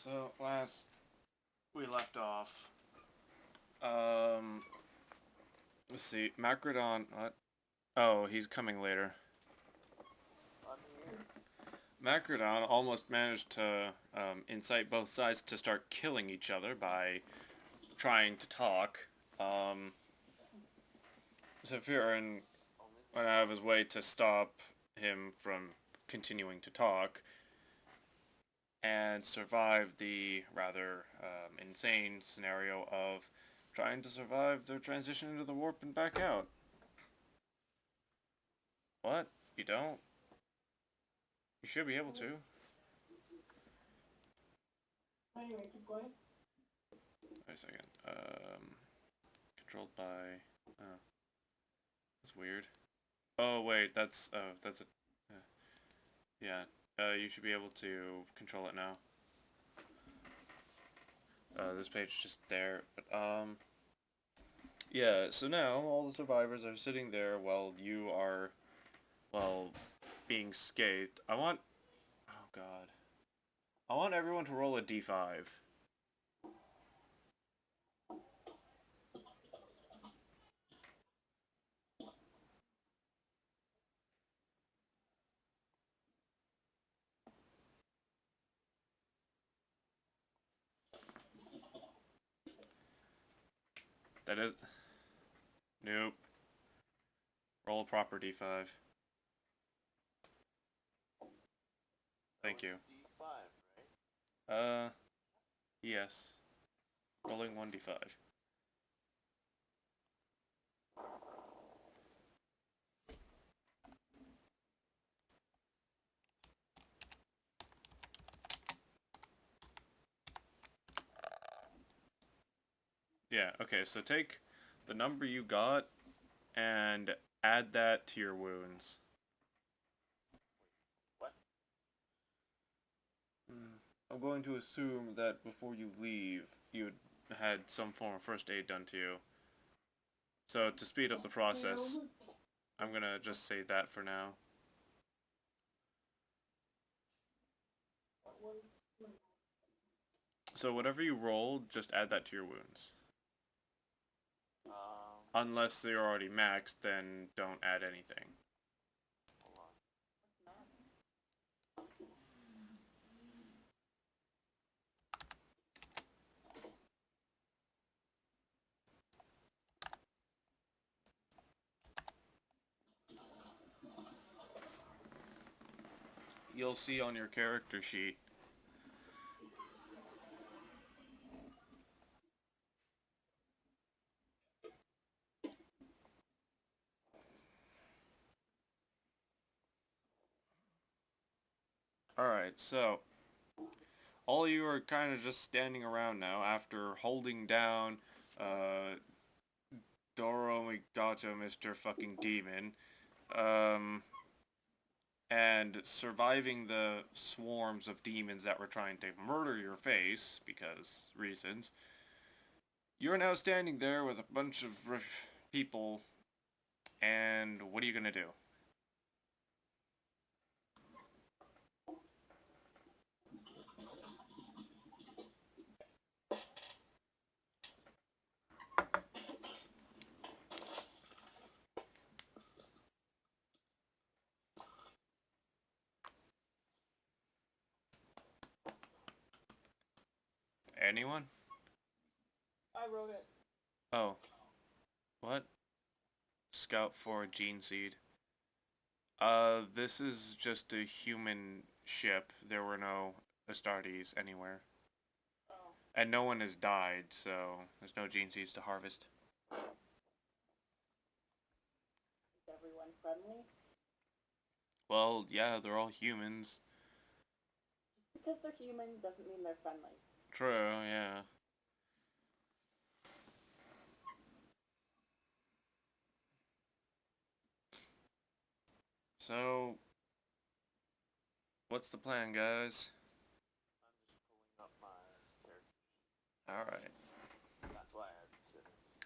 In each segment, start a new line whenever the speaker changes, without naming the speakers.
So last we left off, um, let's see, Macrodon. What? Oh, he's coming later.
I'm here.
Macrodon almost managed to incite both sides to start killing each other by trying to talk. Zephyrin went out of his way to stop him from continuing to talk and survived the rather insane scenario of trying to survive their transition into the warp and back out. What? You don't? You should be able to.
Anyway, keep going.
Wait a second. Controlled by... Oh. That's weird. Oh, wait, that's a... yeah. You should be able to control it now. This page is just there, but, yeah, so now all the survivors are sitting there while you are, well, being scathed. Oh god. I want everyone to roll a d5. That is... Nope. Roll a proper d5. Thank you.
D5, right?
Yes. Rolling 1d5. Yeah, okay, so take the number you got and add that to your wounds.
What?
I'm going to assume that before you leave, you had some form of first aid done to you. So to speed up the process, I'm gonna just say that for now. So whatever you rolled, just add that to your wounds. Unless they're already maxed, then don't add anything.
Hold on.
You'll see on your character sheet. Alright, so all you are kind of just standing around now after holding down Doro Migato, Mr. Fucking Demon, and surviving the swarms of demons that were trying to murder your face, because reasons. You're now standing there with a bunch of people, and what are you gonna do? Anyone?
I wrote it.
Oh. What? Scout for a gene seed. This is just a human ship. There were no Astartes anywhere.
Oh.
And no one has died, so there's no gene seeds to harvest.
Is everyone friendly?
Well, yeah, they're all humans.
Just because they're human doesn't mean they're friendly.
True, yeah. So, what's the plan, guys?
I'm just pulling up my character sheet.
Alright.
That's why I had to sit.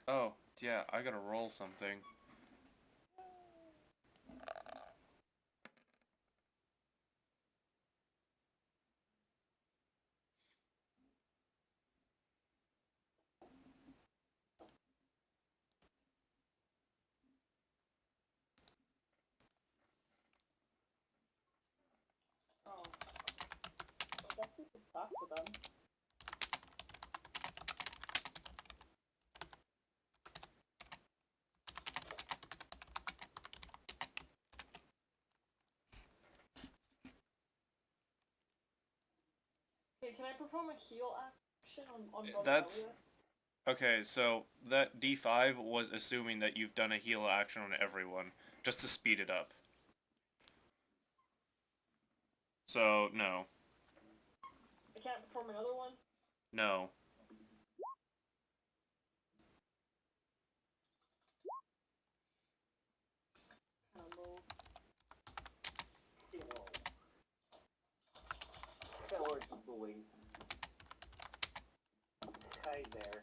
Oh, yeah, I gotta roll something.
talk to them. Hey, can I perform a heal action on both
That's-
Elias?
Okay, so that D5 was assuming that you've done a heal action on everyone, just to speed it up. So, no.
I can't perform another one?
No.
Combo.
Sword schooling. Hi there.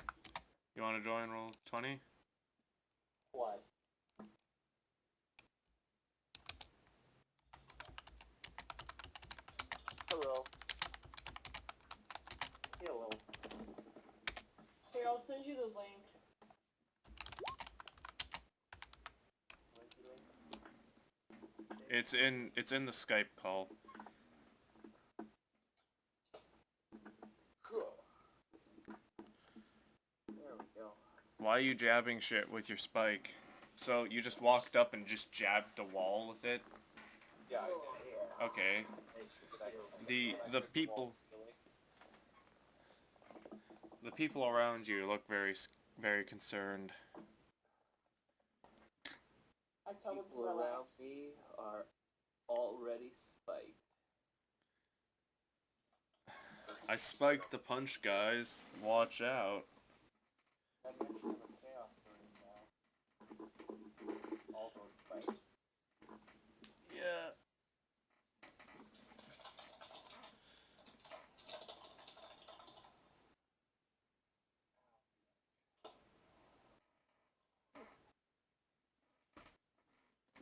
You want to join roll 20?
What? Hello. Hello.
Here, I'll send you the link.
It's in the Skype call.
There we go.
Why are you jabbing shit with your spike? So you just walked up and just jabbed the wall with it?
Yeah, I did.
Okay. The people around you look very concerned.
I tell them to
People
relax.
around me are already spiked.
I spiked the punch, guys. Watch out.
I'm actually in a chaos burning now. All those spikes.
Yeah.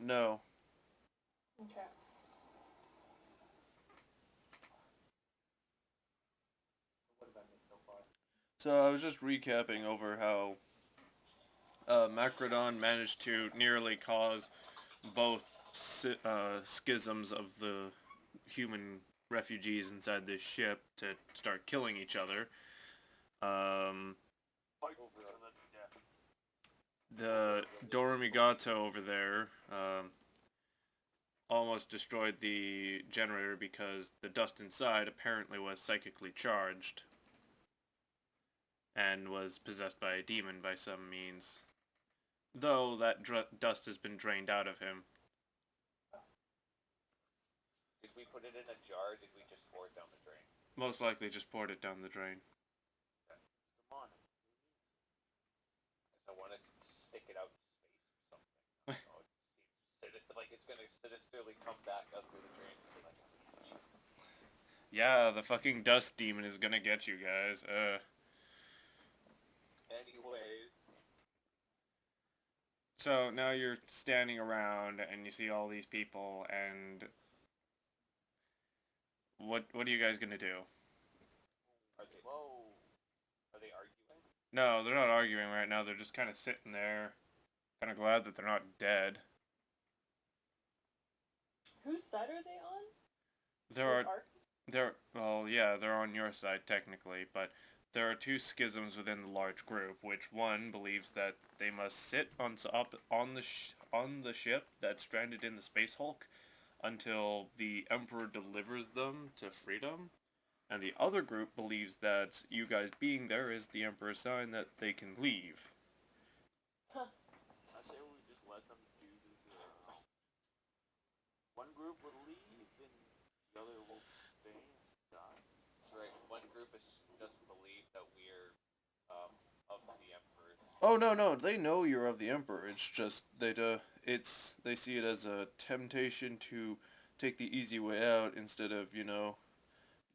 No.
Okay.
What have I missed so far?
So I was just recapping over how Macrodon managed to nearly cause both schisms of the human refugees inside this ship to start killing each other.
Fight over to death.
The Dormigato over there almost destroyed the generator because the dust inside apparently was psychically charged and was possessed by a demon by some means. Though that dust has been drained out of him.
Did we put it in a jar or did we just pour it down the drain?
Most likely just poured it down the drain.
Demonic. I want to stick it out in space or something. I don't know. It seems like it's gonna sinisterly come back up through the drain. Like,
Yeah, the fucking dust demon is gonna get you guys.
anyways.
So now you're standing around and you see all these people and what are you guys gonna do?
Are they? Whoa. Are they arguing?
No, they're not arguing right now. They're just kind of sitting there, kind of glad that they're not dead.
Whose side are they on?
They're
Our-
well, yeah, they're on your side technically, but there are two schisms within the large group. Which one believes that they must sit on the ship that's stranded in the Space Hulk until the Emperor delivers them to freedom, and the other group believes that you guys being there is the Emperor's sign that they can leave.
Huh.
I say we just let them do the. One group will leave and the other will stay and die. Right. One group is just believe that we're of the Emperor.
Oh no, they know you're of the Emperor. It's just they see it as a temptation to take the easy way out instead of,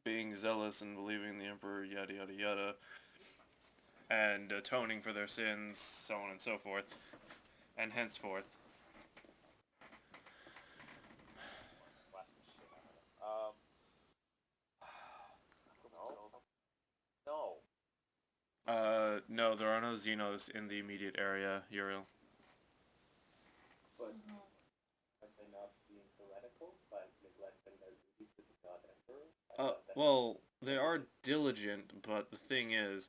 being zealous and believing the Emperor, yada yada yada, and atoning for their sins, so on and so forth, and henceforth.
Slap the shit out of them. No.
No, there are no Xenos in the immediate area, Uriel.
But have they not being heretical by neglecting their duty to the God Emperor?
Well, They are diligent, but the thing is,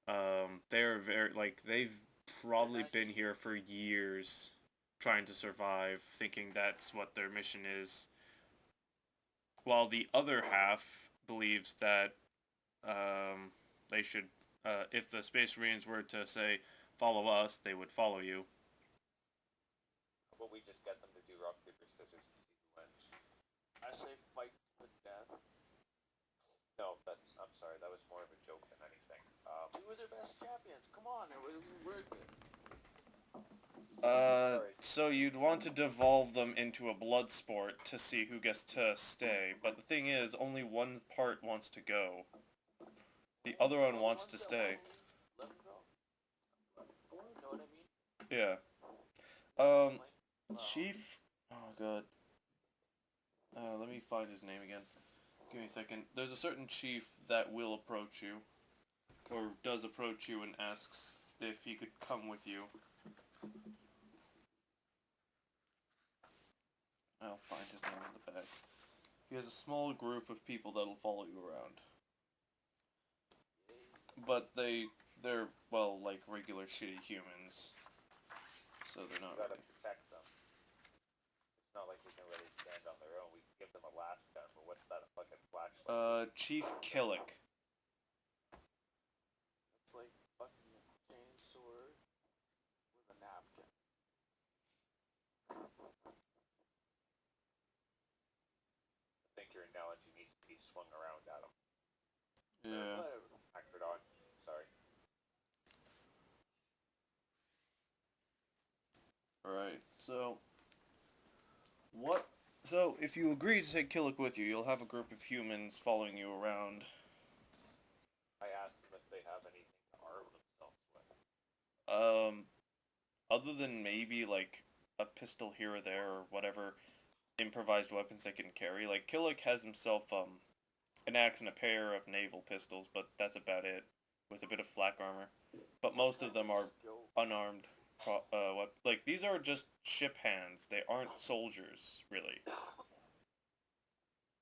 they're very like they've probably been here for years, trying to survive, thinking that's what their mission is. While the other half believes that they should, if the Space Marines were to say follow us, they would follow you.
But we just get them to do rock paper scissors to see who wins.
I say fight to the death.
No, that's I'm sorry. That was more of a joke than anything.
We were their best champions. Come on, it would be worth it.
So you'd want to devolve them into a blood sport to see who gets to stay, but the thing is, only one part wants to go. The other one wants to stay.
Let them go. You know what I mean?
Yeah.
Like,
Chief. Oh god. Let me find his name again. Give me a second. There's a certain chief that will approach you, or does approach you and asks if he could come with you. I'll find his name in the back. He has a small group of people that'll follow you around. But they're, well, like regular shitty humans. So they're not
We gotta
really...
protect them. It's not like we can let it stand on their own. We can give them a last gun, but what's that? A fucking flashlight?
Chief Killick.
it's like fucking a chainsaw with a napkin.
I think your analogy needs to be swung around at them.
Yeah.
Whatever.
Acrodon. Sorry.
Alright, so... What... So, if you agree to take Killick with you, you'll have a group of humans following you around.
I asked them if they have anything to arm themselves with.
Other than maybe, like, a pistol here or there, or whatever improvised weapons they can carry. Like, Killick has himself, an axe and a pair of naval pistols, but that's about it, with a bit of flak armor. But most of them are unarmed. Like, these are just ship hands. They aren't soldiers, really.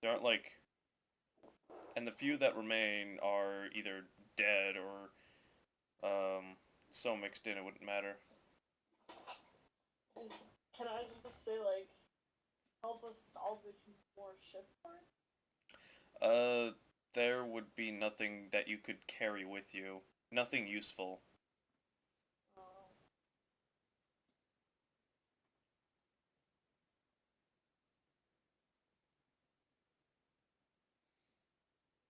They aren't, like... And the few that remain are either dead or, so mixed in it wouldn't matter.
And can I just say, like, help us salvage more ship parts?
There would be nothing that you could carry with you. Nothing useful.
Oh.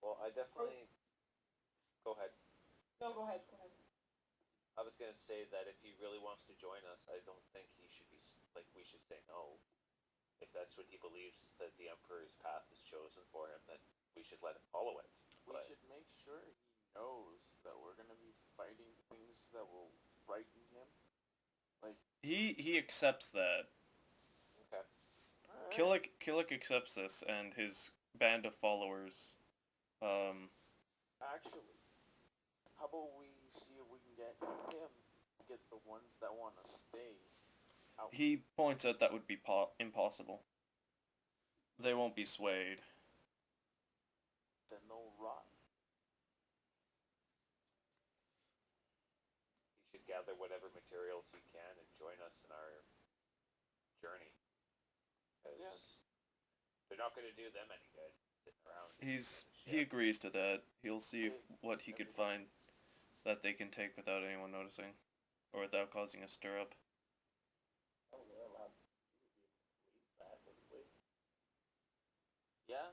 Well, I definitely... Go ahead.
No, go ahead, go ahead.
I was gonna say that if he really wants to join us, I don't think he should be, like, we should say no. If that's what he believes that the Emperor's path is chosen for him, then we should let him follow it.
We
But
should make sure he knows that we're gonna be fighting things that will frighten him. Like,
He accepts that.
okay.
alright.
Killick accepts this, and his band of followers,
Actually, how about we see if we can get him to get the ones that want to stay out?
he points out that would be impossible. They won't be swayed.
Then they'll run.
He should gather whatever materials he can and join us in our journey. 'Cause
Yeah.
they're not gonna do them any good sitting around.
He agrees to that. He'll see if what he could find that they can take without anyone noticing, or without causing a stir up.
Yeah.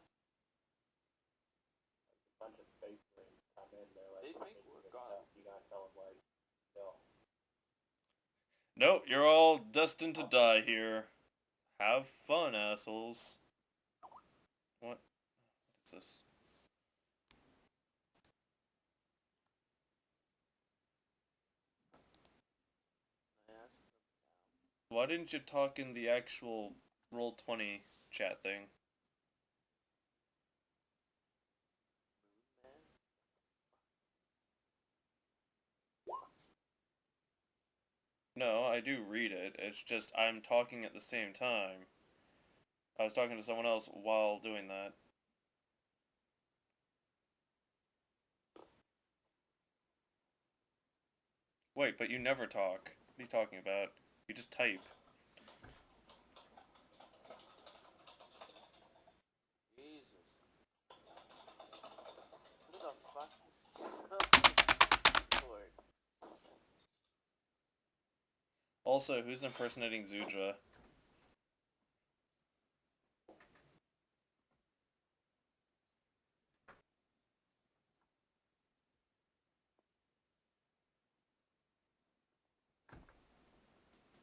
Bunch of space marines come in, they're like,
They think we're gone.
You gotta tell them where no.
No, you're all destined to die here. Have fun, assholes. What is this?
I asked them
Why didn't you talk in the actual Roll20 chat thing?
now. Moon
No, I do read it. It's just I'm talking at the same time. I was talking to someone else while doing that. Wait, but you never talk. What are you talking about? You just type.
Jesus. Who the fuck is... Lord.
Also, who's impersonating Zudra?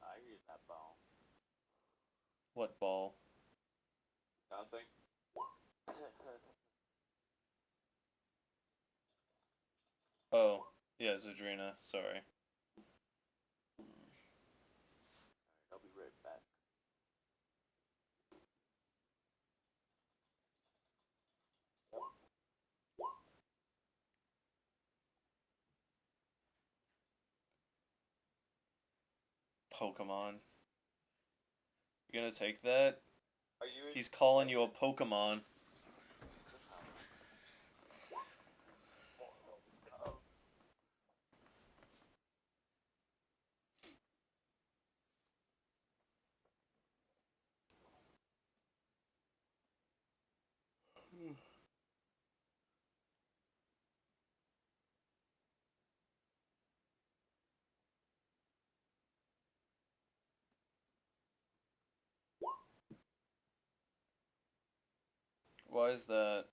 I hear that ball.
What ball?
Nothing.
Oh, yeah, Zudrina. Sorry.
I'll be right back.
Pokemon. You gonna take that?
Are you?
He's calling you a Pokemon. Why is that?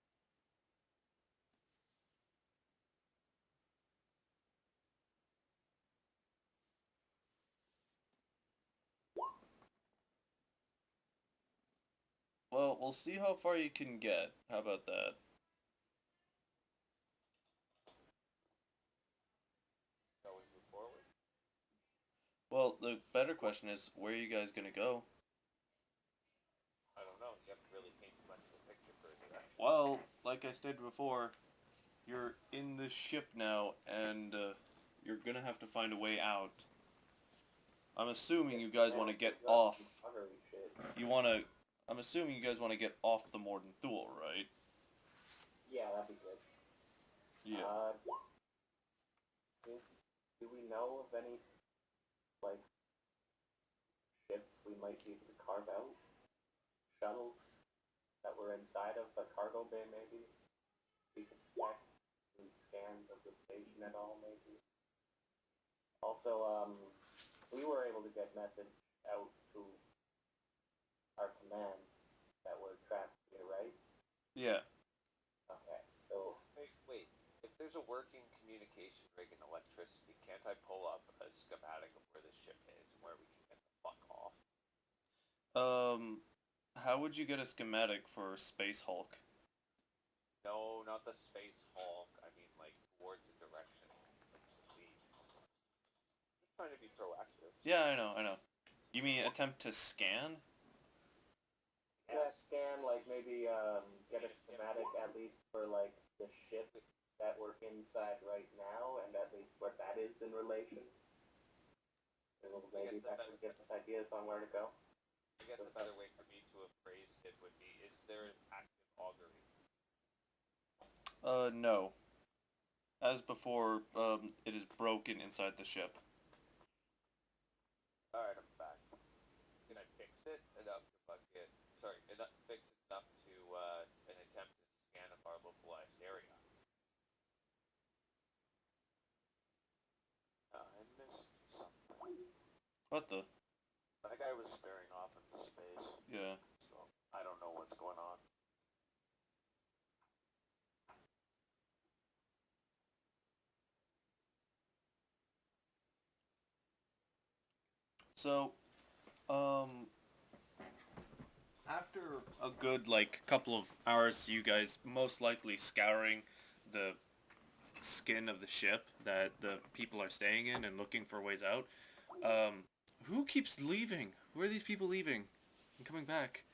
Well, we'll see how far you can get. How about that?
Shall we move forward?
Well, the better question is, where are you guys gonna go?
I don't know. You haven't really painted much of a picture for a direction.
Well, like I said before, you're in the ship now, and you're gonna have to find a way out. I'm assuming you guys want to get off.
Utterly shit.
I'm assuming you guys want to get off the Morden Thule, right?
Yeah, that'd be good.
Yeah.
Do we know of any, like, ships we might be able to carve out? Shuttles that were inside of the cargo bay, maybe? We could check and scan of the station at all, maybe? Also, we were able to get message out to our command that we're trapped here, right?
Yeah.
Okay, so
Wait. If there's a working communication rig and electricity, can't I pull up a schematic of where this ship is and where we can get the fuck off?
How would you get a schematic for Space Hulk?
No, not the Space Hulk. I mean, like, towards the direction. Like, the just trying to be proactive.
Yeah, I know. You mean attempt to scan?
yeah, scan, like, maybe, get a schematic at least for, like, the ship that we're inside right now, and at least what that is in relation. And maybe that would give us ideas on where to go.
I guess a better way for me to have phrased it would be, is there an active augury?
No. As before, it is broken inside the ship.
Alright, I'm back. Can I fix it enough to bucket? Sorry, fix it enough to, an attempt to scan of our localized area?
I missed something.
What the?
That guy was staring off into space,
Yeah.
so I don't know what's going on.
So, after a good, like, couple of hours, you guys most likely scouring the skin of the ship that the people are staying in and looking for ways out, who keeps leaving? Who are these people leaving and coming back?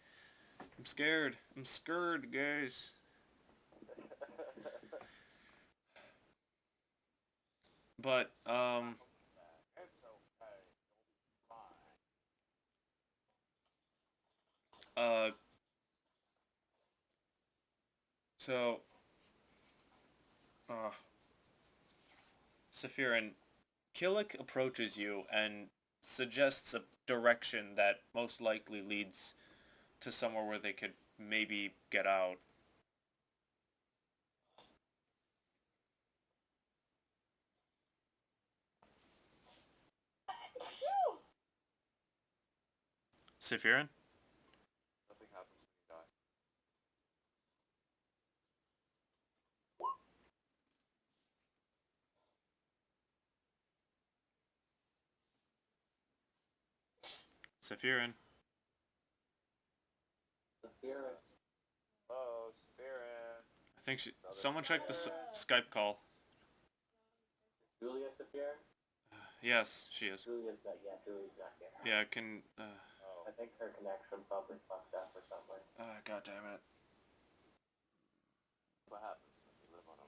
I'm scared. I'm scared, guys. But,
It's okay. Fine.
so, Saphirin, Killick approaches you and suggests a direction that most likely leads to somewhere where they could maybe get out.
Phew!
Sephirin?
Nothing happens when you die.
Sephirin?
Saphira,
Oh, Spirit.
I think someone check the Skype call.
Julia Saphira?
Yes, she is.
Julia's not yet. Julia's not yet.
Yeah, can...
Oh.
I think her connection probably fucked up or something.
God damn it.
What happens when you live on a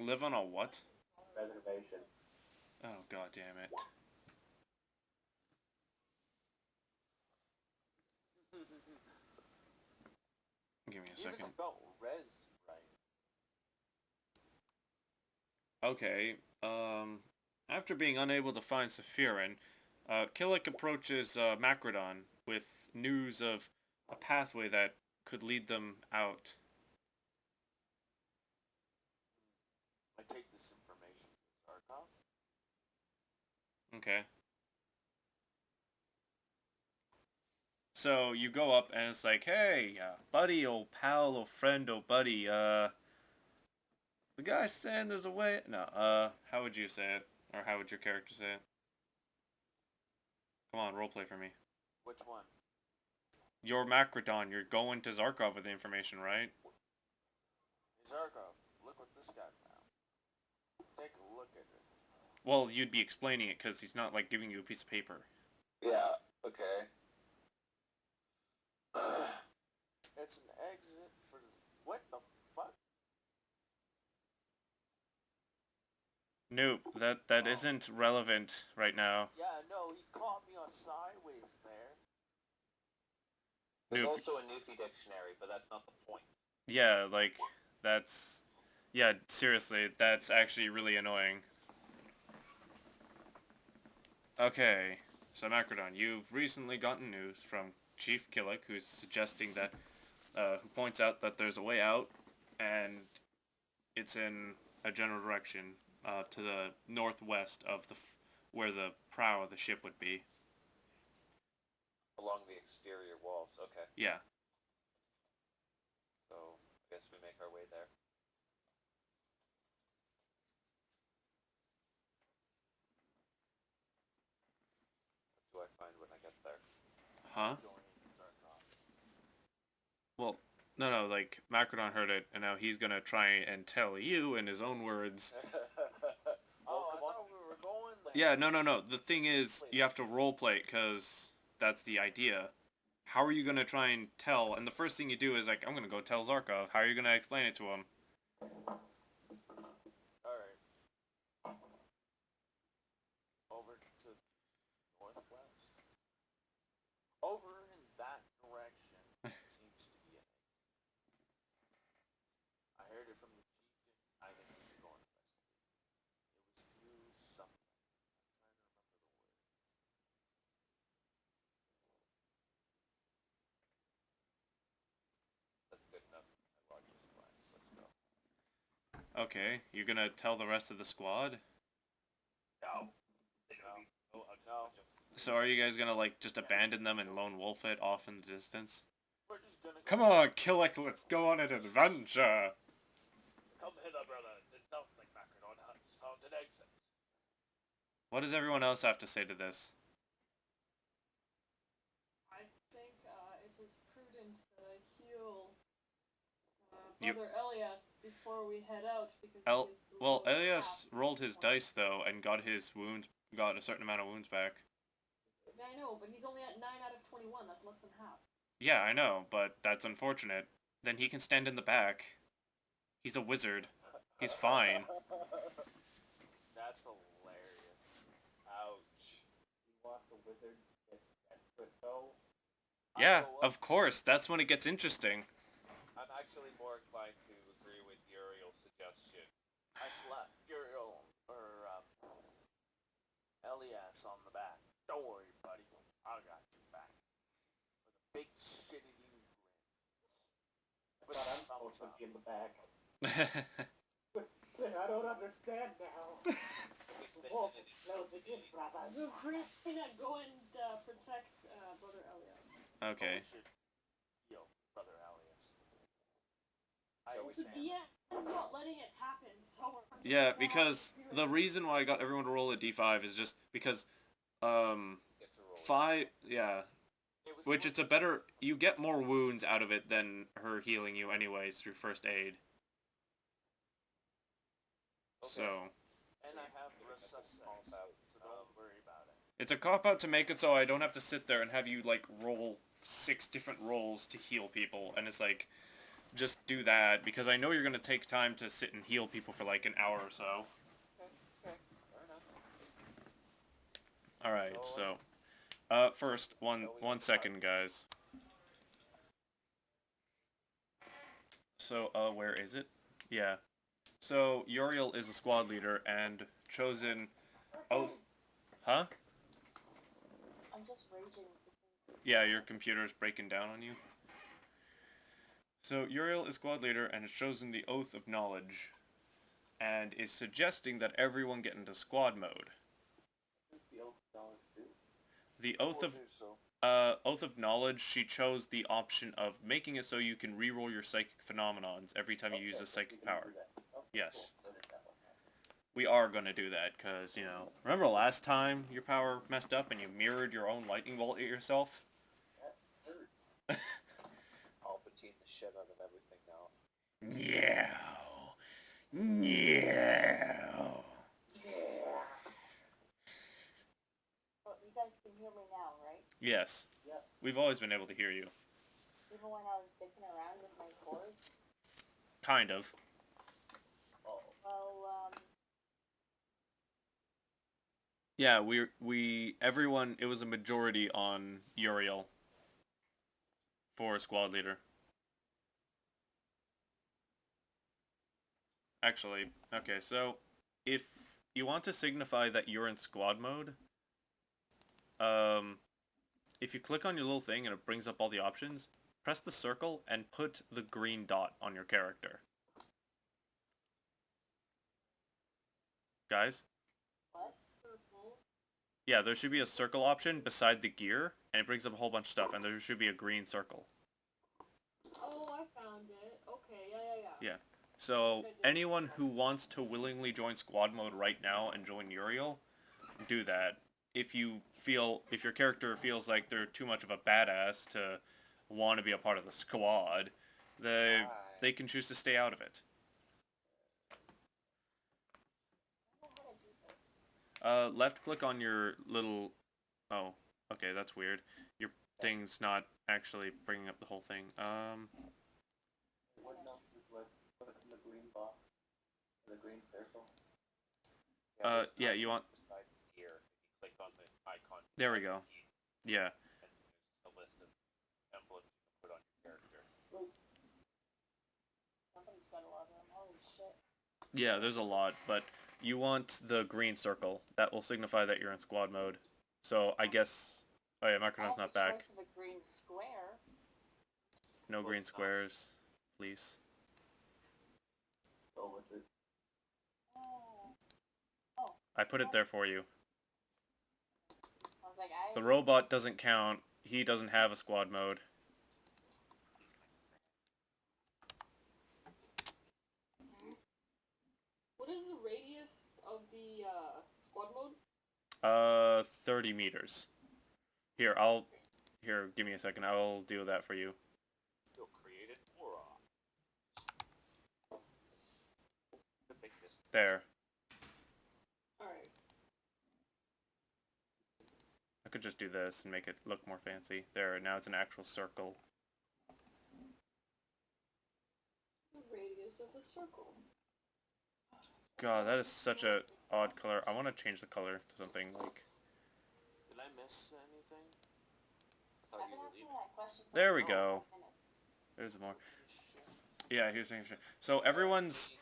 res?
Live on a what?
Reservation.
Oh, god damn it. Give me a
You
second.
even spelled res right.
Okay, after being unable to find Sephirin, Killick approaches Macrodon with news of a pathway that could lead them out.
I take this information to Zarkov.
Okay. So you go up and it's like, hey, buddy, old pal, old friend, old buddy, the guy's saying there's a way... No, how would you say it? Or how would your character say it? Come on, roleplay for me.
Which one?
You're Macrodon, you're going to Zarkov with the information, right?
Hey Zarkov, look what this guy found. Take a look at it.
Well, you'd be explaining it because he's not, like, giving you a piece of paper.
Yeah, okay.
It's an exit for... What the fuck?
Nope, that isn't relevant right now.
Yeah, no, he caught me on sideways there.
There's
Nope.
also a Newfie dictionary, but that's not the point.
Yeah, like, that's... Yeah, seriously, that's actually really annoying. Okay, so Macrodon, you've recently gotten news from Chief Killick, who's suggesting that, who points out that there's a way out, and it's in a general direction, to the northwest of where the prow of the ship would be.
Along the exterior walls, okay.
Yeah.
So, I guess we make our way there. What do I find when I get there?
Huh?
Joining Zarkov.
Well, no, like, Macrodon heard it, and now he's gonna try and tell you in his own words.
Oh, I thought we were going there.
Yeah, no. The thing is, you have to roleplay it, because that's the idea. How are you gonna try and tell? And the first thing you do is, like, I'm gonna go tell Zarkov. How are you gonna explain it to him?
Alright. Over to northwest. Over in that direction seems to be an exit. I heard it from the chieftain. I think we should go investigate. It was through something. I'm trying to remember the words.
That's good enough. I watched this plan. Let's go.
Okay, you gonna tell the rest of the squad?
No.
No.
So are you guys gonna, like, just abandon them and lone wolf it off in the distance?
We're just gonna go.
Come on, Killick, let's go on an adventure!
Come hither, brother. It sounds like Macron has found an exit.
What does everyone else have to say to this?
I think it is prudent that I heal
You-
Brother Elias before we head out because
Well, Elias rolled his dice, though, and got a certain amount of wounds back.
Yeah, I know, but he's only at 9 out of 21. That's less than half.
Yeah, I know, but that's unfortunate. Then he can stand in the back. He's a wizard. He's fine.
That's hilarious. Ouch.
You want the wizard to get desperate though?
Yeah,
I'll go
of course, that's when it gets interesting.
I'm actually more inclined to agree with Uriel's suggestion
I slapped Uriel or Elias on the back. Don't worry, buddy. I got your back. With a big shit-eating grin. With
But
a
I'm
thumbs
supposed to
up.
be in the back. I don't understand now. Wolf smells again, brother.
So Christina, go and protect Brother Elliot.
Okay.
We should heal Brother Elias. I
The
always say
DM is not letting it happen. So
Yeah, because the reason why I got everyone to roll a d5 is just because,
Get to roll.
5, yeah,
it was
which it's a better, you get more wounds out of it than her healing you anyways through first aid.
Okay.
So,
and I have resuscitation, so don't worry about it.
it's a cop-out to make it so I don't have to sit there and have you, like, roll 6 different rolls to heal people, and it's like, just do that, because I know you're gonna take time to sit and heal people for, like, an hour or so.
Okay, fair enough.
Alright, so, first, one second, guys. So, where is it? Yeah. So, Uriel is a squad leader and chosen oath... Huh?
I'm just raging because
Yeah, your computer's breaking down on you. So, Uriel is squad leader and has chosen the Oath of Knowledge, and is suggesting that everyone get into squad mode.
Who's the old knowledge do?
The Oath of...
do so.
Oath of Knowledge, she chose the option of making it so you can reroll your psychic phenomenons every time you use a psychic power. Yes. We are gonna do that, because, you know, remember last time your power messed up and you mirrored your own lightning bolt at yourself?
Palpatine the shit out of everything now.
Yeah. Yeah.
you guys can hear me now, right?
Yes.
Yep.
We've always been able to hear you.
Even when I was dicking around with my cords.
Kind of.
Oh,
Well,
Yeah, everyone, it was a majority on Uriel for squad leader. Actually, okay, so if you want to signify that you're in squad mode, if you click on your little thing and it brings up all the options, press the circle and put the green dot on your character. Guys?
what? Circle?
Yeah, there should be a circle option beside the gear, and it brings up a whole bunch of stuff, and there should be a green circle.
Oh, I found it. Okay, yeah.
Yeah. So, anyone who wants to willingly join squad mode right now and join Uriel, do that. If your character feels like they're too much of a badass to want to be a part of the squad, they can choose to stay out of it.
I don't know how to do this.
Left click on your little... Oh, okay, that's weird. Your thing's not actually bringing up the whole thing.
what else is left? Put it in the green box. In the green circle.
Yeah, you want...
Beside gear, if you click on the icon.
There we go. Yeah.
And there's a list of emblems you can put on your character.
Somebody's got a lot of them. Holy shit.
Yeah, there's a lot, but you want the green circle. That will signify that you're in squad mode. So, I guess... Oh yeah, Micronau's not back.
Choice of a green square.
No green squares, please.
Go with it.
Oh.
I put it there for you.
I was like,
The robot doesn't count. He doesn't have a squad mode.
What is the radius of the squad mode?
30 meters. Here, give me a second. I'll do that for you.
You'll create it aura. The big distance.
There.
Alright.
I could just do this and make it look more fancy. There, now it's an actual circle.
The radius of the circle.
God, that is such a odd color. I want to change the color to something like...
Did I miss anything?
I thought
I've
you
been
were
asking
leaving.
that question for
There we
like
go.
5 minutes.
There's more.
Shit.
Yeah, here's the thing. So everyone's...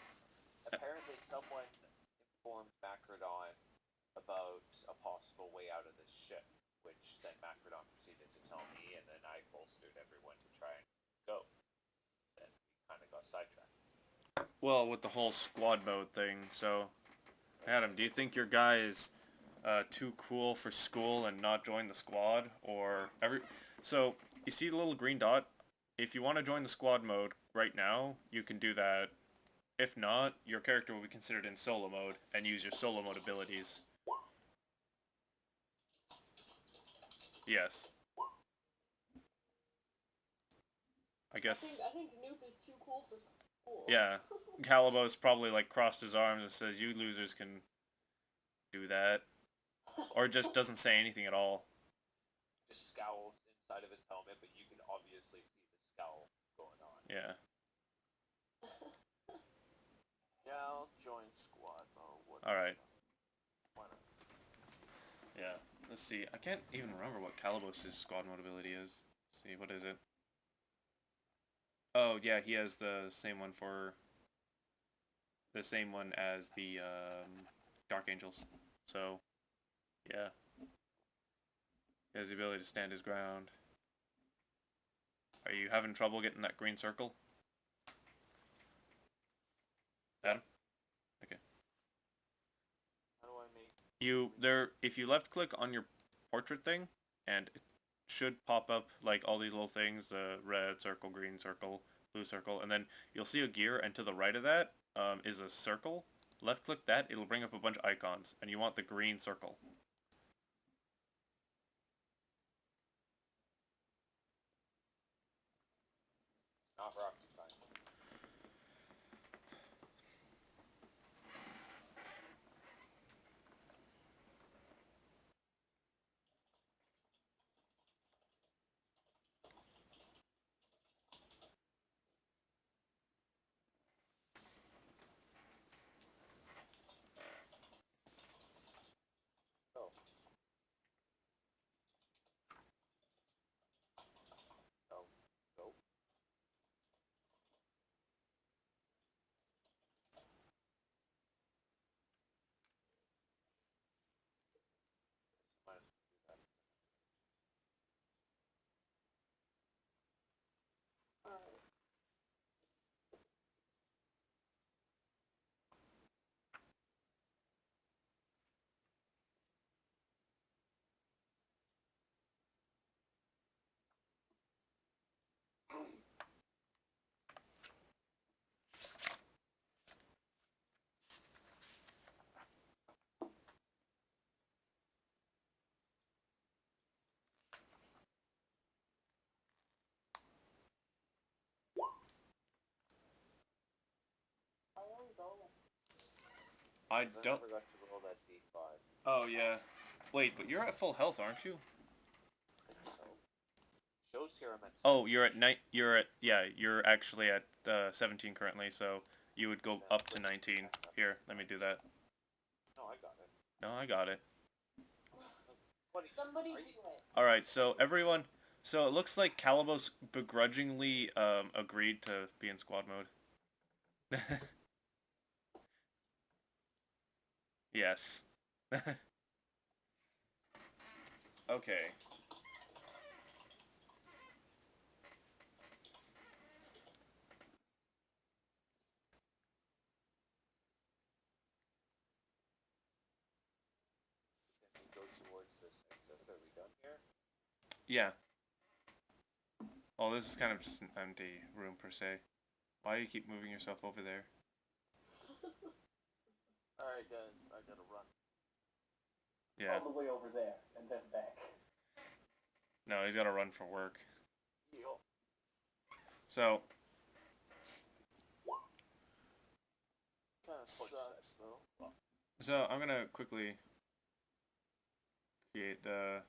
Apparently someone informed Macrodon about a possible way out of this ship, which then Macrodon proceeded to tell me, and then I bolstered everyone to try and go. Then we kind of got sidetracked.
Well, with the whole squad mode thing, so... Adam, do you think your guy is too cool for school and not join the squad? Or So, you see the little green dot? If you want to join the squad mode right now, you can do that. If not, your character will be considered in solo mode and use your solo mode abilities. Yes. I guess...
I think Noob is too cool for school.
Yeah. Calibos probably like crossed his arms and says, "You losers can do that," or just doesn't say anything at all.
Just scowls inside of his helmet, but you can obviously see the scowl going on.
Yeah.
Yeah, I'll join squad mode.
All right.
Why not?
Yeah. Let's see. I can't even remember what Calibos' squad mode ability is. Let's see, what is it? Oh yeah, he has the same one as the Dark Angels. So, yeah. He has the ability to stand his ground. Are you having trouble getting that green circle? Adam? Okay.
How do I make...
If you left click on your portrait thing, and it should pop up like all these little things, the red circle, green circle, blue circle, and then you'll see a gear, and to the right of that is a circle. Left click that, it'll bring up a bunch of icons, and you want the green circle.
Not rocket science. Oh. Oh. Nope. Might as well do that.
Alright. How long ago?
I don't...
forgot to roll that D5.
Oh, yeah. Wait, but you're at full health, aren't you?
I think so. Shows here I'm at...
Oh, you're actually at 17 currently, so you would go up to 19. Here, let me do that.
No, I got it.
No, I got it.
Somebody
Are
do
you-
it.
Alright, so everyone... So it looks like Calibos begrudgingly agreed to be in squad mode. Yes. Okay.
Can we go towards this exit? Are we done here?
Yeah. Oh, this is kind of just an empty room per se. Why do you keep moving yourself over there?
Alright guys, I gotta run.
Yeah.
All the way over there, and then back.
No, he's gotta run for work.
Yo.
So,
Kinda sucks though.
I'm gonna quickly create the...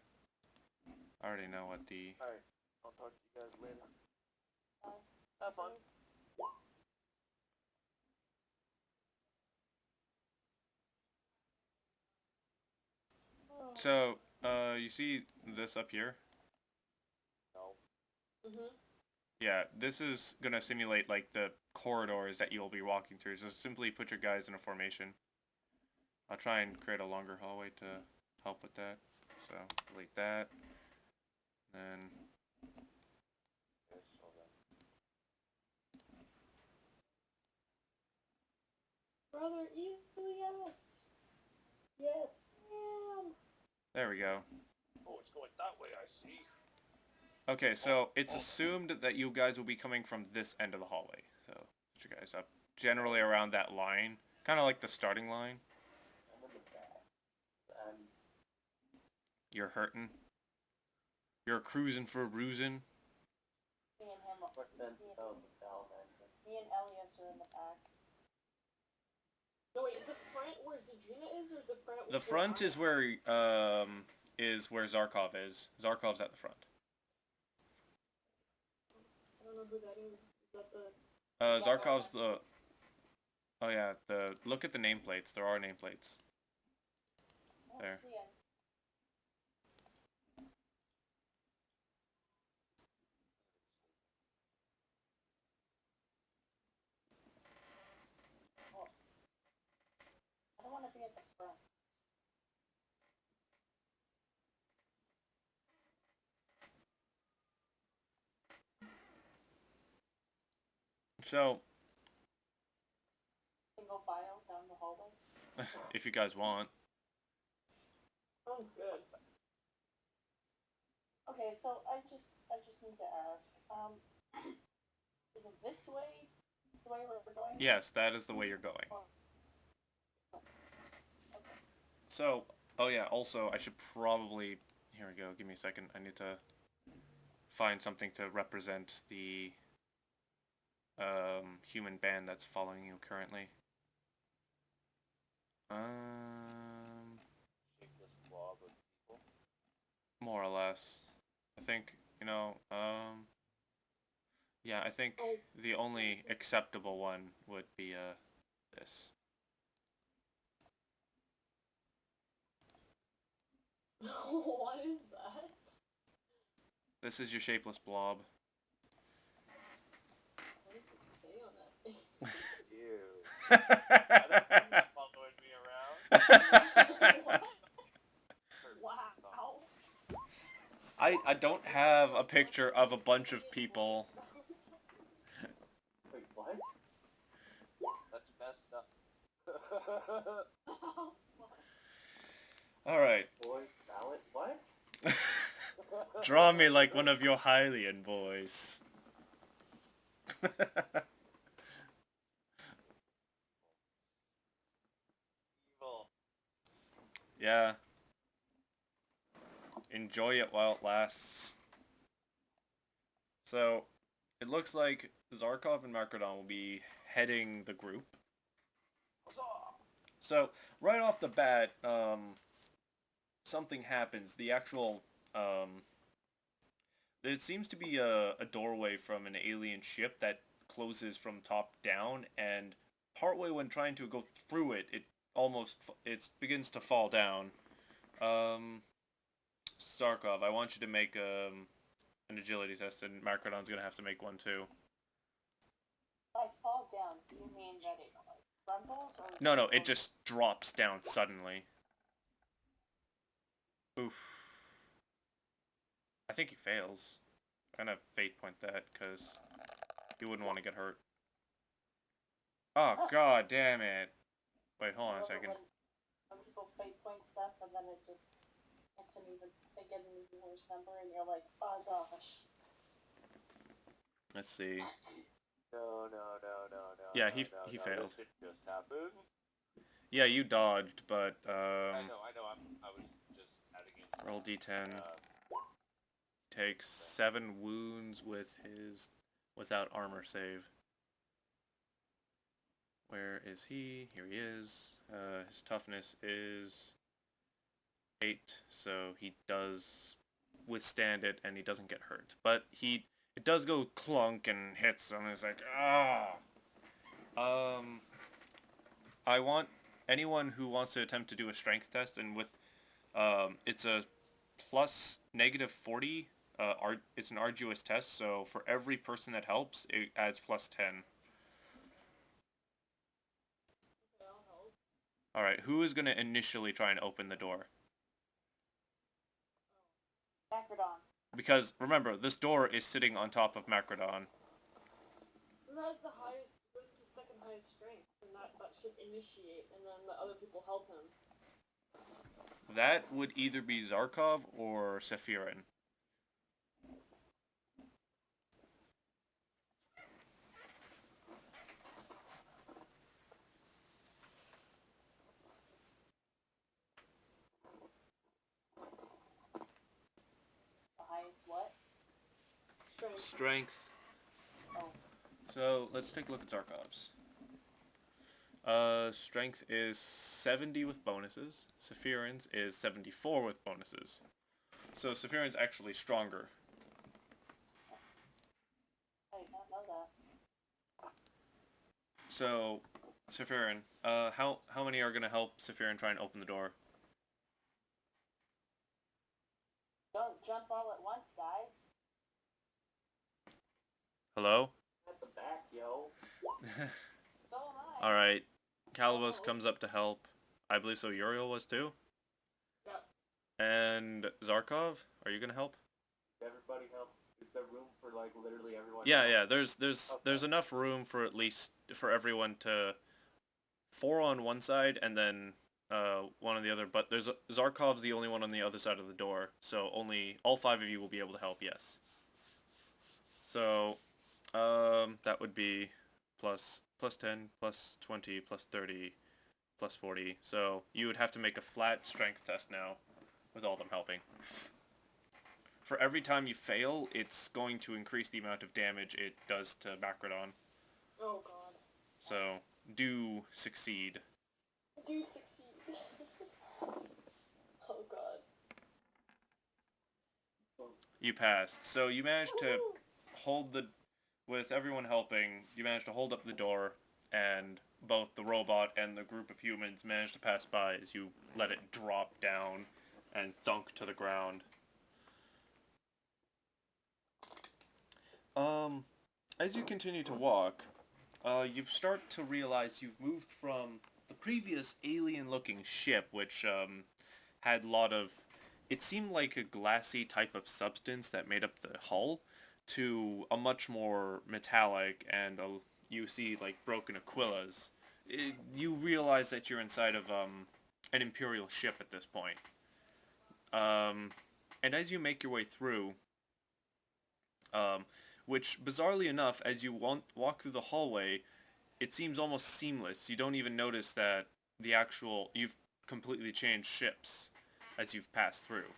I already know what the...
Alright, I'll talk to you guys later.
Bye.
Have fun.
So, you see this up here?
No.
Mhm.
Yeah, this is gonna simulate like the corridors that you'll be walking through. So simply put your guys in a formation. I'll try and create a longer hallway to help with that. So delete that. Then
Yes, hold on.
Brother Elias!
Yes.
Damn!
there we go.
Oh, it's going that way, I see.
Okay, so it's assumed that you guys will be coming from this end of the hallway. So put you guys up generally around that line, kind of like the starting line.
I'm in the back. And
You're hurting. You're cruising for a bruising.
Me and him,
what's in the salamander?
me and Elias are in the back. No, wait, is the front where Zadrina is, or is the front
The front is where Zarkov is. Zarkov's at the front.
I don't know who that is. Is that the...
Zarkov's the. Oh yeah, look at the nameplates. There are nameplates.
I don't
There.
see it. Oh. I don't want to be at the front.
So,
Single file down the hallway.
if you guys want.
Sounds good. Okay, so I just need to ask, is it this way, the way we're going?
Yes, that is the way you're going.
Okay.
So, oh yeah, also, I should probably... Here we go, give me a second. I need to find something to represent the human band that's following you currently.
Shapeless blob of people.
More or less. I think, yeah, I think the only acceptable one would be, this.
What is that?
This is your shapeless blob.
What does it say on that thing?
Ew. Following me around.
Wow.
I don't have a picture of a bunch of people.
Wait, what?
That's messed up.
Alright.
Boys, ballot? What?
Draw me like one of your Hylian boys.
Evil.
Yeah. Enjoy it while it lasts. So, it looks like Zarkov and Macrodon will be heading the group. So, right off the bat, something happens. The actual, it seems to be a doorway from an alien ship that closes from top down, and partway when trying to go through it, it begins to fall down. Zarkov, I want you to make, an agility test, and Macrodon's gonna have to make one too.
If I fall down, do you mean that it like crumbles or?
No, it just drops down suddenly. Oof. I think he fails. I'm gonna fate point that, because he wouldn't want to get hurt. Oh, god damn it. Wait, hold on a second.
When people fake point stuff and then it just they get an even worse number and you're like, oh gosh.
Let's see.
No.
Yeah, he
no,
failed.
This just happened.
Yeah, you dodged, but,
I know. I was just adding in.
roll d10. Takes 7 wounds without armor save. Where is he? Here he is. His toughness is 8, so he does withstand it and he doesn't get hurt. But it does go clunk and hits him and it's like, ah. I want anyone who wants to attempt to do a strength test, and with, it's a plus -40 it's an arduous test, so for every person that helps, it adds plus 10.
Okay, I'll help.
Alright, who is going to initially try and open the door?
Macrodon.
Because, remember, this door is sitting on top of Macrodon.
Who has the highest, who's the second highest strength? And that should initiate, and then the other people help him.
That would either be Zarkov or Sephirin.
The highest what?
Strength.
Strength.
Oh.
So, let's take a look at Zarkov's. Strength is 70 with bonuses. Sephirin's is 74 with bonuses. So Sephirin's actually stronger.
I did not know that.
So, Sephirin, how many are gonna help Sephirin try and open the door?
Don't jump all at once, guys.
Hello?
At the back, yo.
So am I.
Alright. Calibos comes up to help. I believe so Uriel was too?
Yep.
And Zarkov, are you gonna help?
Everybody help. Is there room for like literally everyone?
Yeah,
to help?
yeah, there's enough room for at least for everyone to 4 on one side and then one on the other, but there's Zarkov's the only one on the other side of the door, so only all 5 of you will be able to help, yes. So that would be plus 10, plus 20, plus 30, plus 40. So you would have to make a flat strength test now with all of them helping. For every time you fail, it's going to increase the amount of damage it does to Macrodon.
Oh god.
So do succeed.
Do succeed. Oh god.
You passed. So you managed to hold the... With everyone helping, you managed to hold up the door, and both the robot and the group of humans managed to pass by as you let it drop down and thunk to the ground. As you continue to walk, you start to realize you've moved from the previous alien-looking ship, which had a lot of... It seemed like a glassy type of substance that made up the hull, to a much more metallic, and you see like broken aquillas. You realize that you're inside of an Imperial ship at this point. And as you make your way through, which bizarrely enough, as you walk through the hallway, it seems almost seamless. You don't even notice that you've completely changed ships as you've passed through.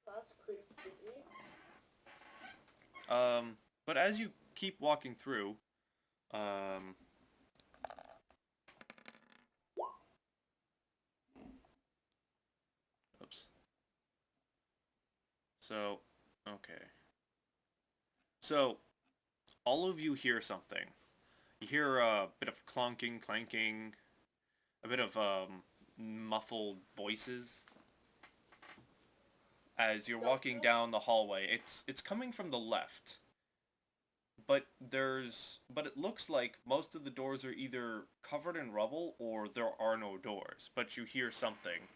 That's pretty creepy.
But as you keep walking through, oops. So, okay. So, all of you hear something. You hear a bit of clunking, clanking, a bit of muffled voices. As you're walking down the hallway, it's coming from the left. But it looks like most of the doors are either covered in rubble or there are no doors, but you hear something.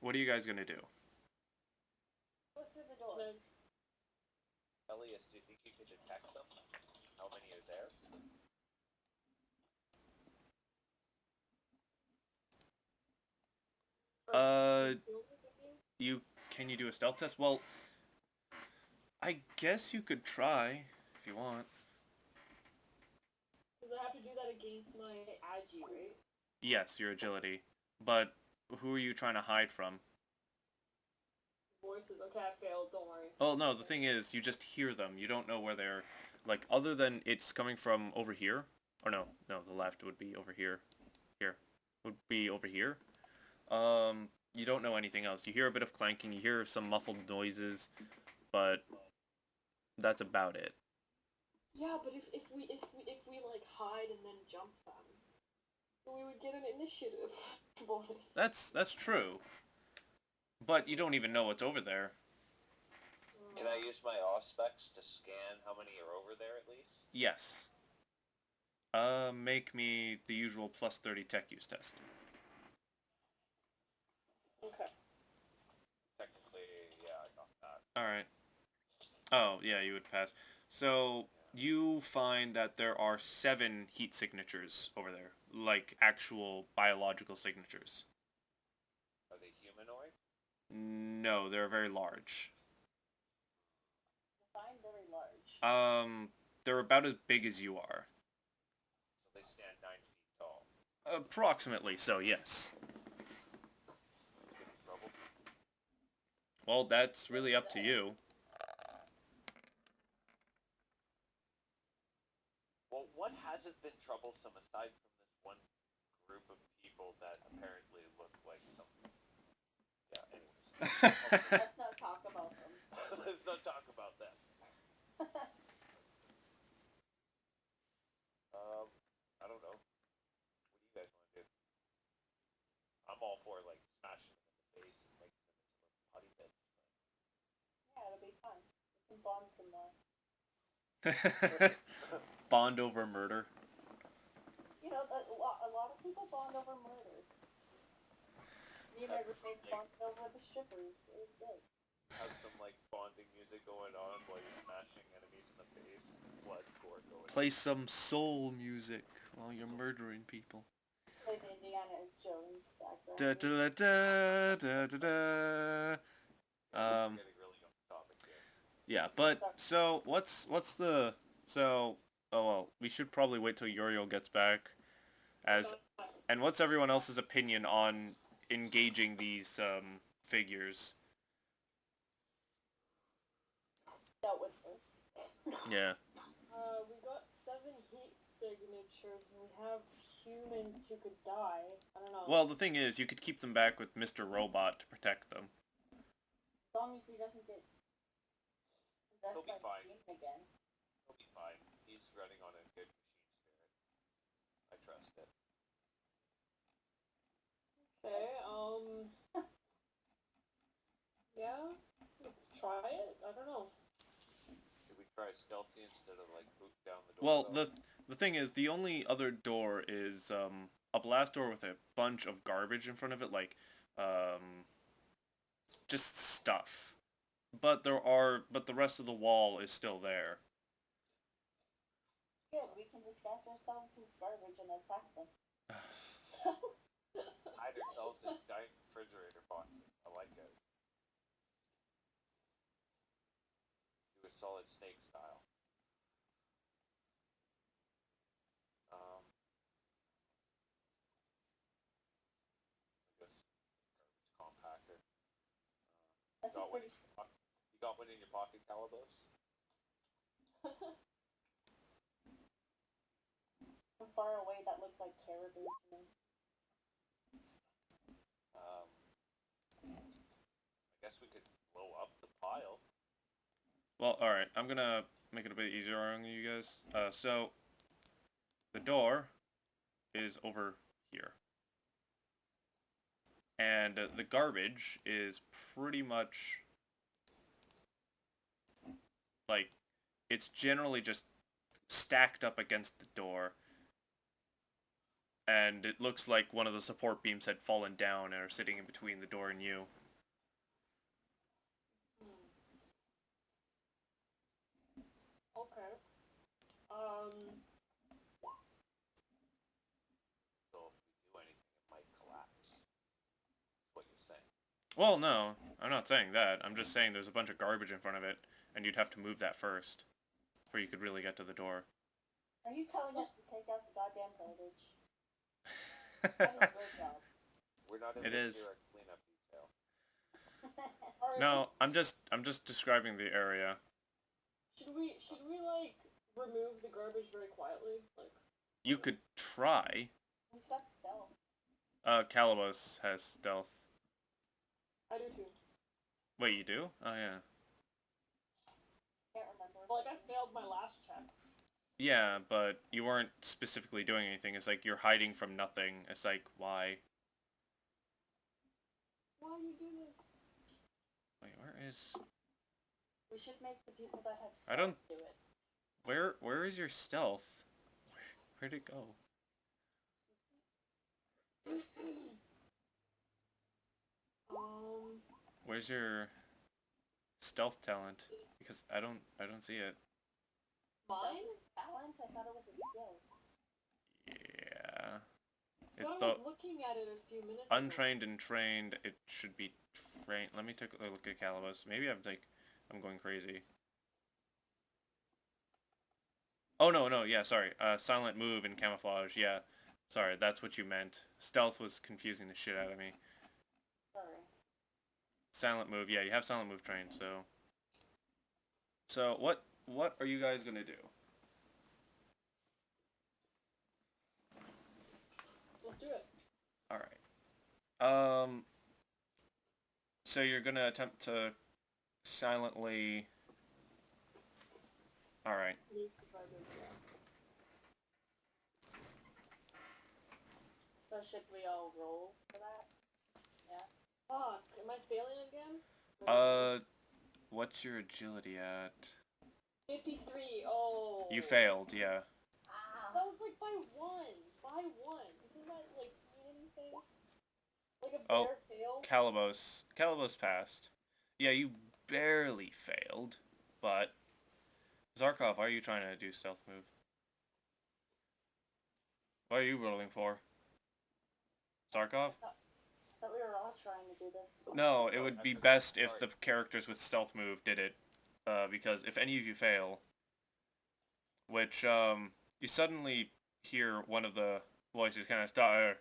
What are you guys gonna do?
Go through the doors.
Elias, do you think you could detect them? How many are there?
Can you do a stealth test? Well, I guess you could try if you want.
Because I have to do that against my Agi, right?
Yes, your agility. But who are you trying to hide from?
Voices. Okay, I failed. Don't worry.
Oh no, the thing is, you just hear them. You don't know where they're, like, other than it's coming from over here. Or no, the left would be over here. Here. Would be over here. You don't know anything else. You hear a bit of clanking, you hear some muffled noises, but that's about it.
Yeah, but if we like hide and then jump them. we would get an initiative bonus.
That's true. But you don't even know what's over there.
Can I use my auspex to scan how many are over there at least?
Yes. Make me the usual plus 30 tech use test.
Okay.
Technically, yeah, I got that.
Alright. Oh, yeah, you would pass. So, you find that there are 7 heat signatures over there. Like, actual biological signatures.
Are they humanoid?
No, they're very large.
Define very large.
They're about as big as you are.
So they stand 9 feet tall.
Approximately, so yes.
Get in trouble?
Well, that's really up to you.
Well, what hasn't been troublesome aside from this one group of people that apparently look like something? Yeah, anyways.
Let's not talk about them.
Let's not talk about that. I don't know. What do you guys want to do? I'm all for, like, smashing them in the face and making them into little putty bits.
Yeah, it'll be fun. We can bond some more.
Bond over murder.
You know, a lot of people bond over murder. Me and my roommates bonded over the strippers. It was good.
Have some, like, bonding music going on while you're smashing enemies in the face. Blood gore going
Play some soul music while you're murdering people.
Play the Indiana Jones background.
Da da da da da da.
on. Getting really off topic here.
Yeah, but so what's the oh well, we should probably wait till Uriel gets back. And what's everyone else's opinion on engaging these figures?
Dealt with this.
Yeah.
We got 7 heat signatures, and we have humans who could die. I don't know.
Well, the thing is, you could keep them back with Mr. Robot to protect them.
As long as he doesn't get possessed
He'll be
by
fine.
the demon again.
He'll be fine. He's running on a good machine spirit. I trust it.
Okay, yeah, let's try it. I don't know.
Should we try stealthy instead of, like, boot down the door?
Well,
though?
the thing is, the only other door is a blast door with a bunch of garbage in front of it, like just stuff. But the rest of the wall is still there.
Good, we can disguise ourselves as garbage and attack them.
Hide ourselves in giant refrigerator boxes. I like it. Do a solid snake style. I guess garbage compactor.
That's a
Got one
pretty...
You got one in your pocket, Calabos?
From far away, that looked like caribou to me.
I guess we could blow up the pile.
Well, alright, I'm gonna make it a bit easier on you guys. So, the door is over here. And the garbage is pretty much, like, it's generally just stacked up against the door. And it looks like one of the support beams had fallen down and are sitting in between the door and you.
Okay.
So if we do anything, it might collapse. That's what you're saying.
Well, no, I'm not saying that. I'm just saying there's a bunch of garbage in front of it, and you'd have to move that first, before you could really get to the door.
Are you telling us to take out the goddamn garbage? That is your job.
We're not in
It
the
is.
Kira cleanup detail.
No, I'm just describing the area.
Should we like remove the garbage very quietly? Like,
You could try.
Who's got stealth?
Calabos has stealth.
I do too.
Wait, you do? Oh, yeah.
Can't remember.
Well, like, I failed my last check.
Yeah, but you weren't specifically doing anything. It's like you're hiding from nothing. It's like, why?
Why you do this?
Wait, where is...
We should make the people that have
I don't-
stealth do it.
Where is your stealth? Where'd it go? Where's your stealth talent? Because I don't see it.
Mine?
Stealth is talent? I thought it was a skill.
Yeah.
I
It's
was
the
looking at it a few minutes ago.
untrained and trained. It should be trained. Let me take a look at Calibus. Maybe I'm going crazy. Oh no, yeah, sorry. Silent move and camouflage. Yeah, sorry, that's what you meant. Stealth was confusing the shit out of me.
Sorry.
Silent move. Yeah, you have silent move trained. So what are you guys gonna do?
Let's do it.
All right. So you're gonna attempt to silently. All right.
So should we all roll for that? Yeah.
Fuck, am I failing again?
What's your agility at?
53, oh.
You failed. Yeah.
Ah.
That was like by one. By one. Isn't that like anything? Like a
Oh,
bare fail?
Calibos passed. Yeah, you barely failed, but Zarkov, why are you trying to do stealth move? What are you rolling for? Zarkov?
I thought we were all trying to do this.
No, it would be best if the characters with stealth move did it, because if any of you fail, which, you suddenly hear one of the voices kind of start,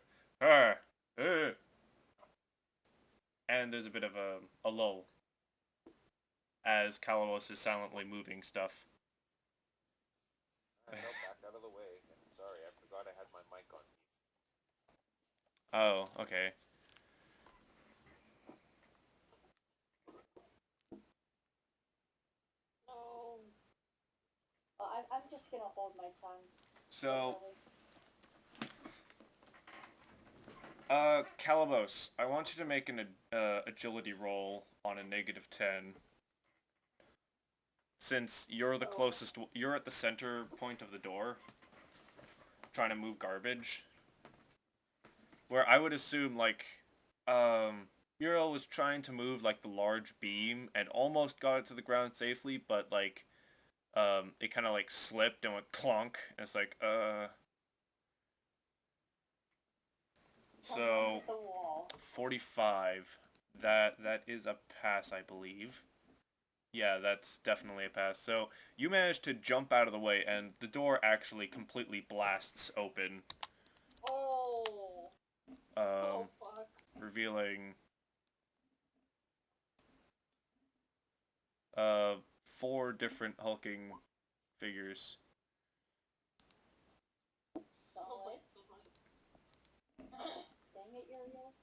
and there's a bit of a lull as Kalos is silently moving stuff.
Alright, I'll back out of the way. Sorry, I forgot I had my mic on mute.
Oh, okay.
No.
I'm just gonna hold my tongue.
So, Calibos, I want you to make an agility roll on a -10. Since you're the closest, you're at the center point of the door, trying to move garbage. Where I would assume, like, Muriel was trying to move, like, the large beam and almost got it to the ground safely, but, like, it kind of, like, slipped and went clunk, and it's like, So, 45. That is a pass, I believe. Yeah, that's definitely a pass. So, you managed to jump out of the way, and the door actually completely blasts open,
Oh. Oh, fuck.
revealing 4 different hulking figures.
Solid. Dang it, Uriel.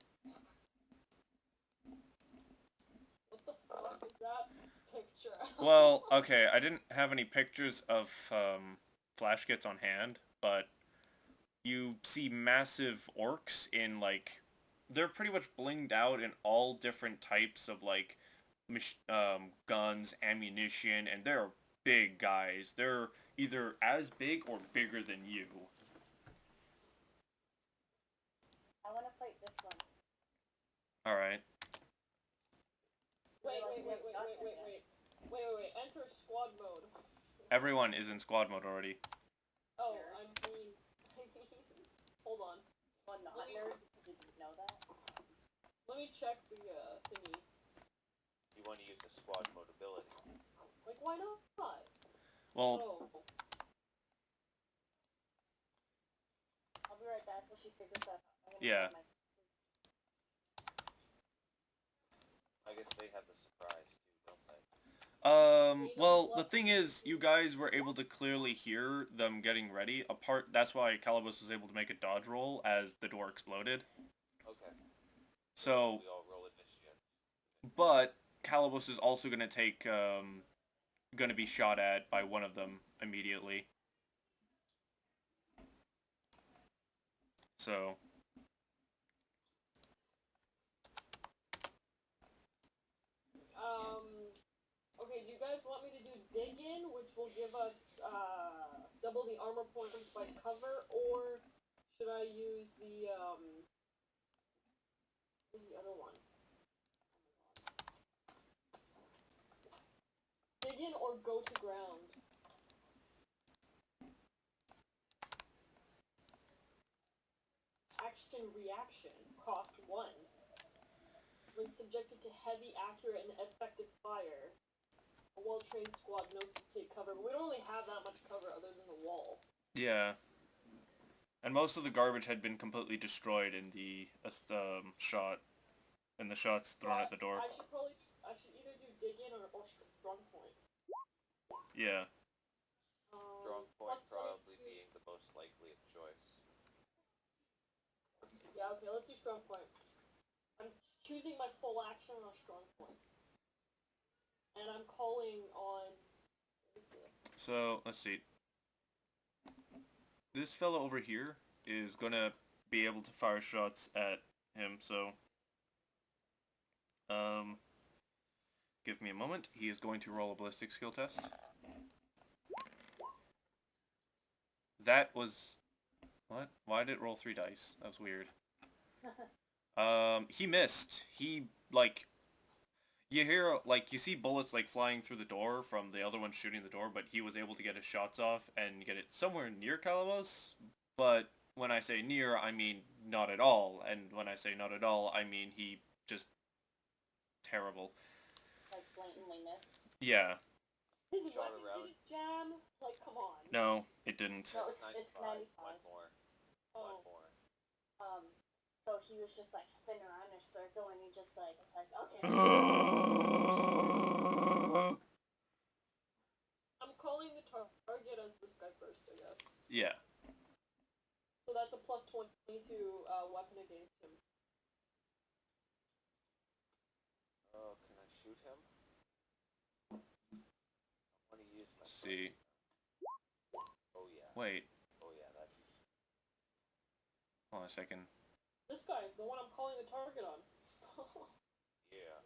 What the fuck is that picture?
Well, okay, I didn't have any pictures of flash kits on hand, but you see massive orcs in, like, they're pretty much blinged out in all different types of, like, guns, ammunition, and they're big guys. They're either as big or bigger than you.
I wanna fight this one.
Alright.
Wait. Enter squad mode.
Everyone is in squad mode already.
Oh, I mean... Hold on.
Well, not nerd because you didn't know that.
Let me check the, thingy.
You want to use the squad mode ability.
Like, why not?
Well,
Oh.
I'll be right back while she figures that out. I'm gonna
Yeah.
find my
I guess they have the surprise too, don't they?
Well, the thing is, you guys were able to clearly hear them getting ready. That's why Calibus was able to make a dodge roll as the door exploded.
Okay.
So,
We all roll initiative.
but Calibus is also gonna take, gonna be shot at by one of them immediately. So,
Okay, do you guys want me to do dig in, which will give us, double the armor points by cover, or should I use the, what's the other one? Dig in or go to ground? Action reaction, cost 1. When subjected to heavy, accurate, and effective fire, a well-trained squad knows to take cover. But we don't really have that much cover other than the wall.
yeah. And most of the garbage had been completely destroyed in the shot, in the shots thrown at the door.
I should either do dig in or strong point.
Yeah.
Strong point probably being the most likely of choice.
Yeah, okay, let's do strong point. I'm choosing my full action on strong point. And I'm calling on...
So, let's see. This fellow over here is gonna be able to fire shots at him, so... Give me a moment. He is going to roll a ballistic skill test. That was... What? Why did it roll 3 dice? That was weird. He missed. He, like... You hear, like, you see bullets, like, flying through the door from the other one shooting the door, but he was able to get his shots off and get it somewhere near Calabos. But when I say near, I mean not at all. And when I say not at all, I mean he just... terrible.
Like, blatantly missed.
Yeah.
His
Shot
weapon
around.
didn't jam? Like, come on.
No, it didn't.
No, it's 95.
One more.
Oh.
One more.
So he was just like spinning around in a circle, and he just like was like, okay.
I'm calling the target as this guy first, I guess.
Yeah.
So that's a plus 22 weapon against him.
Oh, can I shoot him? I want to use my...
Let's see.
Oh yeah.
Wait.
Oh yeah, that's...
Hold on a second.
This guy, the one I'm calling the target on.
Yeah.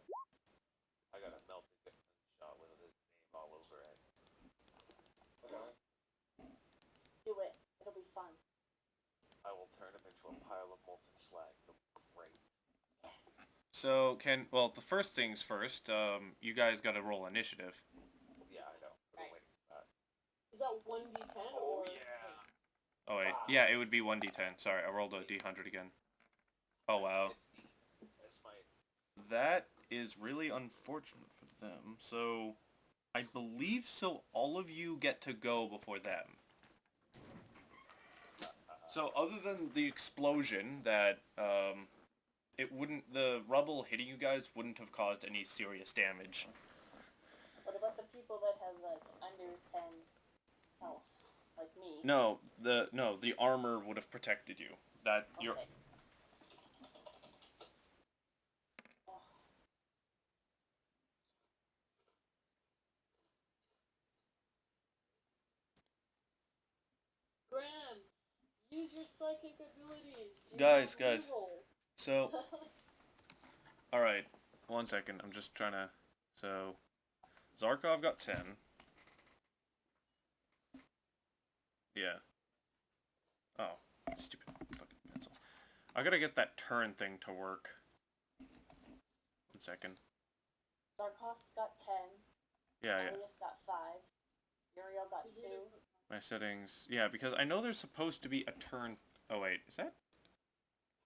I got a melted shot with his name all over it.
Do it. It'll be fun.
I will turn him into a pile of molten slag. It'll be great.
So, the first things first, you guys gotta roll initiative.
Yeah, I know. I've been waiting for that.
Is that 1d10 or...
yeah.
Oh wait, yeah, it would be 1d10. Sorry, I rolled a d100 again. Oh wow.
That's my...
That is really unfortunate for them. So, I believe so all of you get to go before them. So, other than the explosion that, the rubble hitting you guys wouldn't have caused any serious damage.
What about the people that have like under 10 health, like me?
No, the armor would have protected you. That, you're...
Okay.
Graham, use your psychic abilities. Do
Guys,
not reroll.
So, alright, 1 second, I'm just trying to... So, Zarkov got 10. Yeah. Oh, stupid fucking pencil. I gotta get that turn thing to work. 1 second.
Zarkov got 10.
Yeah.
Elias got 5. Uriel got 2.
My settings... Yeah, because I know there's supposed to be a turn... Oh wait, is that...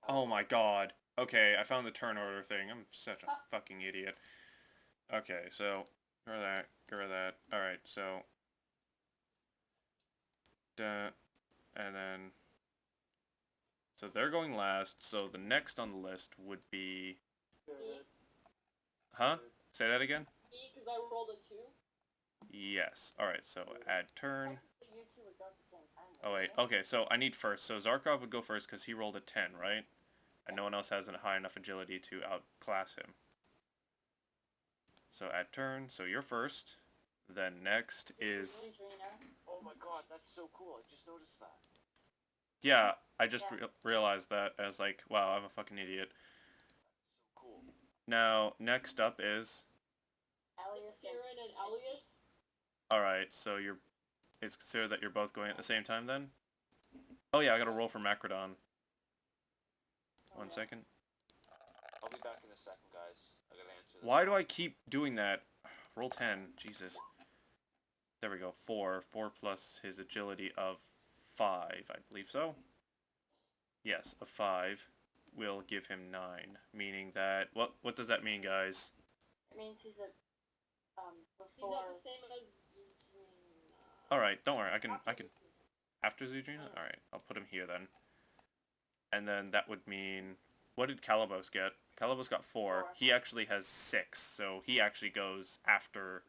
Oh my god. Okay, I found the turn order thing. I'm such a fucking idiot. Okay, so... Get rid of that. Alright, so... And then... So they're going last, so the next on the list would be... Huh? Say that again?
Me, because I rolled a 2.
Yes. Alright, so add turn.
You two would go at the same time.
Oh wait, okay, so I need first. So Zarkov would go first because he rolled a 10, right? And no one else has a high enough agility to outclass him. So add turn, so you're first. Then next is...
Adriana.
Oh my god, that's so cool. I just noticed that.
Yeah, I just
Yeah.
realized that. I was like, wow, I'm a fucking idiot.
So cool.
Now, next up is...
Alias and
Kieran and Elias.
Alright, so you're... It's considered that you're both going at the same time then? Oh yeah, I gotta roll for Macrodon. One second.
I'll be back in a second, guys. I gotta answer this.
Why do I keep doing that? Roll 10. Jesus. There we go. 4. 4 plus his agility of 5. I believe so. Yes, a 5 will give him 9. Meaning that... What does that mean, guys?
it means he's a
He's
before
not the same as Zutrina.
Alright, don't worry. I can...
After Zutrina.
After Zudrina? Alright, I'll put him here then. And then that would mean... What did Calabos get? Calabos got 4.
4.
He actually has 6, so he actually goes after...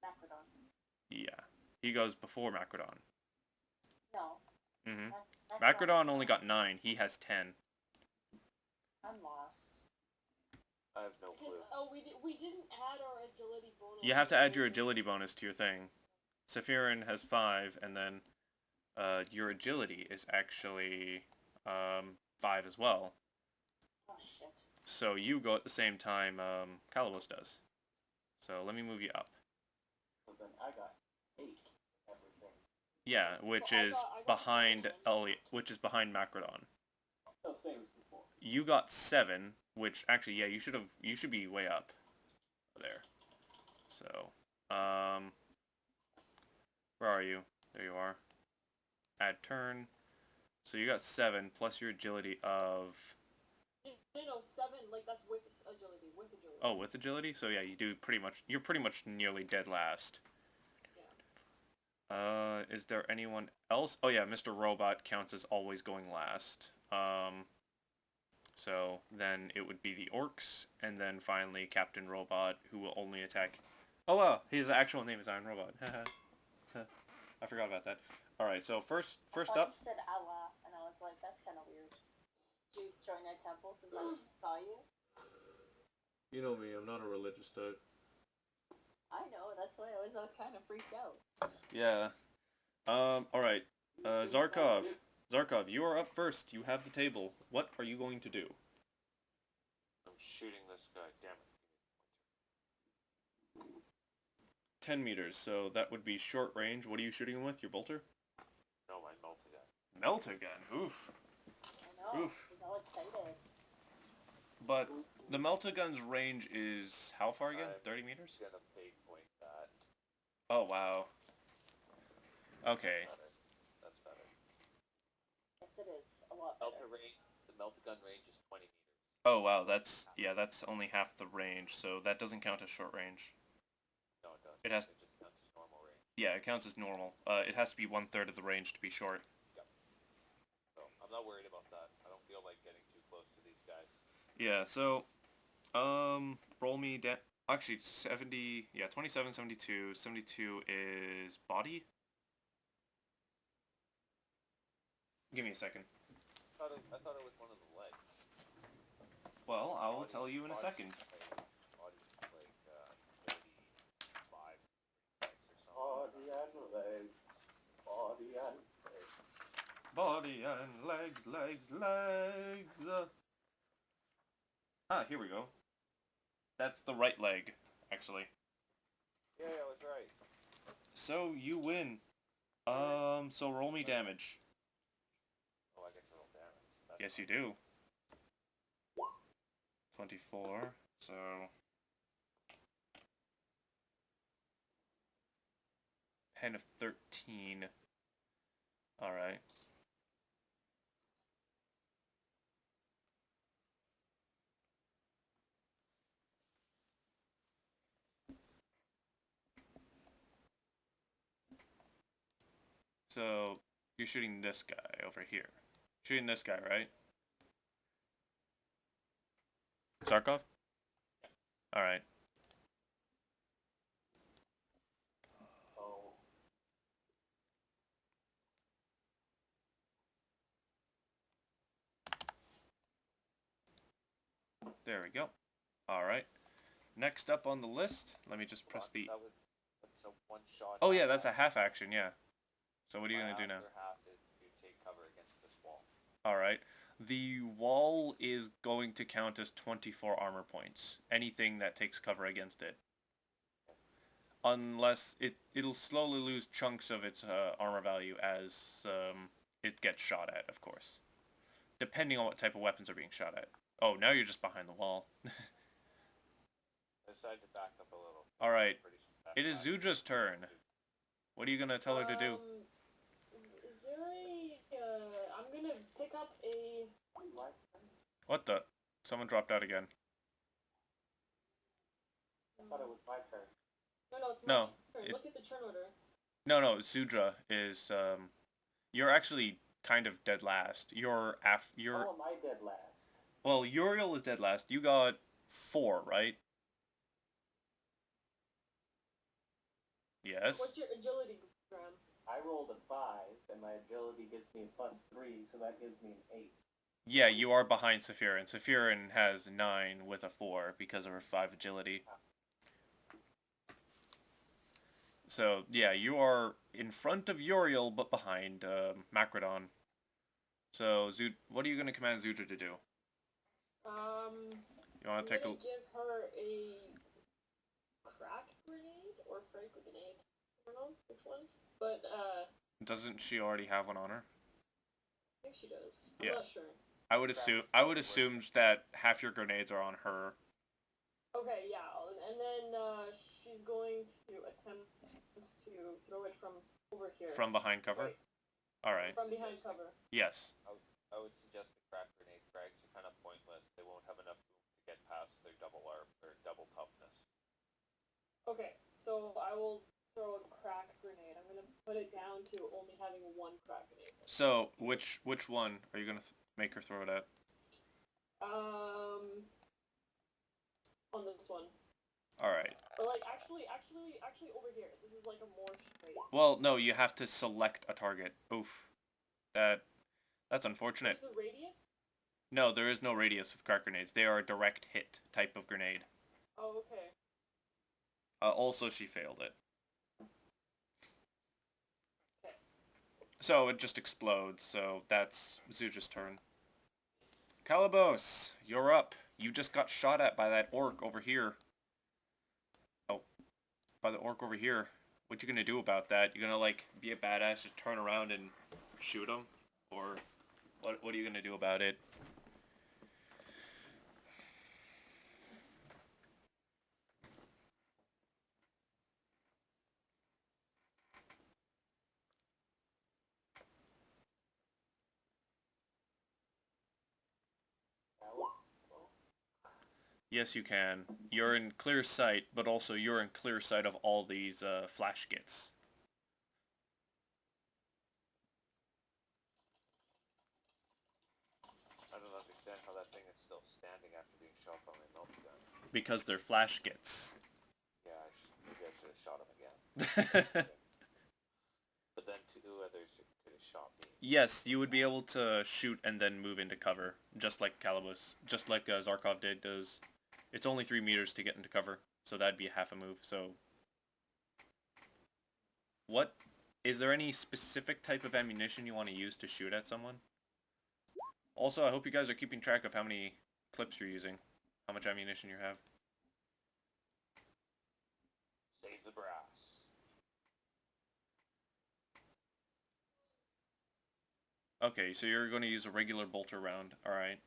Macrodon.
Yeah. He goes before Macrodon.
No.
Mm-hmm.
Macrodon.
Macrodon only got 9. He has 10.
I'm lost.
I have no clue.
Oh, we didn't add our agility bonus.
You have to add your agility bonus to your thing. Sephirin has 5, and then your agility is actually 5 as well.
Oh shit.
So you go at the same time Calabos does. So let me move you up.
So then I got 8 everything.
Yeah, which
Well, I
is
got
behind
7.
Elliot, which is behind Macrodon.
So same as before.
You got 7, which actually, yeah, you should be way up there. So, where are you? There you are. Add turn. So you got 7 plus your agility of...
No, 7, like that's with agility,
Oh, with agility? So yeah, you're pretty much nearly dead last. Is there anyone else? Oh yeah, Mr. Robot counts as always going last. So then it would be the orcs, and then finally Captain Robot, who will only attack... Oh wow, his actual name is Iron Robot. I forgot about that. Alright, so first
I thought
up...
you said Allah, and I was like, that's kind of weird. Did you join our temple since I saw you?
You know me, I'm not a religious type.
I know, that's why I was kind of freaked out.
Yeah. Alright. Zarkov. Zarkov, you are up first. You have the table. What are you going to do?
I'm shooting this guy, damn it.
10 meters, so that would be short range. What are you shooting him with? Your bolter?
No, my multi-gun.
Meltagun. Oof.
I know,
Oof.
he's all excited.
But the Meltagun's range is how far again? 30 meters?
I'm gonna pay point that.
Oh, wow. Okay.
That's better.
Yes, it is. A lot better.
The multi-gun range is 20 meters.
Oh, wow. That's only half the range, so that doesn't count as short range.
No, it doesn't.
It has...
It just counts as normal range.
Yeah, it counts as normal. It has to be 1/3 of the range to be short.
So, I'm not worried about that. I don't feel like getting too close to these guys.
Yeah, so, roll me actually, 70, yeah, 27, 72. 72 is body? Give me a second.
I thought it was one of the legs.
Well, I will tell you in a second.
Body's like, 35 legs or something.
Body and legs. Body and legs.
Body and legs. Ah, here we go. That's the right leg, actually.
Yeah, I was right.
So, you win. So roll me damage.
Oh, I get to roll damage. That's
Yes, you do. 24, so... 10 of 13. Alright. So, you're shooting this guy over here. Shooting this guy, right? Zarkov? Alright.
Oh.
There we go. Alright. Next up on the list, let me just press the...
That's a one shot.
Oh yeah, that's a half action, yeah. So what are you
My
gonna do now?
after half is to take
Alright. The wall is going to count as 24 armor points. Anything that takes cover against it. Unless it'll slowly lose chunks of its armor value as it gets shot at, of course. Depending on what type of weapons are being shot at. Oh, now you're just behind the wall.
I decided to back up a little.
Alright.
Pretty
It is Zuja's turn. What are you gonna tell her to do?
Is there I'm gonna pick up a...
What the? Someone dropped out again.
I thought it was my turn.
No, it's
No,
my turn. Look at the turn order.
No, Zudra is, you're actually kind of dead last. You're
How am I dead last?
well, Uriel is dead last. You got 4, right? Yes?
What's your agility, Graham?
I rolled a 5, and my agility gives me a +3, so that gives me an 8.
Yeah, you are behind Sephirin. Sephirin has 9 with a 4 because of her 5 agility. So, yeah, you are in front of Uriel, but behind Macrodon. So, what are you going to command Zudra to do? You want to take a...
give her a crack grenade or frag grenade. I don't know which one. But,
Doesn't she already have one on her?
I think she does.
Yeah.
I'm not sure.
I would assume that half your grenades are on her.
Okay, yeah, and then, she's going to attempt to throw it from over here.
From behind cover?
Right.
Alright.
From behind cover.
Yes.
I would suggest the crack grenade. Frags are kind of pointless. They won't have enough room to get past their double toughness.
Okay, so I will throw a crack grenade. I'm gonna put it down to only having one crack grenade.
So, which one are you going to make her throw it at?
On this one.
Alright.
Or like, actually over here. This is like a more straight.
Well, no, you have to select a target. Oof. That's unfortunate.
What's the radius?
No, there is no radius with crack grenades. They are a direct hit type of grenade.
Oh, okay.
Also, she failed it. So, it just explodes, so that's Zuja's turn. Calabos, you're up. You just got shot at by that orc over here. Oh, by the orc over here. What you gonna do about that? You gonna, like, be a badass, just turn around and shoot him? Or what are you gonna do about it? Yes, you can. You're in clear sight, but also you're in clear sight of all these flash gits.
I don't understand how that thing is still standing after being shot by my meltgun.
Because they're flash gits.
Yeah, maybe I should have shot him again. But then 2 others could have shot me.
Yes, you would be able to shoot and then move into cover, just like Calabos, just like Zarkov does. It's only 3 meters to get into cover, so that'd be half a move, so... What? Is there any specific type of ammunition you want to use to shoot at someone? Also, I hope you guys are keeping track of how many clips you're using, how much ammunition you have.
Save the brass.
Okay, so you're going to use a regular bolter round, alright.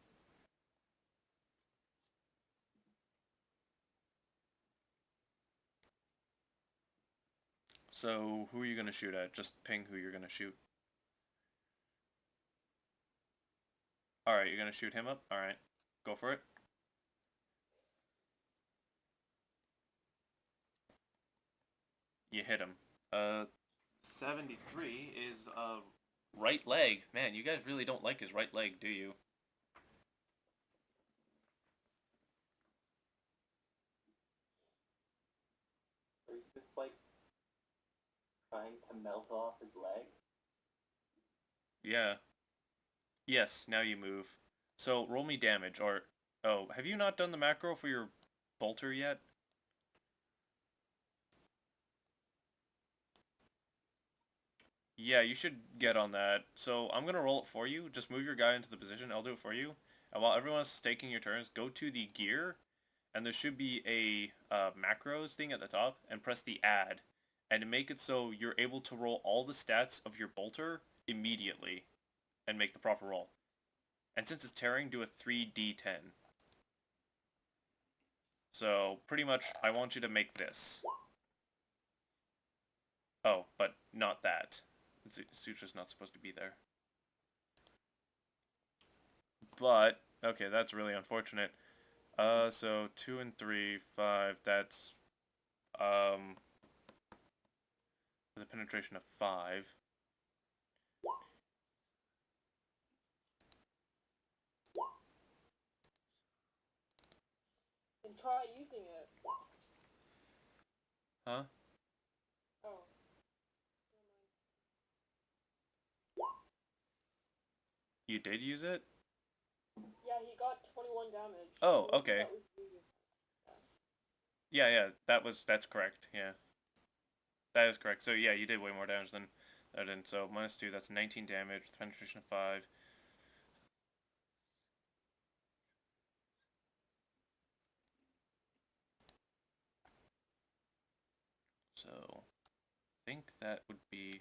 So, who are you going to shoot at? Just ping who you're going to shoot. Alright, you're going to shoot him up? Alright, go for it. You hit him. 73 is, right leg. Man, you guys really don't like his right leg, do you?
Are you just, like, trying to melt off his leg?
Yeah. Yes, now you move. So, roll me damage, or... Oh, have you not done the macro for your bolter yet? Yeah, you should get on that. So I'm gonna roll it for you. Just move your guy into the position. I'll do it for you. And while everyone's staking your turns, go to the gear, and there should be a macros thing at the top, and press the add, and make it so you're able to roll all the stats of your bolter immediately, and make the proper roll. And since it's tearing, do a 3d10. So pretty much, I want you to make this. Oh, but not that. Sutra's not supposed to be there. But, okay, that's really unfortunate. So 2 and 3, 5, that's, with a penetration of 5.
And try using it.
Huh?
Oh.
You did use it?
Yeah, he got 21 damage.
Oh,
So
okay.
that was easy.
Yeah, that's correct, yeah. That is correct. So yeah, you did way more damage than I did. So minus 2, that's 19 damage, with penetration of 5. So, I think that would be...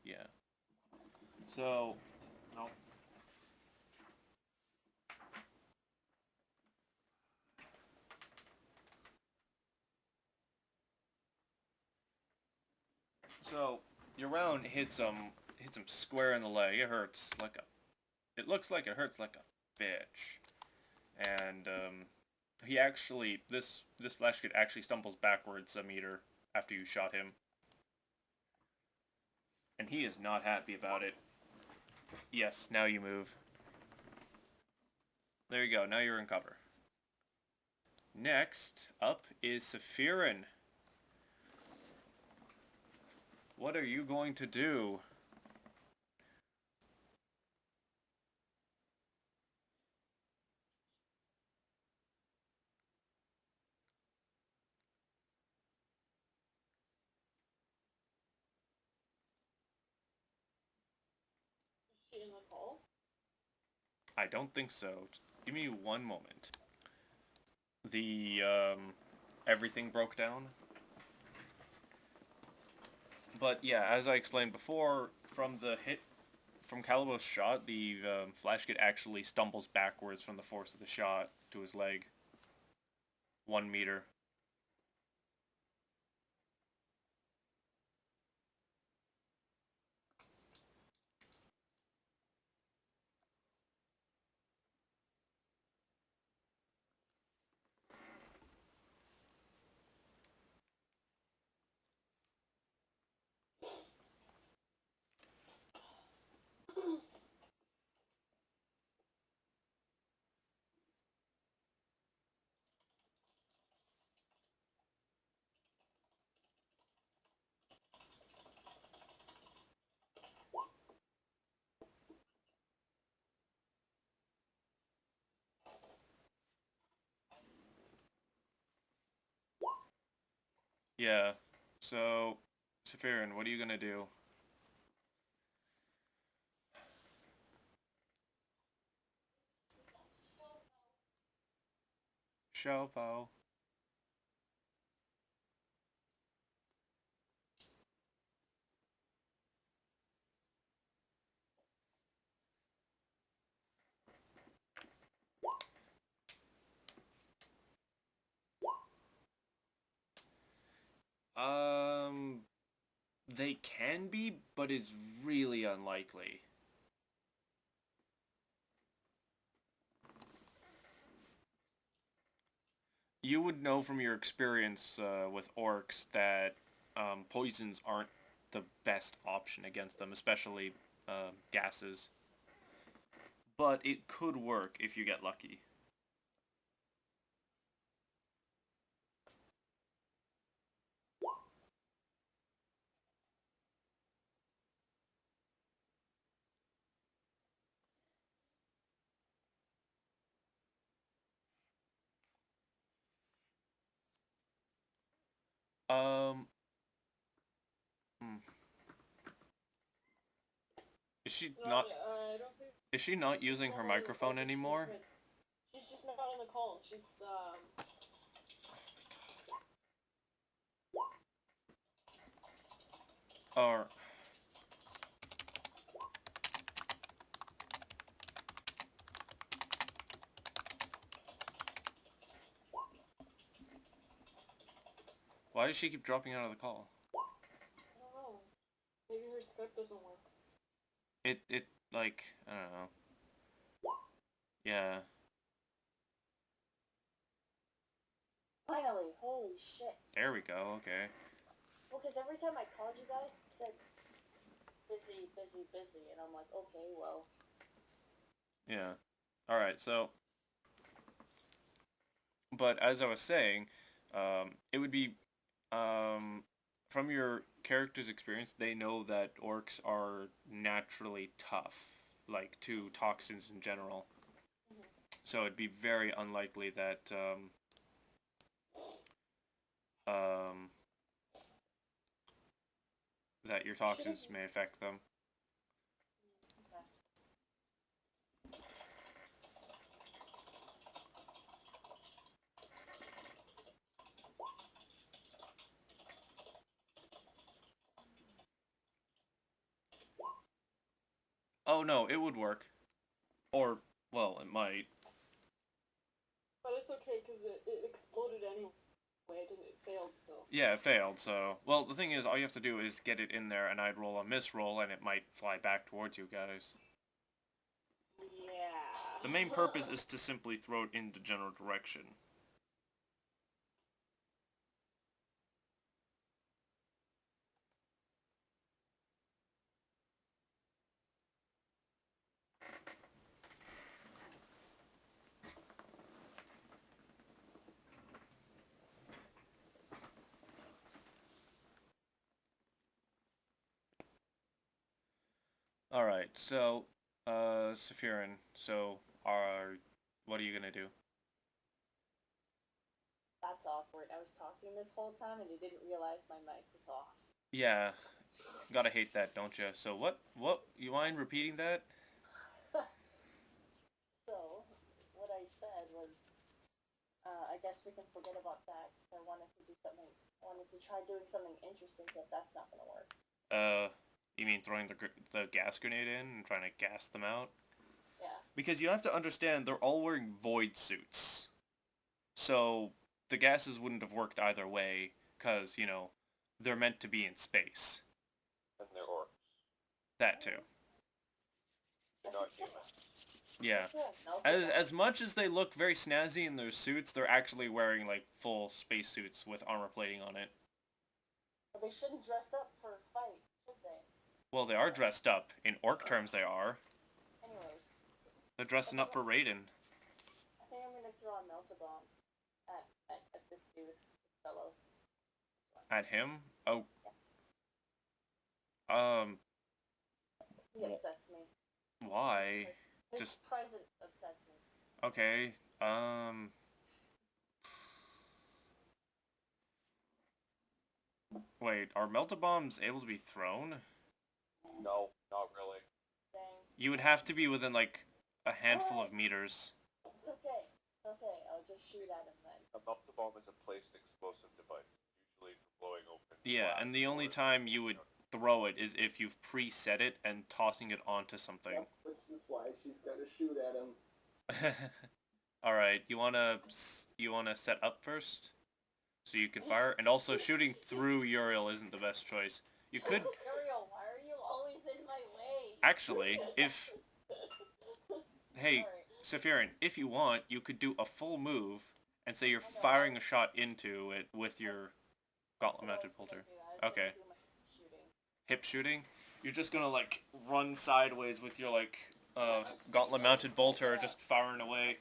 Yeah. So, no. So, your round hits him square in the leg. It hurts like a... It looks like it hurts like a bitch. And, he actually... This flash kid actually stumbles backwards a meter after you shot him. And he is not happy about it. Yes, now you move. There you go, now you're in cover. Next up is Sephirin. What are you going to do?
Is she in the call?
I don't think so. Just give me one moment. The, everything broke down. But yeah, as I explained before, from the hit, from Calibos' shot, the flash kid actually stumbles backwards from the force of the shot to his leg. 1 meter. Yeah. So, Sephirin, what are you gonna do? Xiao Pao. They can be, but it's really unlikely. You would know from your experience with orcs that poisons aren't the best option against them, especially gases. But it could work if you get lucky. Um. hmm. Is she
No,
not?
I don't think
Is she not using her microphone anymore?
She's just not on the call. She's
Or why does she keep dropping out of the call?
I don't know. Maybe her Skype doesn't work.
It like I don't know. Yeah.
Finally, holy shit.
There we go. Okay.
Well, because every time I called you guys, it said busy, busy, busy, and I'm like, okay, well.
Yeah. All right. So, but as I was saying, it would be from your character's experience, they know that orcs are naturally tough, like to toxins in general.
Mhm.
So it'd be very unlikely that um, that your toxins may affect them.
Okay.
Oh no, it would work. Or, well, it might.
But it's okay because it exploded anyway. It failed, so.
Yeah, it failed, so... Well, the thing is, all you have to do is get it in there, and I'd roll a misroll, and it might fly back towards you guys.
Yeah.
The main purpose is to simply throw it in the general direction. Alright, so, Sephirin, what are you gonna do?
That's awkward. I was talking this whole time and you didn't realize my mic was off.
Yeah, gotta hate that, don't you? So you mind repeating that?
So, what I said was, I guess we can forget about that because I wanted to do something. I wanted to try doing something interesting, but that's not gonna work.
You mean throwing the gas grenade in and trying to gas them out?
Yeah.
Because you have to understand, they're all wearing void suits. So, the gases wouldn't have worked either way, because, you know, they're meant to be in space.
And they're orcs.
That too.
They're not humans.
Yeah. As much as they look very snazzy in their suits, they're actually wearing, like, full space suits with armor plating on it.
But they shouldn't dress up for a fight, should they?
Well, they are dressed up. In orc terms, they are.
Anyways.
They're dressing up for Raiden.
I think I'm gonna throw a melta-bomb at this dude, this fellow.
At him? Oh.
He upsets me.
Why?
His
Just...
presence upsets me.
Okay, Wait, are melta-bombs able to be thrown?
No, not really.
Dang.
You would have to be within, like, a handful of meters.
It's okay. It's okay. I'll just shoot at him then.
A melta bomb is a placed explosive device, usually for blowing open.
Yeah, and the only time you would throw it is if you've preset it and tossing it onto something.
Yep, which is why she's gonna shoot at him.
Alright, you wanna set up first? So you can fire? And also, shooting through Uriel isn't the best choice. You could...
Ariel, why are you always in my way?
Actually, if... Hey, Sephirin, if you want, you could do a full move and say you're firing a shot into it with your gauntlet-mounted bolter. Okay. Hip shooting? You're just gonna, like, run sideways with your, like, gauntlet-mounted bolter, just firing away.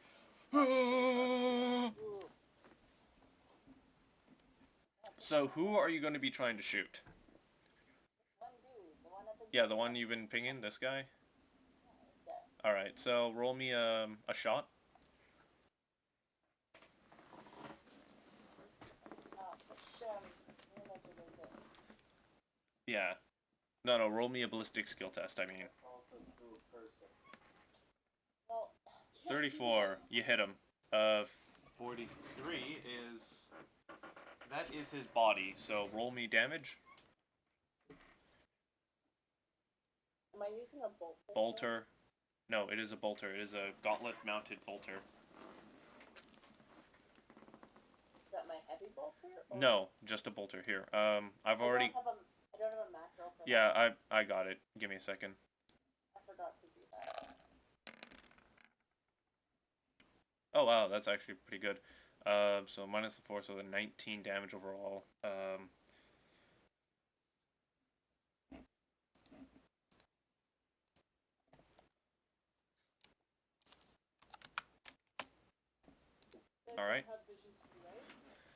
So, who are you going to be trying to shoot? Yeah, the one you've been pinging, this guy? Alright, so roll me a shot.
Which
Yeah. No, roll me a ballistic skill test, I mean.
Also through a person.
Well,
34, you hit him. 43 is... That is his body, so roll me damage.
am I using a bolt pistol?
Bolter. No, it is a bolter. It is a gauntlet-mounted bolter.
Is that my heavy bolter? Or
No, just a bolter. Here. I've
I
already...
don't have a macro for
Yeah,
that.
I got it. Give me a second.
I forgot to do that.
Oh, wow, that's actually pretty good. So minus the 4, so the 19 damage overall.
They
Alright.
don't have vision to me, right?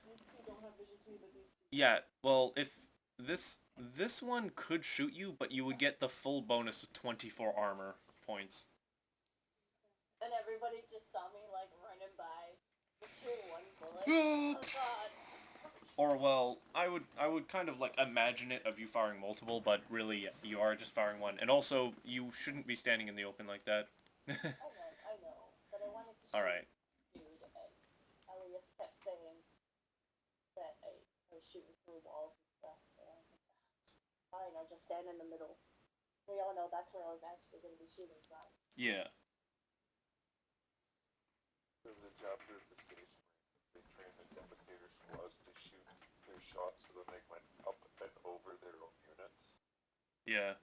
These two don't have vision to me, but these two.
Yeah, well, if this one could shoot you, but you would get the full bonus of 24 armor points.
And everybody just saw me like running by with one bullet. Oh god.
Or well, I would kind of like imagine it of you firing multiple, but really you are just firing one. And also, you shouldn't be standing in the open like that.
I know, but I wanted to shoot
Alright.
dude, and Elias kept saying that I was shooting through walls and stuff, and I was like, fine, I'll just stand in the middle. We all know that's where I was actually going to be shooting from.
Yeah.
There's a chapter of the Space Marines. They train the Devastator squads to shoot their shots so that they went up and over their own units.
Yeah.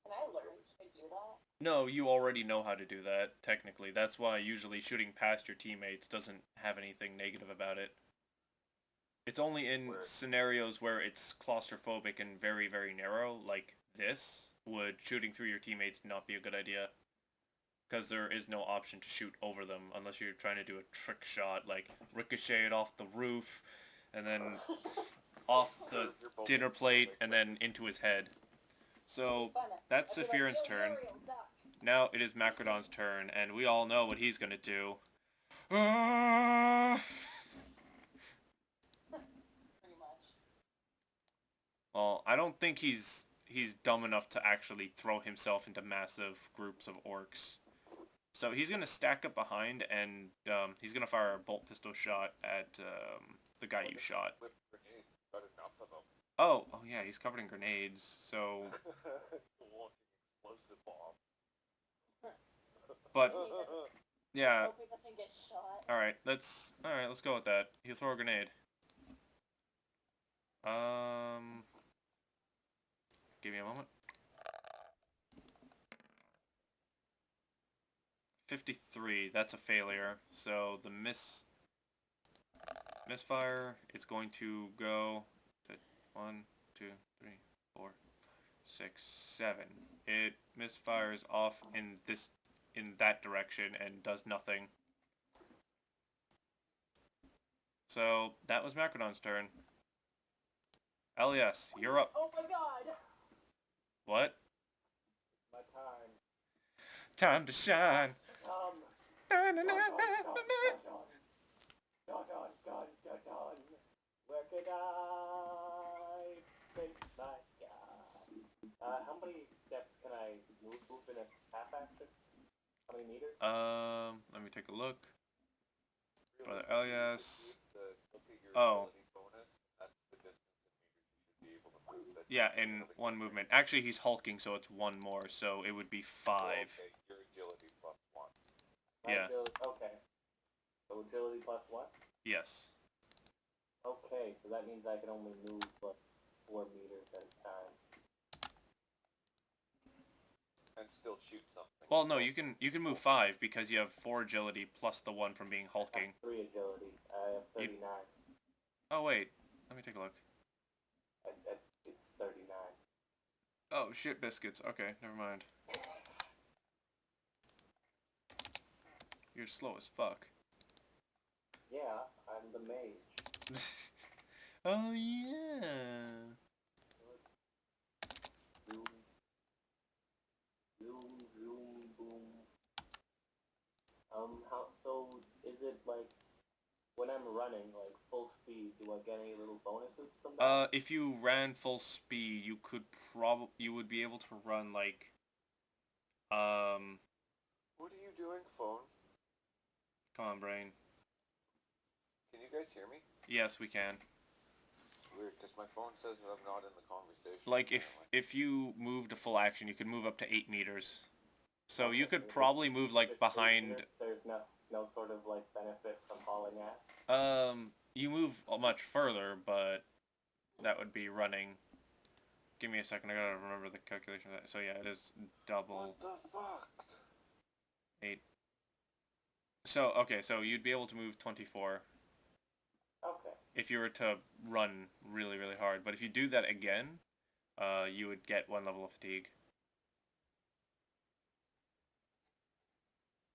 Can I learn to do that?
No, you already know how to do that, technically. That's why usually shooting past your teammates doesn't have anything negative about it. It's only in scenarios where it's claustrophobic and very, very narrow, like this, would shooting through your teammates not be a good idea. Because there is no option to shoot over them unless you're trying to do a trick shot, like ricochet it off the roof, and then off the dinner plate, and then into his head. So, that's Sapphirin's turn. Now it is Macrodon's turn, and we all know what he's gonna do.
Pretty much.
Well, I don't think he's dumb enough to actually throw himself into massive groups of orcs. So he's gonna stack up behind, and he's gonna fire a bolt pistol shot at the guy you shot.
With grenades, got enough of them.
Oh yeah, he's covered in grenades. So,
Walking explosive bomb.
but yeah.
Hope he doesn't get shot.
All right, let's go with that. He'll throw a grenade. Give me a moment. 53, that's a failure. So the misfire, it's going to go to 1, 2, 3, 4, 6, 7. It misfires off in that direction and does nothing. So that was Macrodon's turn. Elias, you're up.
Oh my god!
What?
My time.
Time to shine.
Dun. Where could I place my God? How many steps can I move in a half action? How many meters?
Let me take a look. Brother Elias.
Look at your
Oh.
ability bonus. That's the distance in meters you should be able to move. That
Yeah, in one movement. Actually, he's hulking, so it's one more, so it would be 5.
Okay, your agility plus 1.
Yeah.
Okay. So agility plus what?
Yes.
Okay, so that means I can only move, 4 meters at a time.
And still shoot something.
Well, no, you can move 5 because you have 4 agility plus the 1 from being hulking.
3 agility. I have 39.
Oh, wait. Let me take a look.
It's 39.
Oh, shit biscuits. Okay, never mind. You're slow as fuck.
Yeah, I'm the mage.
Oh, yeah.
Zoom. Zoom, zoom, boom. So, is it like when I'm running, like, full speed, do I get any little bonuses from that?
If you ran full speed, you would be able to run, like,
What are you doing, phone?
come on, brain.
Can you guys hear me?
Yes, we can.
It's weird, because my phone says that I'm not in the conversation.
Like,
apparently.
if you moved a full action, you could move up to 8 meters. So
Okay,
you could
so
probably move, like,
just
behind...
there's no sort of, like, benefit from hauling ass?
You move much further, but that would be running. Give me a second, I gotta remember the calculation of that. So yeah, it is double
What the fuck?
8. So, okay, so you'd be able to move 24
Okay.
if you were to run really, really hard. But if you do that again, you would get 1 level of fatigue.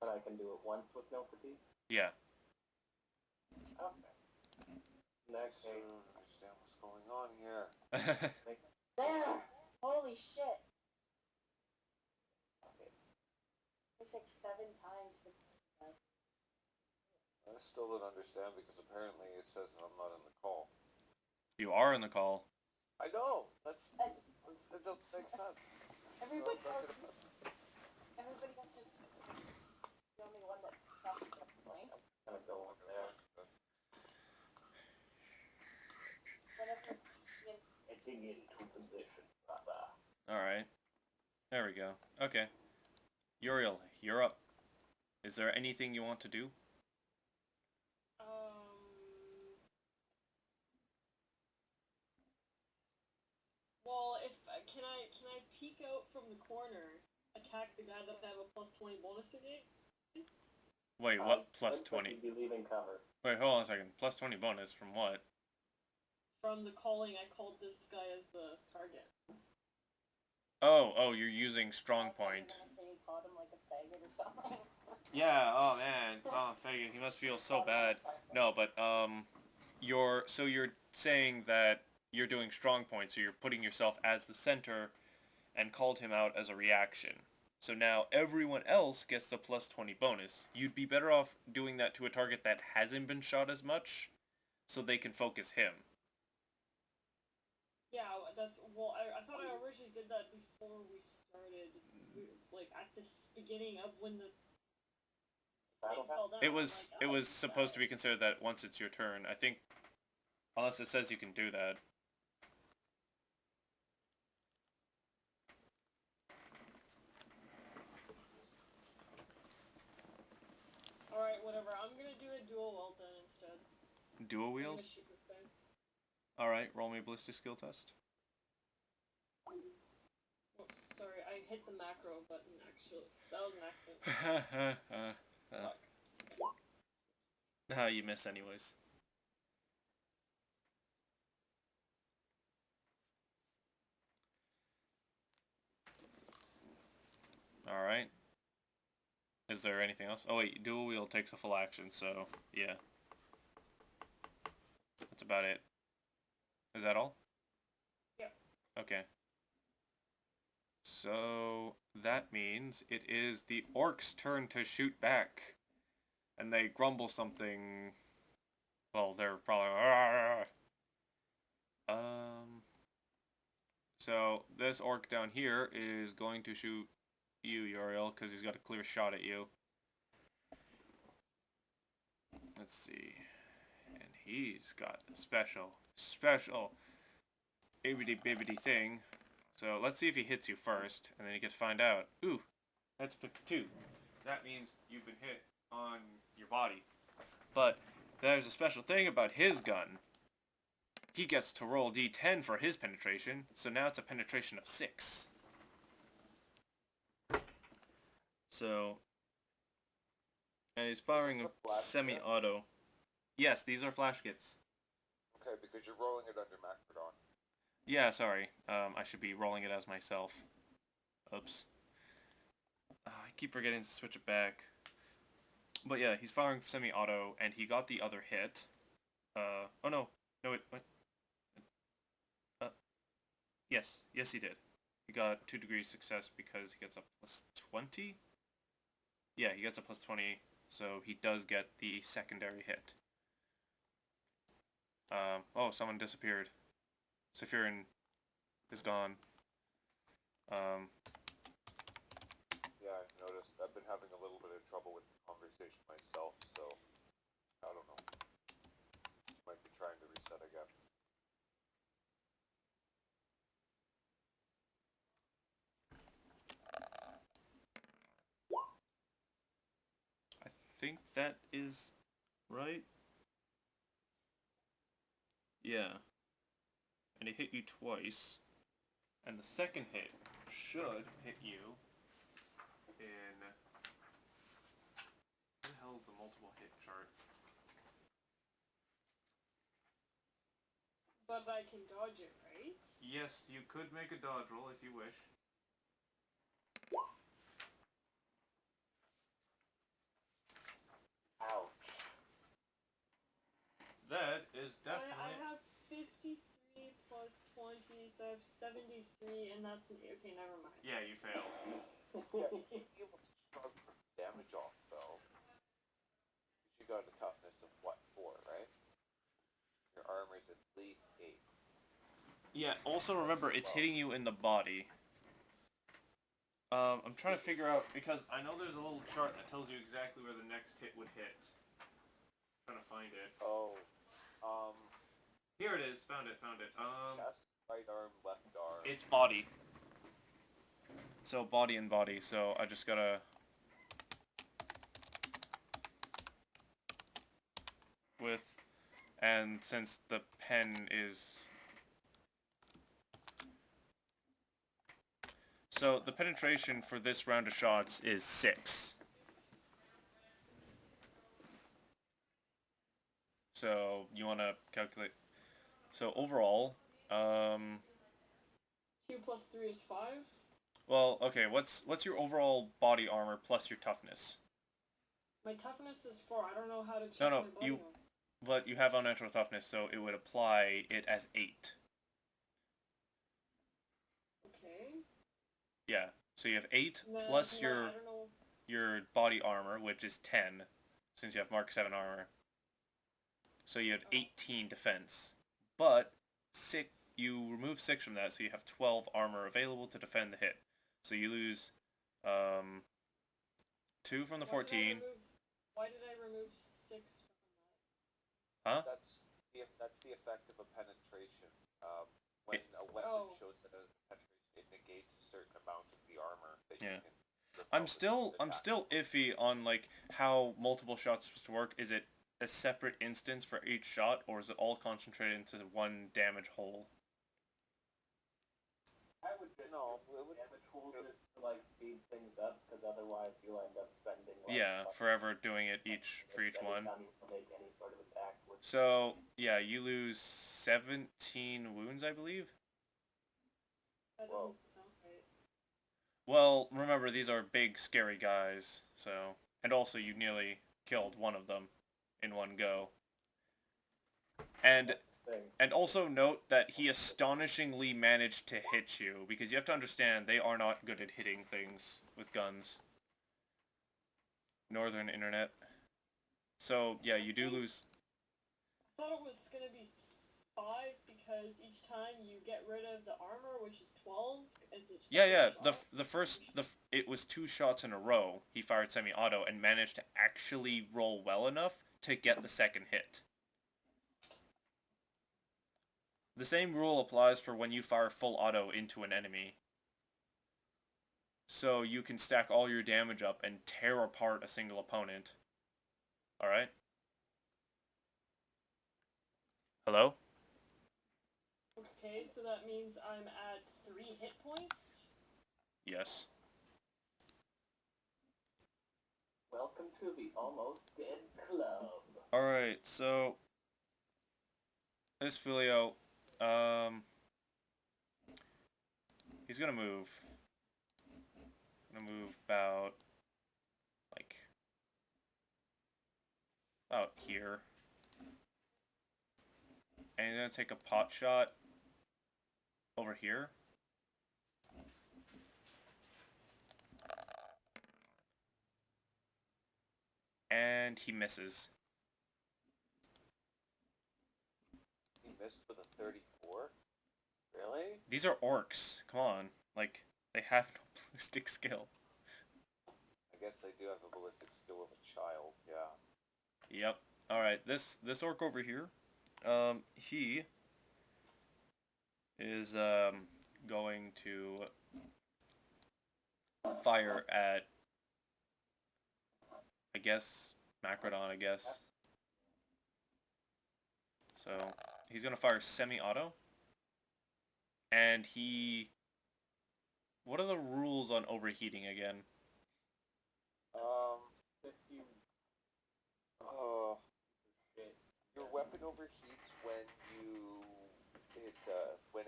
But I can do it once with no fatigue?
Yeah.
Okay. In that
I
case,
don't understand what's going on here.
Damn! Holy shit!
okay.
It's like 7 times the...
I still don't understand because apparently it says that I'm not in the call.
You are in the call.
I know! It doesn't make sense.
Everybody
So I'm
else
not
is... Everybody else is... The only one that's actually gonna complain.
I'm gonna go over there.
Whenever it's...
Getting into position, brother.
Alright. There we go. Okay. Uriel, you're up. Is there anything you want to do?
Well, if can I peek out from the corner, attack the guy that I have a +20 bonus against?
Wait, what? Plus
Looks like
20?
you'd be leaving cover.
Wait, hold on a second. Plus 20 bonus from what?
From the calling, I called this guy as the target.
Oh, you're using strong point.
I'm gonna say you called him like a faggot or something.
Yeah, oh man. Oh, faggot, he must feel so bad. No, but, you're saying that you're doing strong point, so you're putting yourself as the center and called him out as a reaction. So now everyone else gets the plus 20 bonus. You'd be better off doing that to a target that hasn't been shot as much, so they can focus him.
Yeah, that's well. I thought I originally did that before we started, like at the beginning of when the
Battle
thing fell down.
It was supposed to be considered that once it's your turn. I think, unless it says you can do that.
All right, whatever. I'm gonna do a dual weld then instead.
Dual
I'm
wield?
gonna shoot this guy.
Alright, roll me a ballistic skill test.
Oops, sorry, I hit the macro button. Actually, that was an accident. Fuck.
You miss anyways. Alright. Is there anything else? Oh wait, dual wield takes a full action, so yeah. That's about it. Is that all?
Yep.
Okay. So that means it is the orcs' turn to shoot back. And they grumble something. Well, they're probably so this orc down here is going to shoot you, Uriel, because he's got a clear shot at you. Let's see. And he's got a special bibbity thing. So let's see if he hits you first, and then you get to find out. Ooh, that's 52. That means you've been hit on your body. But there's a special thing about his gun. He gets to roll d10 for his penetration, so now it's a penetration of 6. So, and he's firing a semi-auto. Yes, these are flash kits.
Okay, because you're rolling it under Macrodon.
Yeah, sorry. I should be rolling it as myself. Oops. I keep forgetting to switch it back. But yeah, he's firing semi-auto, and he got the other hit. Oh no. No, wait. Yes, he did. He got 2 degrees success because he gets a plus 20? Yeah, he gets a plus 20, so he does get the secondary hit. Oh, someone disappeared. Sephirin is gone.
Yeah, I've noticed. I've been having a little bit of trouble with the conversation myself, so I don't know. Might be trying to reset again.
I think that is right. Yeah. And it hit you twice. And the second hit should hit you in... What the hell is the multiple hit chart?
But I can dodge it, right?
Yes, you could make a dodge roll if you wish.
Ouch.
That is
I
definitely...
have 53 plus 20, so I have 73, and that's an... Okay, never mind.
Yeah, you failed.
Yeah, you will struggle for damage off, though. You got a toughness of, what, 4, right? Your armor's at least 8.
Yeah, also remember, it's hitting you in the body. I'm trying to figure out, because I know there's a little chart that tells you exactly where the next hit would hit. I'm trying to find it.
Oh,
Here it is, found it.
chest, right arm, left arm.
It's body. So body and body, so I just gotta... With... And since the pen is... So the penetration for this round of shots is 6. So you want to calculate... So overall,
2 plus 3 is 5?
well, okay, what's your overall body armor plus your toughness?
My toughness is 4. I don't know how to check
No,
my body
you...
armor.
But you have unnatural toughness, so it would apply it as 8.
Okay.
Yeah, so you have 8
And then,
plus
I don't know.
your body armor, which is 10, since you have Mark 7 armor. So you have 18 defense. But you remove 6 from that, so you have 12 armor available to defend the hit. So you lose 2 from the 14.
Why did I remove 6 from
Huh?
That's the effect of a penetration. When a weapon shows that as a penetration, it negates a certain amount of the armor that you can.
I'm still iffy on like how multiple shots are supposed to work. Is it a separate instance for each shot, or is it all concentrated into one damage hole?
I would just damage tool just to like speed things up, because otherwise you'll end up spending like,
Yeah, forever doing it for each one.
Anytime you make any sort of attack.
So yeah, you lose 17 wounds, I believe.
that? That
Whoa.
doesn't sound right.
Well, remember these are big, scary guys. So, and also you nearly killed one of them in one go. And also note that he astonishingly managed to hit you, because you have to understand they are not good at hitting things with guns. Northern Internet. So yeah, you do lose.
I thought it was gonna be 5 because each time you get rid of the armor, which is 12.
Yeah. It was 2 shots in a row. He fired semi-auto and managed to actually roll well enough to get the second hit. The same rule applies for when you fire full auto into an enemy. So you can stack all your damage up and tear apart a single opponent. Alright? Hello?
Okay, so that means I'm at 3 hit points.
Yes.
Welcome to the Almost Dead Club.
Alright, so... This Filio, he's gonna move. About here. And he's gonna take a pot shot over here. And he misses.
34? Really?
These are orcs. Come on. Like, they have no ballistic skill.
I guess they do have a ballistic skill of a child, yeah.
Yep. Alright, this orc over here, he is, going to fire at, I guess, Macrodon, I guess. So, he's gonna fire semi-auto. And he... What are the rules on overheating again?
If you shit.
Your weapon overheats when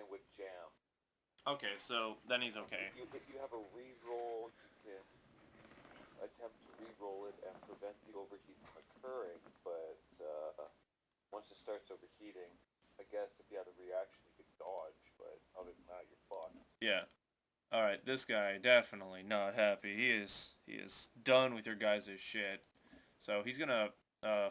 it would jam.
Okay, so then he's okay.
If you have a reroll, you can attempt to reroll it and prevent the overheat from occurring, but once it starts overheating, I guess if you had a reaction, you could dodge, but other than that, you're fucked.
Yeah. Alright, this guy definitely not happy. He is done with your guys' shit. So he's gonna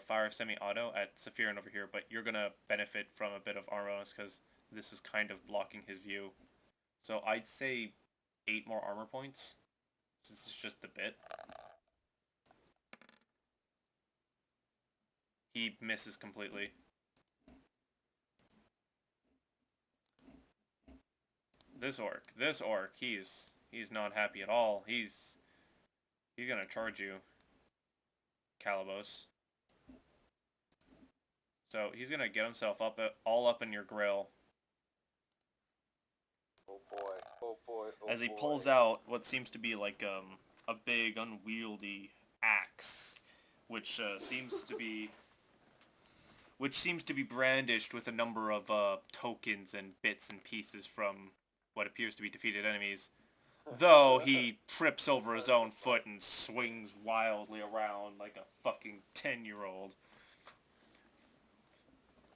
fire semi-auto at Sephirin over here, but you're gonna benefit from a bit of armor bonus because this is kind of blocking his view. So I'd say 8 more armor points. This is just a bit. He misses completely. This orc, he's not happy at all. He's gonna charge you, Calibos. So he's gonna get himself all up in your grill.
Oh boy, oh boy, oh
As he
boy.
pulls out what seems to be like a big unwieldy axe, which seems to be brandished with a number of tokens and bits and pieces from what appears to be defeated enemies. Though he trips over his own foot and swings wildly around like a fucking 10-year-old.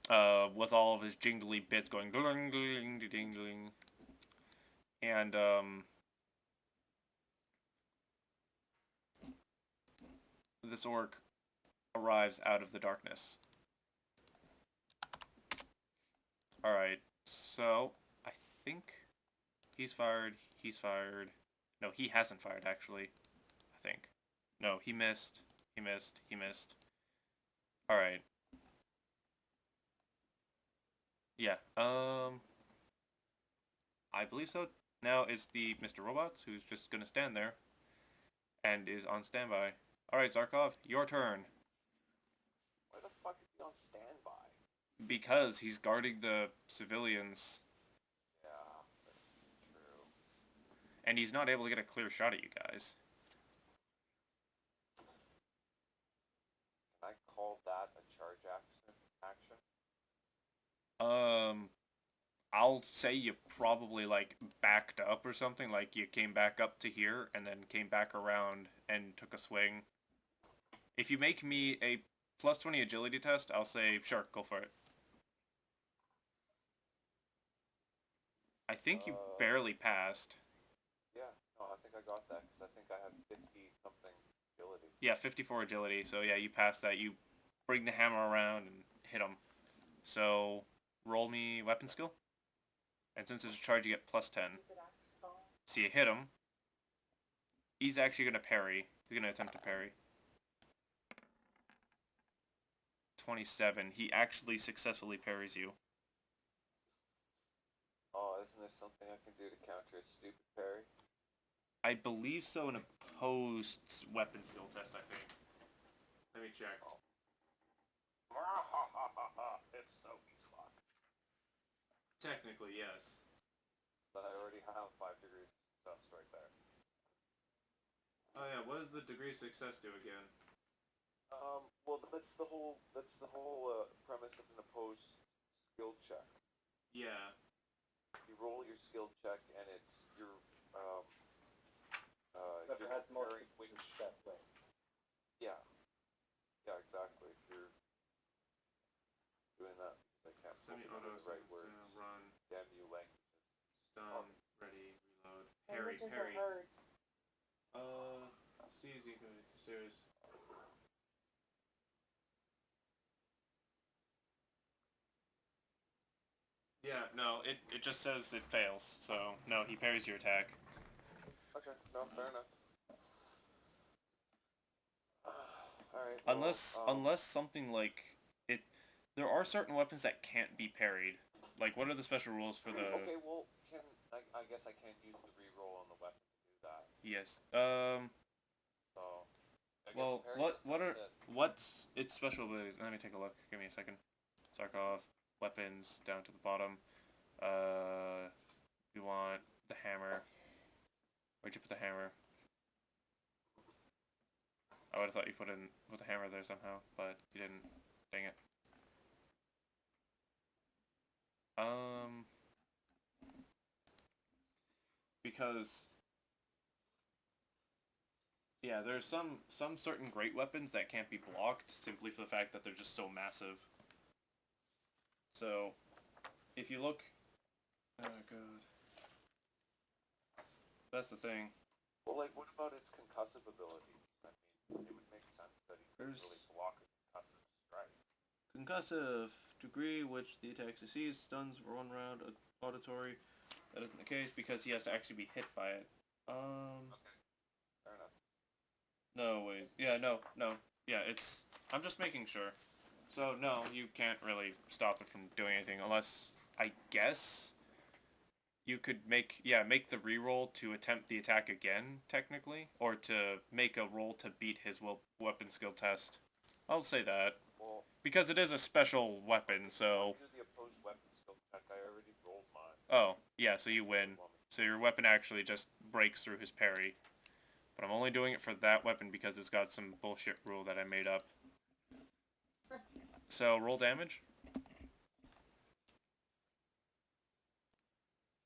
With all of his jingly bits going ding ding ding ding. And this orc arrives out of the darkness. Alright, so I think he's fired. No, he hasn't fired, actually. I think. No, he missed. He missed. Alright. Yeah, I believe so. Now it's the Mr. Robots, who's just gonna stand there. And is on standby. Alright, Zarkov, your turn.
Why the fuck is he on standby?
Because he's guarding the civilians.
Yeah, that's true.
And he's not able to get a clear shot at you guys.
Can I call that a charge action?
I'll say you probably, like, backed up or something. Like, you came back up to here and then came back around and took a swing. If you make me a plus 20 agility test, I'll say, sure, go for it. I think you barely passed.
Yeah, no, I think I got that, because I think I have 50-something agility.
Yeah, 54 agility, so yeah, you passed that. You bring the hammer around and hit him. So, roll me weapon skill. And since it's a charge, you get plus 10. So you hit him. He's actually going to parry. He's going to attempt to parry. 27. He actually successfully parries you.
Oh, isn't there something I can do to counter a stupid parry?
I believe so in a post weapon skill test, I think. Let me check.
It's so fuck.
Technically, yes.
But I already have 5 degrees of success right there.
Oh yeah, what does the degree of success do again?
Well, that's the whole premise of an opposed skill check.
Yeah.
You roll your skill check, and it's your
Whoever has the most success wins.
Yeah, exactly. If you're doing that, I can't
Semi-auto,
the right words.
run,
Damn you, languages.
stun, ready, reload,
Languages are
parry.
hard.
See if you can serious. Yeah, no, it just says it fails, so no, he parries your attack.
Okay, no, fair enough. Alright, well,
Unless something like it, there are certain weapons that can't be parried. Like, what are the special rules for the?
Okay, well, I guess I can't use the reroll on the weapon to do that.
Yes.
So, I guess
Well,
parry
what's its special abilities? Let me take a look. Give me a second. Sarkov, weapons down to the bottom. We want the hammer. Where'd you put the hammer? I would have thought you put the hammer there somehow, but you didn't. Dang it. Because yeah, there's some certain great weapons that can't be blocked simply for the fact that they're just so massive. So, if you look, oh god, that's the thing.
Well, like, what about its concussive ability? I mean, it would make sense that he could really block a concussive strike.
Concussive degree which the attack succeeds, stuns for 1 round, auditory. That isn't the case because he has to actually be hit by it.
Okay, fair enough.
No, wait. Yeah, no. Yeah, it's... I'm just making sure. So, no, you can't really stop it from doing anything unless, I guess, you could make the reroll to attempt the attack again, technically. Or to make a roll to beat his weapon skill test. I'll say that.
Well,
Because it is a special weapon, so...
do the opposed weapon skill check. I already rolled mine.
Oh, yeah, so you win. So your weapon actually just breaks through his parry. But I'm only doing it for that weapon because it's got some bullshit rule that I made up. So, roll damage.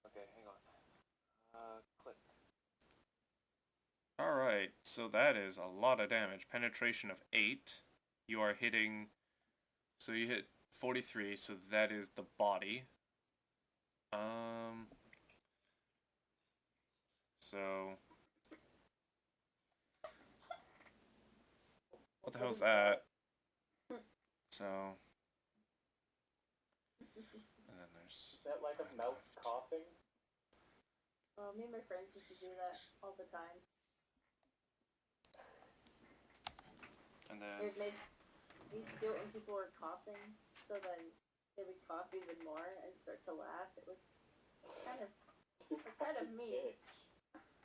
Okay, hang on. Click.
Alright, so that is a lot of damage. Penetration of 8. You are hitting... So you hit 43, so that is the body. So... What the hell is that? So... And then there's...
Is that like a mouse coughing?
Me and my friends used to do that all the time.
And then...
We used to do it when people were coughing, so then they would cough even more and start to laugh. It was kind of mean.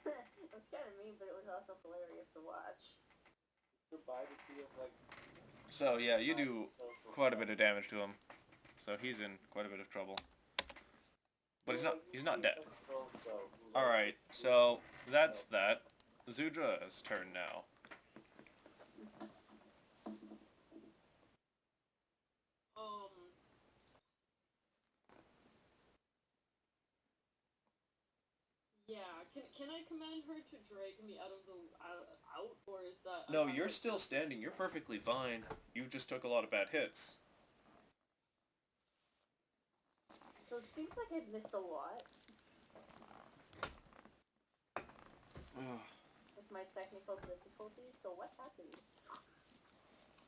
It was kind of mean, but it was also hilarious to watch.
So yeah, you do quite a bit of damage to him. So he's in quite a bit of trouble. But he's not dead. Alright, so that's that. Zudra's turn now.
Yeah, can I command her to drag me out of the out, or is that...
No, you're still standing. You're perfectly fine. You just took a lot of bad hits.
So it seems like I've missed a lot with my technical difficulties. So what happened?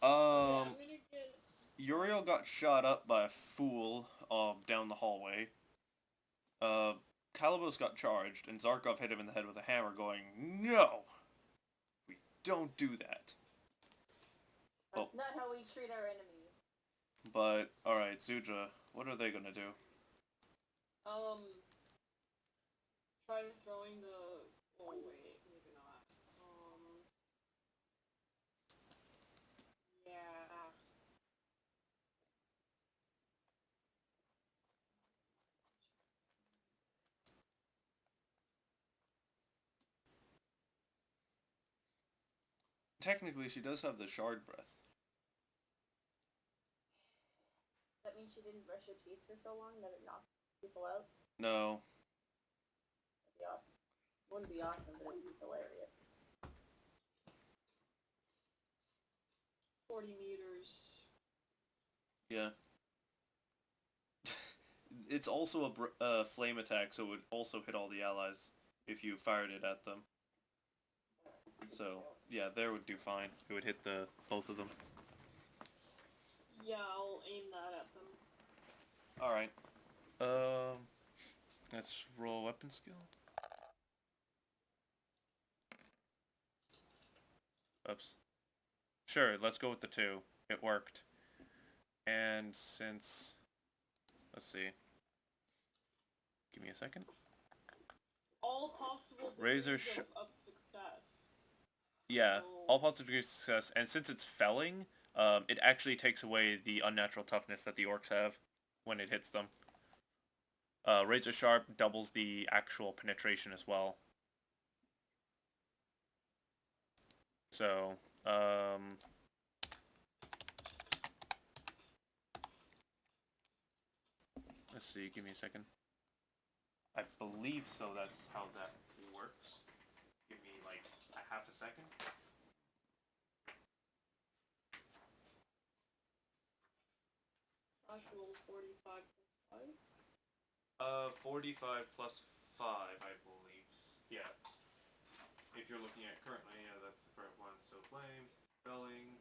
I'm gonna get...
Uriel got shot up by a fool down the hallway. Calibos got charged, and Zarkov hit him in the head with a hammer, going, "No! We don't do that."
That's not how we treat our enemies.
But, alright, Zudra, what are they gonna do?
Try throwing the... Oh, wait, maybe not. Yeah...
Technically, she does have the shard breath.
That means she didn't brush her teeth for so long that it knocked people out?
No.
That'd be awesome. Wouldn't be awesome, but it'd be hilarious.
40 meters.
Yeah. It's also a flame attack, so it would also hit all the allies if you fired it at them. So, yeah, there would do fine. It would hit both of them.
Yeah, I'll aim that at them.
Alright. let's roll weapon skill. Oops. Sure, let's go with the 2. It worked. And since... Let's see. Give me a second.
All possible
Razor
degrees of success.
Yeah,
So,
all possible degrees of success. And since it's felling, it actually takes away the unnatural toughness that the orcs have when it hits them. Razor Sharp doubles the actual penetration as well. So, let's see, give me a second. I believe so, that's how that works. Give me like a half a second.
I should roll 45 plus
45 plus 5, I believe. Yeah. If you're looking at currently, yeah, that's the correct one. So flame, felling,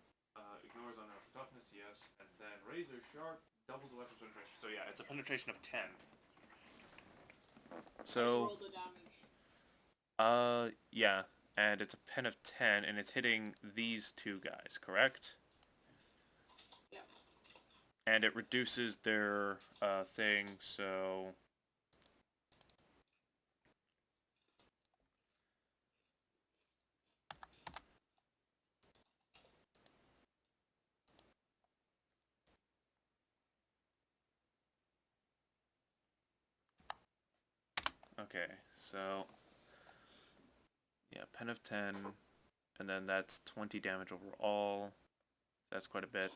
ignores unnatural toughness, yes, and then razor sharp doubles the weapon's penetration. So yeah, it's a penetration of 10.
5.
So
Roll the damage.
yeah, and it's a pen of 10, and it's hitting these 2 guys, correct?
Yeah.
And it reduces their thing, so okay, so yeah, pen of 10, and then that's 20 damage overall. That's quite a bit.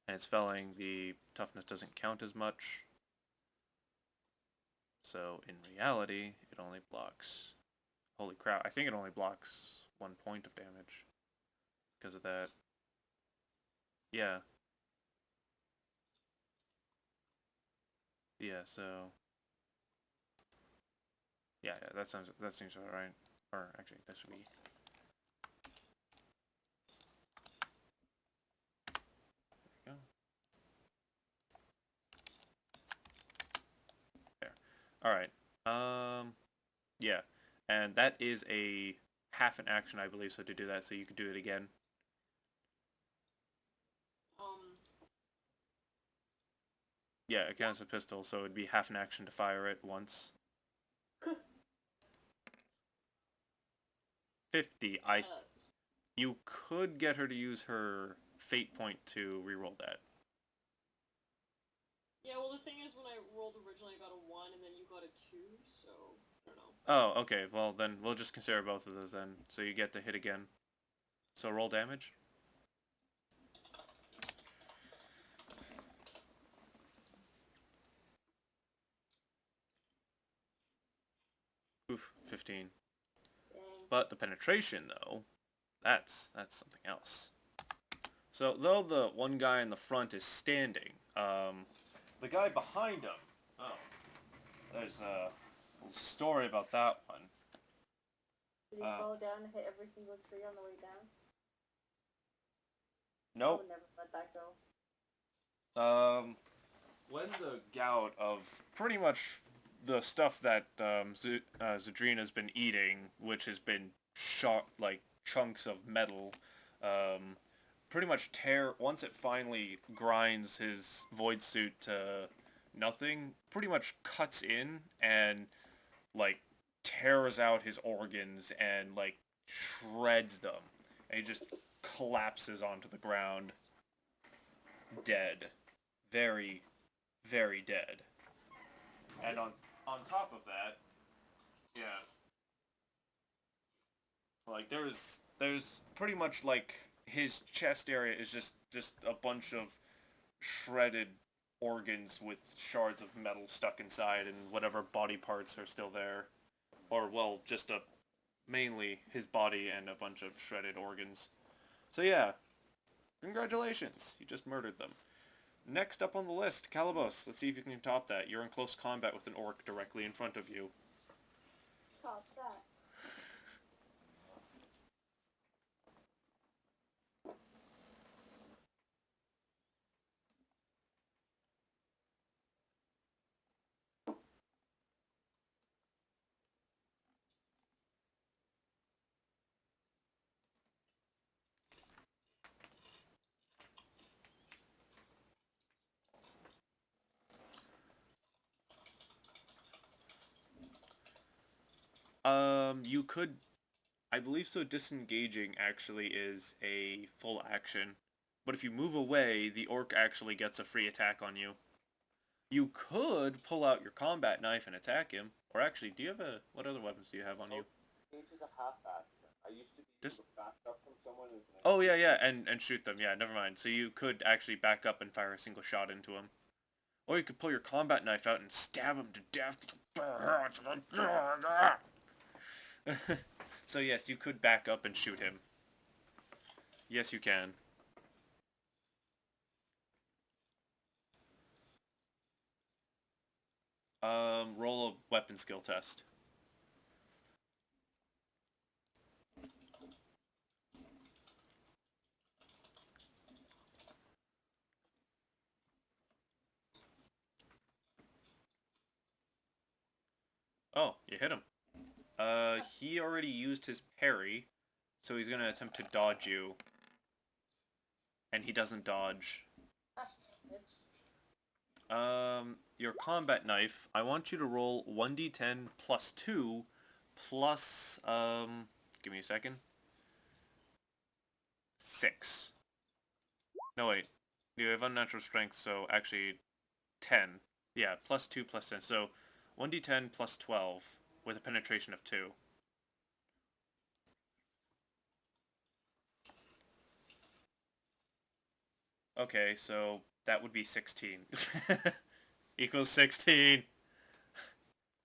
And it's felling, the toughness doesn't count as much. So in reality, it only blocks... Holy crap, I think it only blocks 1 point of damage. Because of that. Yeah. Yeah, so... Yeah, that seems alright. Or actually, that should be... There we go. There. Alright. Yeah. And that is a half an action, I believe, so to do that, so you could do it again. Yeah, it counts as a pistol, so it'd be half an action to fire it once. 50. You could get her to use her fate point to reroll that.
Yeah, well the thing is when I rolled originally I got a 1 and then you got a 2, so I don't know.
Oh, okay, well then we'll just consider both of those then. So you get to hit again. So roll damage. Oof, 15.
Dang.
But the penetration though, that's something else. So though the one guy in the front is standing, the guy behind him, there's a little story about that one.
Did he fall down and hit every single tree on the way down? I
Nope.
would never let that go.
When the gout of pretty much the stuff that Zadrina's been eating, which has been shot like chunks of metal, pretty much once it finally grinds his void suit to nothing, pretty much cuts in and like tears out his organs and like shreds them, and he just collapses onto the ground dead, very, very dead. And on top of that, yeah, like there's pretty much like his chest area is just a bunch of shredded organs with shards of metal stuck inside, and whatever body parts are still there, or well, just mainly his body and a bunch of shredded organs. So yeah, congratulations, you just murdered them. Next up on the list, Calabos. Let's see if you can top that. You're in close combat with an orc directly in front of you.
Top that.
You could, I believe so, disengaging actually is a full action. But if you move away, the orc actually gets a free attack on you. You could pull out your combat knife and attack him. Or actually, do you have a... What other weapons do you have on you?
Cage is a half action. I used to be
This-
able to back up from someone who's an
Oh, yeah, and shoot them. Yeah, never mind. So you could actually back up and fire a single shot into him. Or you could pull your combat knife out and stab him to death. So yes, you could back up and shoot him. Yes, you can. Roll a weapon skill test. Oh, you hit him. He already used his parry, so he's gonna attempt to dodge you. And he doesn't dodge. Your combat knife, I want you to roll 1d10 plus 2 plus, give me a second. 6. No, wait. You have unnatural strength, so actually 10. Yeah, plus 2 plus 10. So 1d10 plus 12 with a penetration of 2. Okay, so that would be 16. Equals 16.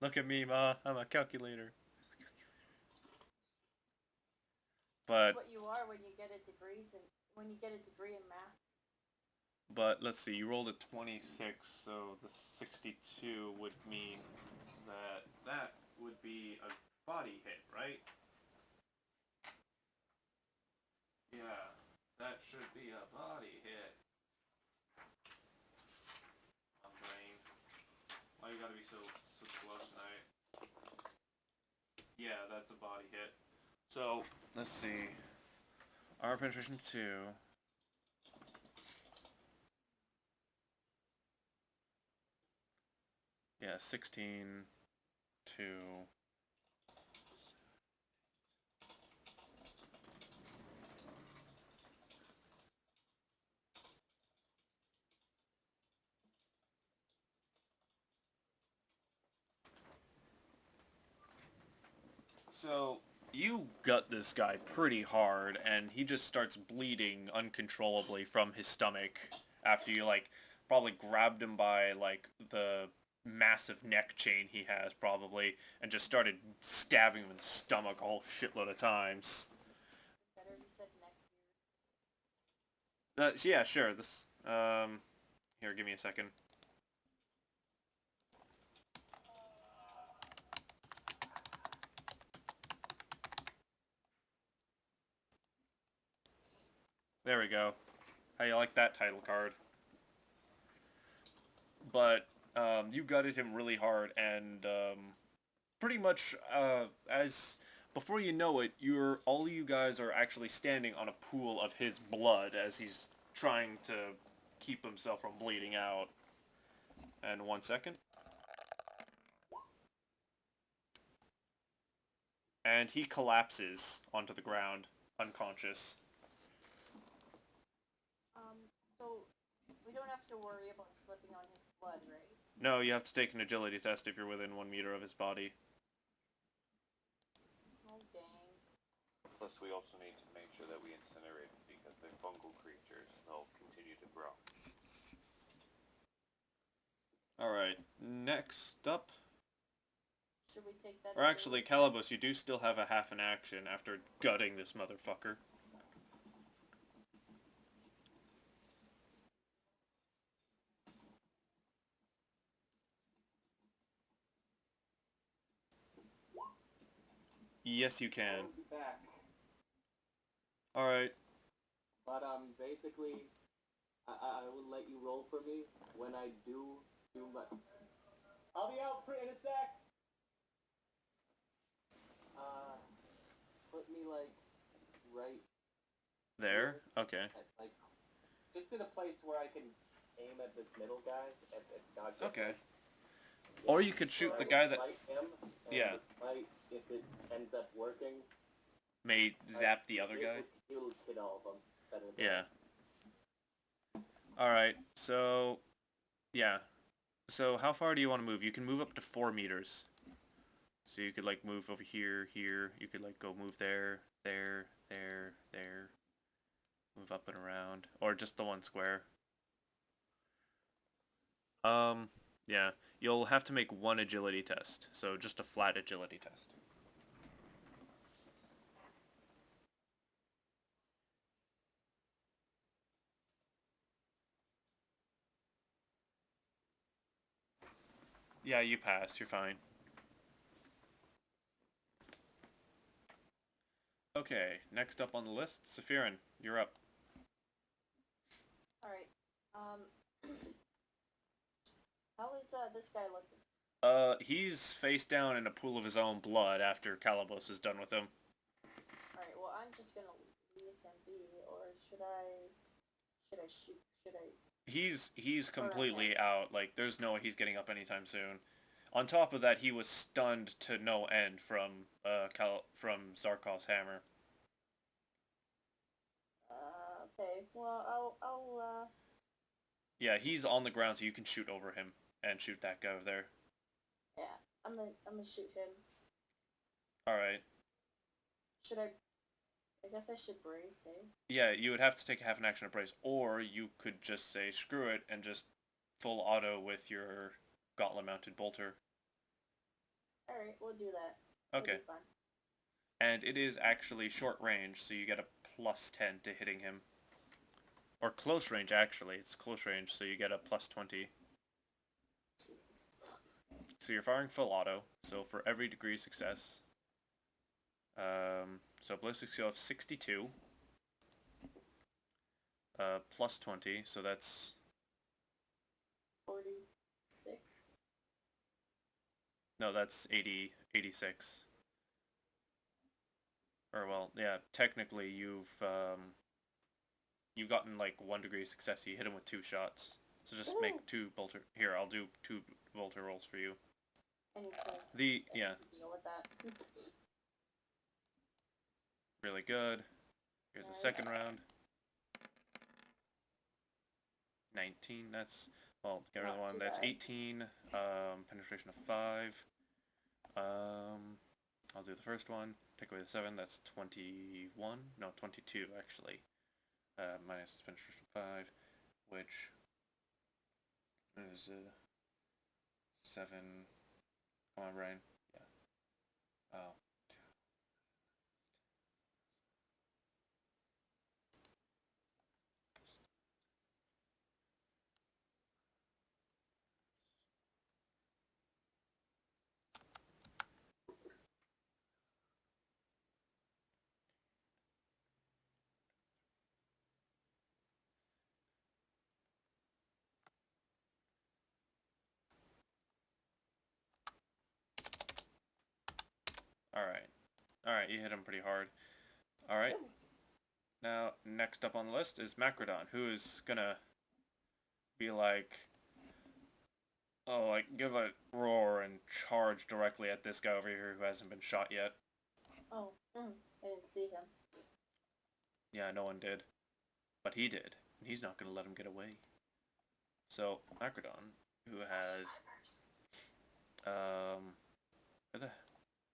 Look at me, Ma. I'm a calculator. But
What you are when you get a degree in maths.
But let's see, you rolled a 26, so the 62 would mean that that would be a body hit, right? Yeah, that should be a body hit. My brain. Why you gotta be so slow tonight? Yeah, that's a body hit. So, let's see. Armor penetration 2. Yeah, 16, 2. So, you gut this guy pretty hard, and he just starts bleeding uncontrollably from his stomach after you, like, probably grabbed him by, like, the massive neck chain he has, probably, and just started stabbing him in the stomach a whole shitload of times.
Better if you said neck here.
Yeah, sure, this, here, give me a second. There we go. How you like that title card? But you gutted him really hard, and pretty much as before you know it, all you guys are actually standing on a pool of his blood as he's trying to keep himself from bleeding out. And 1 second. And he collapses onto the ground, unconscious.
So we don't have to worry about slipping on his blood, right?
No, you have to take an agility test if you're within 1 meter of his body.
Oh dang.
Plus, we also need to make sure that we incinerate them because they're fungal creatures and they'll continue to grow.
Alright, next up.
Should we take that?
Or actually, Calibos, you do still have a half an action after gutting this motherfucker. Yes, you can.
I'll be back.
Alright.
But basically, I will let you roll for me when I do my. I'll be out in a sec. Put me like right
There? Okay.
at, like just in a place where I can aim at this middle guy and not just
Okay. Or you could shoot the guy that
Smite him, and
Yeah.
the smite, if it ends up working,
may zap the other guy.
It'll hit all of them. Better than
Yeah. Alright, so... Yeah. So how far do you want to move? You can move up to 4 meters. So you could, like, move over here, here. You could, like, go move there, there, there, there. Move up and around. Or just the one square. Yeah. You'll have to make one agility test. So just a flat agility test. Yeah, you passed. You're fine. Okay, next up on the list, Sephirin, you're up.
Alright. How is this guy looking?
He's face down in a pool of his own blood after Calabos is done with him.
Alright, well I'm just gonna leave him be, or should I shoot? Should I?
He's completely out. Like, there's no way he's getting up anytime soon. On top of that, he was stunned to no end from Zarkov's hammer.
Okay. Well,
Yeah, he's on the ground, so you can shoot over him and shoot that guy over there.
yeah, I'm gonna shoot him.
All right.
Should I? I guess I should brace, eh?
Yeah, you would have to take a half an action to brace, or you could just say screw it and just full auto with your gauntlet-mounted bolter.
Alright, we'll do that.
Okay.
It'll be fun.
And it is actually short range, so you get a +10 to hitting him. Or close range, actually. It's close range, so you get a +20.
Jesus.
So you're firing full auto, so for every degree success. So ballistic skill of 62. +20, so that's...
46.
No, that's 86. Or, well, yeah, technically you've gotten, like, 1 degree success. You hit him with 2 shots. So just make 2 bolter... Here, I'll do 2 bolter rolls for you.
I need to,
Yeah.
deal with that.
Really good. Here's the
Nice.
second round. 19, that's... Well, get rid of the
Not
one.
too
That's
bad.
18. Penetration of 5. I'll do the first one. Take away the 7. That's 21. No, 22, actually. Minus penetration of 5, which is 7. Come on, Brian. Yeah. Oh. Alright. Alright, you hit him pretty hard. Alright. Now, next up on the list is Macrodon, who is gonna be like... Oh, like, give a roar and charge directly at this guy over here who hasn't been shot yet.
Oh, I didn't see him.
Yeah, no one did. But he did. And he's not gonna let him get away. So, Macrodon, who has...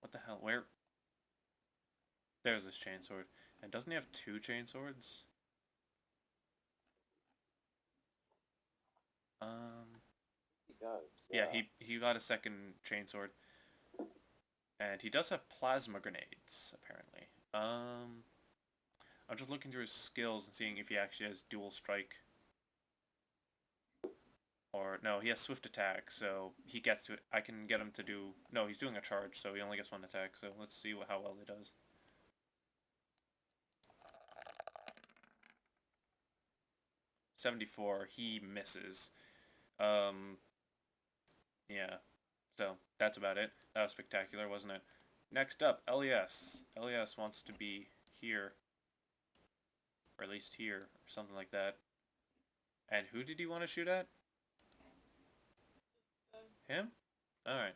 What the hell? Where? There's this chainsword. And doesn't he have 2 chainswords?
He does.
Yeah, he got a second chainsword. And he does have plasma grenades, apparently. I'm just looking through his skills and seeing if he actually has dual strike. Or, no, he has swift attack, so he gets to it. I can get him to do... No, he's doing a charge, so he only gets 1 attack, so let's see how well he does. .74, he misses. Yeah, so that's about it. That was spectacular, wasn't it? Next up, LES. LES wants to be here. Or at least here, or something like that. And who did he want to shoot at? Him? Alright.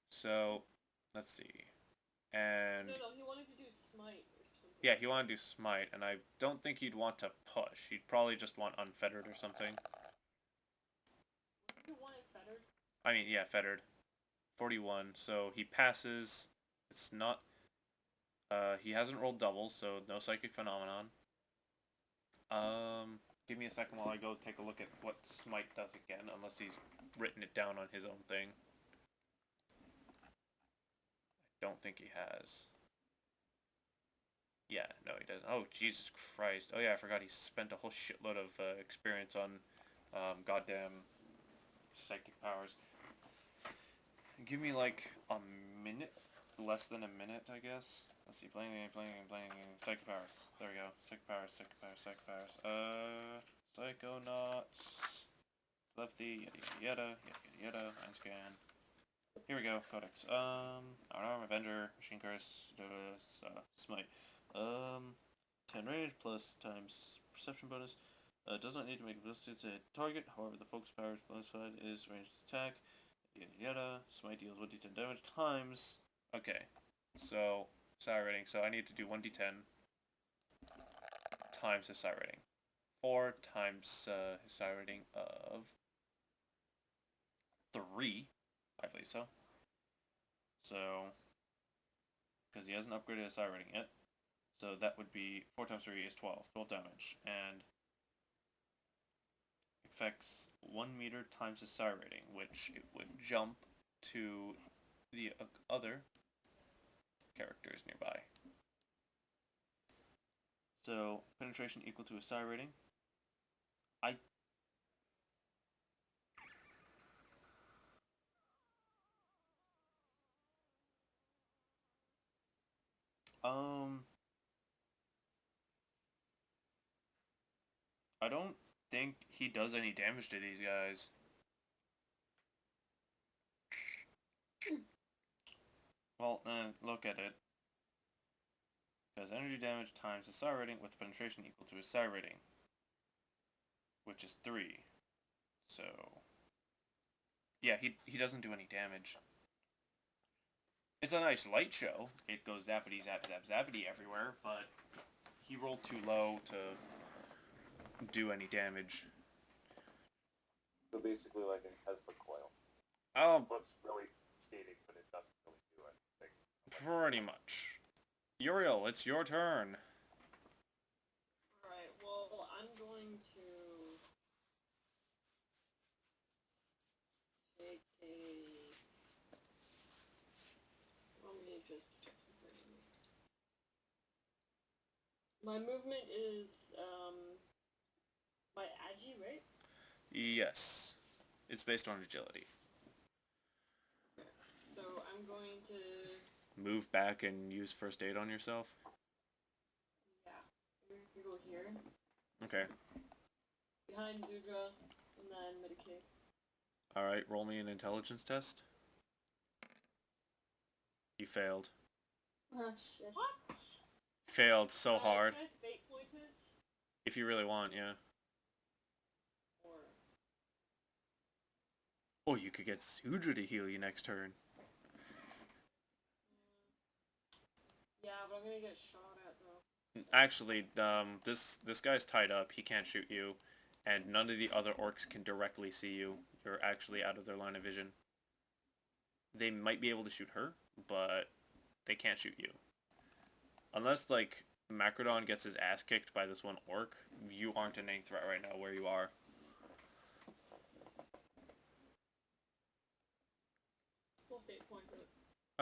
So, let's see. And
No, he wanted to do smite or something.
yeah, he wanted to do smite, and I don't think he'd want to push. He'd probably just want unfettered or something.
You want it fettered?
I mean, yeah, fettered. 41, so he passes. It's not... he hasn't rolled double, so no psychic phenomenon. Give me a second while I go take a look at what smite does again, unless he's written it down on his own thing. I don't think he has. Yeah, no, he doesn't. Oh, Jesus Christ. Oh, yeah, I forgot he spent a whole shitload of experience on goddamn psychic powers. Give me, like, a minute? Less than a minute, I guess. Let's see. Playing. Psychic powers. There we go. Psychic powers. Psychonauts. Telepathy. Yada. Mind scan. Here we go. Codex. Arm, Avenger, Machine Curse, Smite. 10 range plus times perception bonus. Does not need to make ability to hit target. However, the focus power bonus is ranged attack. Yada. Smite deals 1d10 damage times. Okay. So, psi rating. So I need to do 1d10 times his psi rating. 4 times his psi rating of 3. I believe so. So, because he hasn't upgraded his psi rating yet. So that would be 4 times 3 is 12. 12 damage. And affects 1 meter times his psi rating, which it would jump to the other characters nearby. So, penetration equal to a psi rating. I don't think he does any damage to these guys. Well, look at it. Because energy damage times the psi rating with penetration equal to his psi rating, which is 3. So, yeah, he doesn't do any damage. It's a nice light show. It goes zappity zap zap zappity everywhere, but he rolled too low to do any damage.
So basically like a Tesla coil.
Oh,
Looks really static, but it doesn't really do anything.
pretty much. Uriel, it's your turn.
Alright, well, I'm going to take a... Let me just check something. My movement is, my agi, right?
Yes. It's based on agility.
So I'm going to...
Move back and use first aid on yourself?
Yeah. We go here.
Okay.
Behind Zudra, and then Medicaid.
Alright, roll me an intelligence test. You failed.
Oh shit.
What?
Failed so hard.
Can I fate point it?
If you really want, yeah.
Or...
Oh, you could get Sudra to heal you next turn.
Yeah, but I'm gonna get shot at though.
Actually, this guy's tied up. He can't shoot you, and none of the other orcs can directly see you. You're actually out of their line of vision. They might be able to shoot her, but they can't shoot you. Unless, like, Macrodon gets his ass kicked by this one orc, you aren't in any threat right now where you are.
Full fate point it.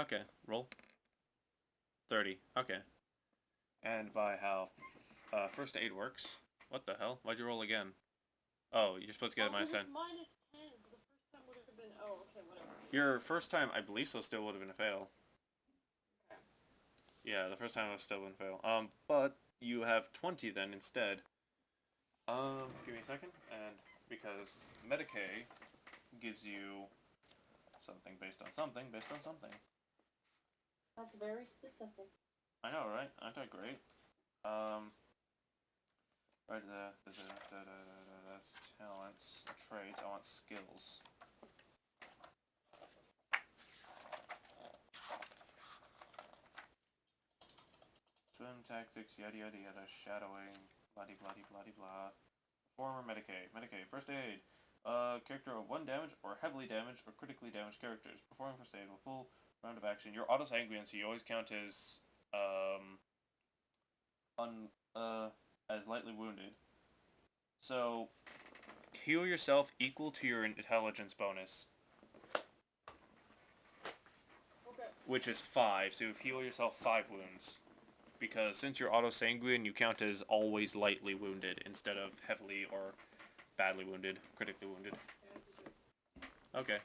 Okay, roll. 30. Okay. And by how first aid works. What the hell? Why'd you roll again? Oh, you're supposed to get a minus 10.
It was minus 10, so the first time would have been... Oh, okay, whatever.
Your first time, I believe so, still would have been a fail.
Okay.
Yeah, the first time was still been a fail. But you have 20 then instead. Give me a second, and because Medicaid gives you something based on something based on something.
That's very specific.
I know, right? Aren't I great? Right, that's talents, traits, I want skills. Common tactics, yada yada yada, shadowing, blah blah blah blah. Performer Medicaid. Medicaid, first aid. Character of 1 damage or heavily damaged or critically damaged characters. Performing first aid with full round of action. Your auto sanguine, so you always count as as lightly wounded. So heal yourself equal to your intelligence bonus.
Okay.
Which is 5, so you heal yourself 5 wounds. Because since you're auto sanguine, you count as always lightly wounded instead of heavily or badly wounded, critically wounded. Okay.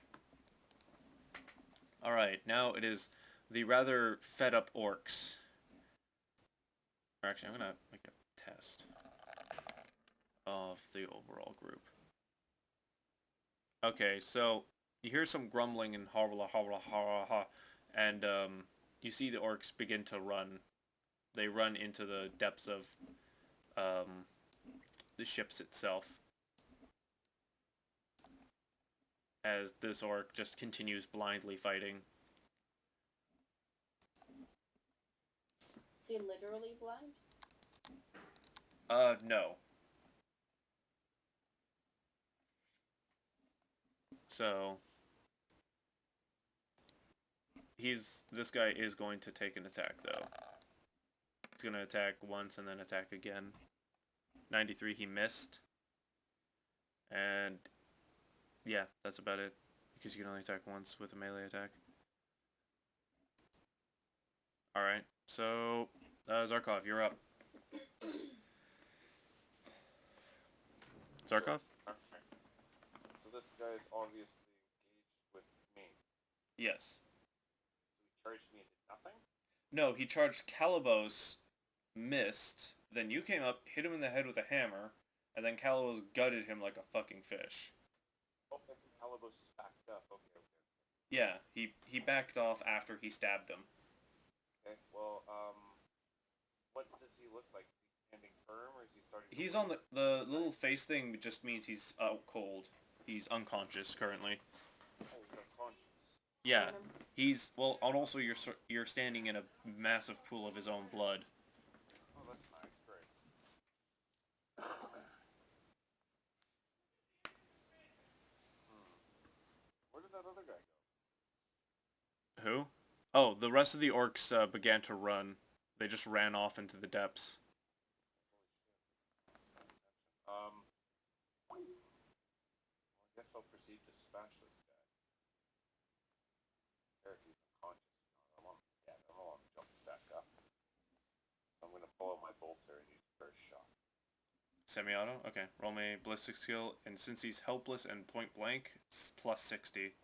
Alright, now it is the rather fed up orcs. Or actually, I'm gonna make a test of the overall group. Okay, so you hear some grumbling and ha and you see the orcs begin to run. They run into the depths of the ships itself. As this orc just continues blindly fighting.
Is he literally blind?
No. So this guy is going to take an attack though. He's gonna attack once and then attack again. 93, he missed. And yeah, that's about it. Because you can only attack once with a melee attack. Alright, so Zarkov, you're up. Zarkov?
Okay. So this guy is obviously engaged with me.
Yes.
So he charged me into nothing?
No, he charged Calibos, missed, then you came up, hit him in the head with a hammer, and then Calibos gutted him like a fucking fish.
Oh, I think Calibos is backed up. Okay.
Yeah, he backed off after he stabbed him.
Okay, well, what does he look like? Is he standing firm, or is he starting to
He's
move?
on the little face thing just means he's out cold. He's unconscious currently.
Oh, he's unconscious.
Yeah, he's, well, and also you're standing in a massive pool of his own blood.
Oh, that's nice. Great. Where did that other guy go?
Who? Oh, the rest of the orcs began to run. They just ran off into the depths.
Well, I guess I'll proceed to smash this guy. There, he's unconscious. I don't want to jump back up. I'm gonna pull out my bolter and use first shot.
Semi-auto? Okay, roll me ballistic skill, and since he's helpless and point blank, plus 60.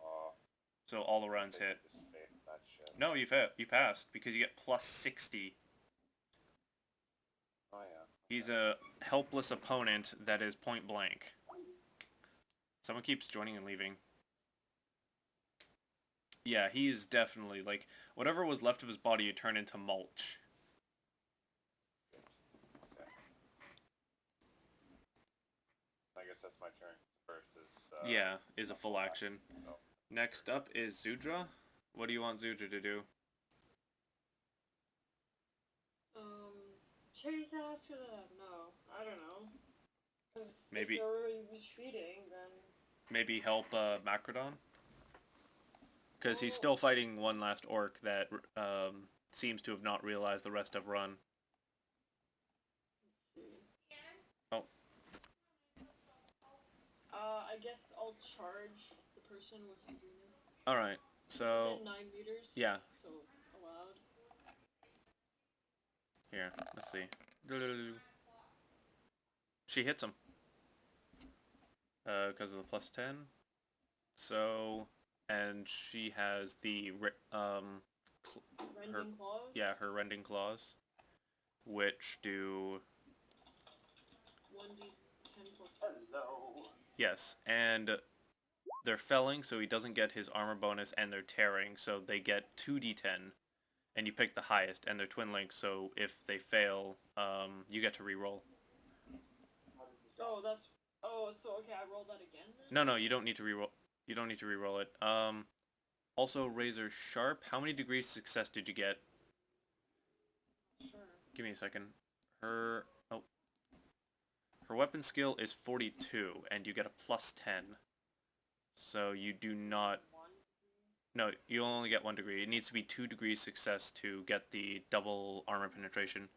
So all the rounds hit.
That shit.
No, you passed, because you get plus 60.
Oh yeah.
He's a helpless opponent that is point blank. Someone keeps joining and leaving. Yeah, he's definitely, like, whatever was left of his body turned into mulch.
Okay. I guess that's my turn. First is
Yeah, is a full action.
Oh.
Next up is Zudra. What do you want Zudra to do?
Chase after them. No, I don't know. 'Cause
Maybe-
if they're already retreating, then...
Maybe help Macrodon? Because he's still fighting one last orc that seems to have not realized the rest have run. Oh.
I guess I'll charge the person with Sabina.
Alright, so...
9 meters.
Yeah.
So it's allowed.
Here, let's see. She hits him. Because of the plus 10. So, and she has the,
Rending claws?
yeah, her rending claws, which do,
1d10 plus 6.
Hello.
yes, and they're felling, so he doesn't get his armor bonus, and they're tearing, so they get 2d10, and you pick the highest, and they're twin links, so if they fail, you get to reroll.
Oh, that's... Oh, so okay, I rolled that again then?
No, you don't need to reroll. You don't need to reroll it. Also, Razor Sharp, how many degrees success did you get?
Sure.
give me a second. Her weapon skill is 42, and you get a plus 10. So you do not... No, you only get 1 degree. It needs to be 2 degrees success to get the double armor penetration.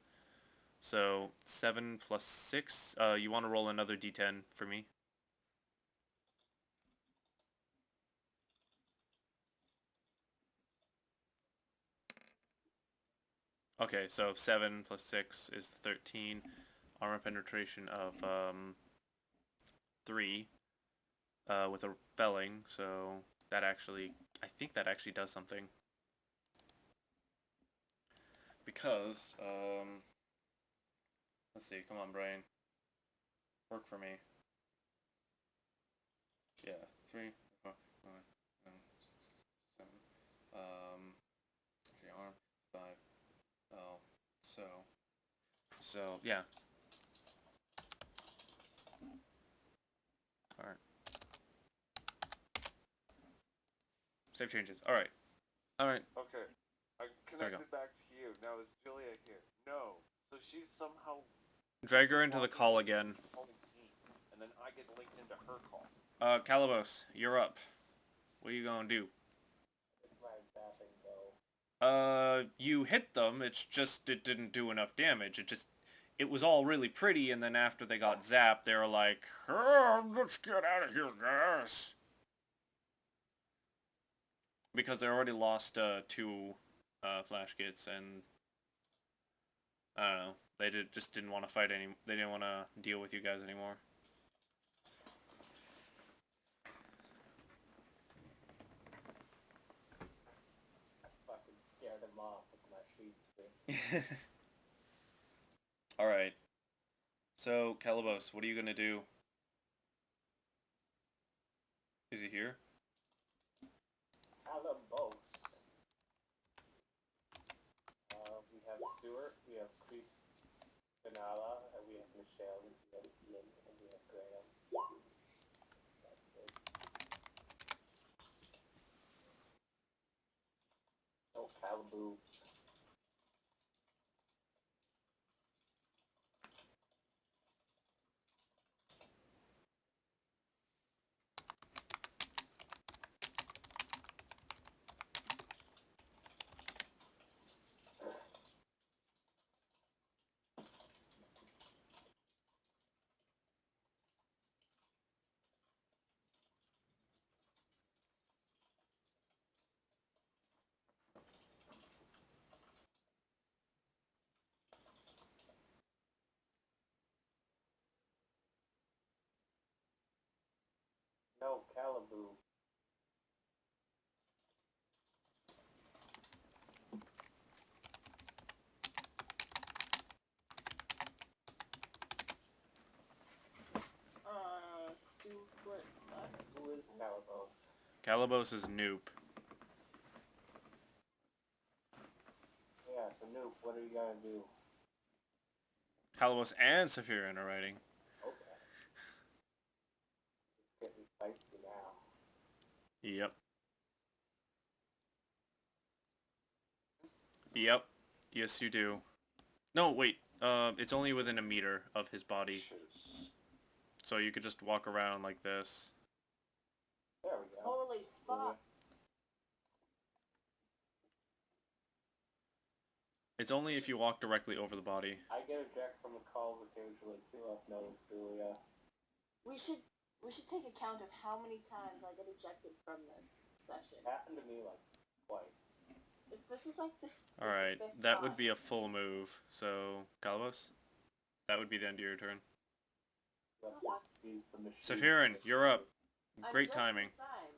So 7 plus 6. You want to roll another d10 for me? Okay, so 7 plus 6 is 13. Armor penetration of 3 with a felling, so that actually... I think that actually does something. Because, let's see, come on, Brian. Work for me. Yeah, 3, 4, 5, 7. Okay, arm, 5. Oh, so, yeah. Alright. Save changes. Alright. Alright.
Okay. I connected back to you. Now is Julia here? No. So she's somehow
Drag her into the call again.
and then I get linked into her call.
Calabos, you're up. What are you gonna do?
It's my zapping go.
You hit them, it's just it didn't do enough damage. It was all really pretty, and then after they got zapped, they were like, oh, let's get out of here, guys. Because they already lost 2 flash kits, and I don't know, they just didn't want to fight they didn't want to deal with you guys anymore.
I fucking scared him off with my sheet spin.
Alright. So, Calabos, what are you gonna do? Is he here?
Alamos. We have Stuart, we have Chris Benalla, and we have Michelle, and we have Ian, and we have Graham. That's it. No Calaboobs. No Calaboo.
Stupid.
Who is Calabos?
Calabos is Noop.
Yeah, so Noop, what are you gonna do?
Calabos and Sephirin are writing.
Okay. It's getting feisty now.
Yep. Yep. Yes, you do. No, wait. It's only within a meter of his body. So you could just walk around like this.
There we go.
Holy fuck.
It's only if you walk directly over the body.
I get ejected from the calls occasionally too, I've noticed, Julia.
We should take account of how many times I get ejected from this session.
It happened to me like twice.
This is like this.
Alright,
fifth
that
time.
would be a full move. So, Calabos? That would be the end of your turn.
You have to use the machine.
Sephirin, you're up.
I'm
Great
just
timing.
in time.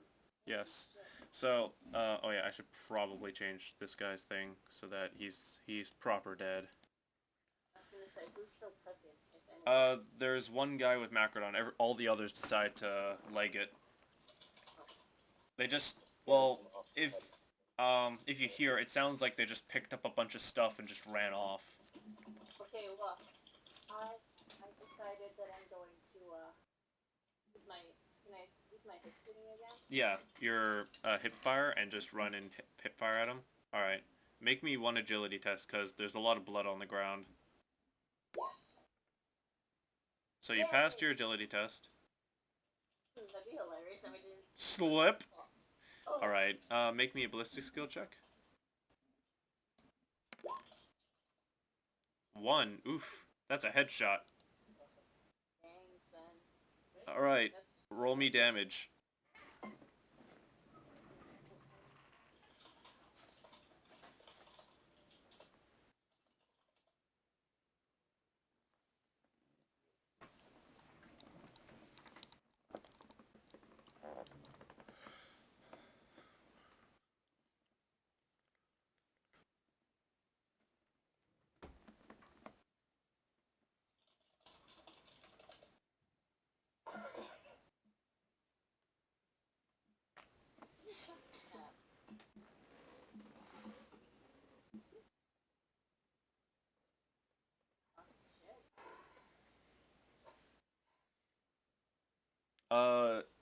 Yes. So, oh yeah, I should probably change this guy's thing so that he's proper dead.
I was gonna say, who's still cooking, if anyone?
There's one guy with Macrodon. All the others decide to leg it. They just, well, if you hear, it sounds like they just picked up a bunch of stuff and just ran off.
Okay, look. I decided that I'm going to, can I use my hip shooting again?
Yeah, your hip fire and just run and hip fire at him. Alright. Make me one agility test, because there's a lot of blood on the ground. So you passed your agility test.
That'd be hilarious. And we didn't.
Slip.
Oh.
Alright, make me a ballistic skill check. 1. Oof. That's a headshot.
Dang, son.
Alright, roll me damage.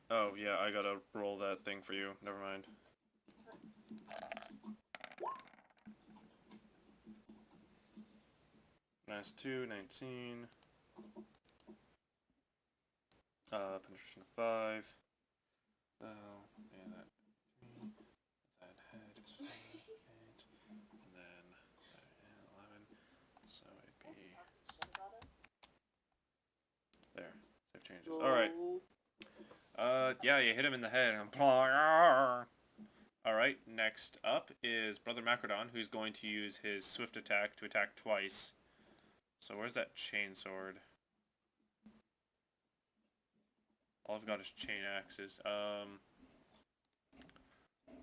Oh yeah, I gotta roll that thing for you. Never mind. Nice 2, 19. Penetration 5. Oh, yeah, that 3. That head is 4, 8. And then 11. So it'd be there. Save changes. Alright. Yeah, you hit him in the head. Alright, next up is Brother Macrodon, who's going to use his swift attack to attack twice. So where's that chainsword? All I've got is chain axes.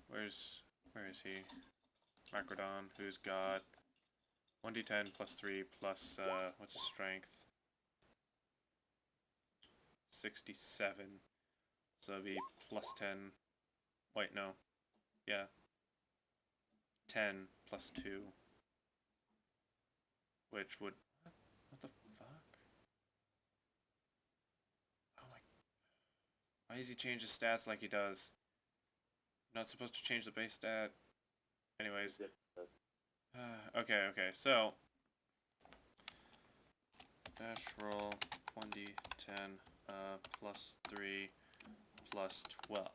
Where is he? Macrodon, who's got 1d10 plus 3 plus, what's his strength? 67. So it'd be plus 10. Wait, no. Yeah. 10 plus 2. Which would... What the fuck? Oh my... Why does he change his stats like he does? Not supposed to change the base stat. Anyways. Okay, so... Dash roll 1d10 plus 3 plus 12.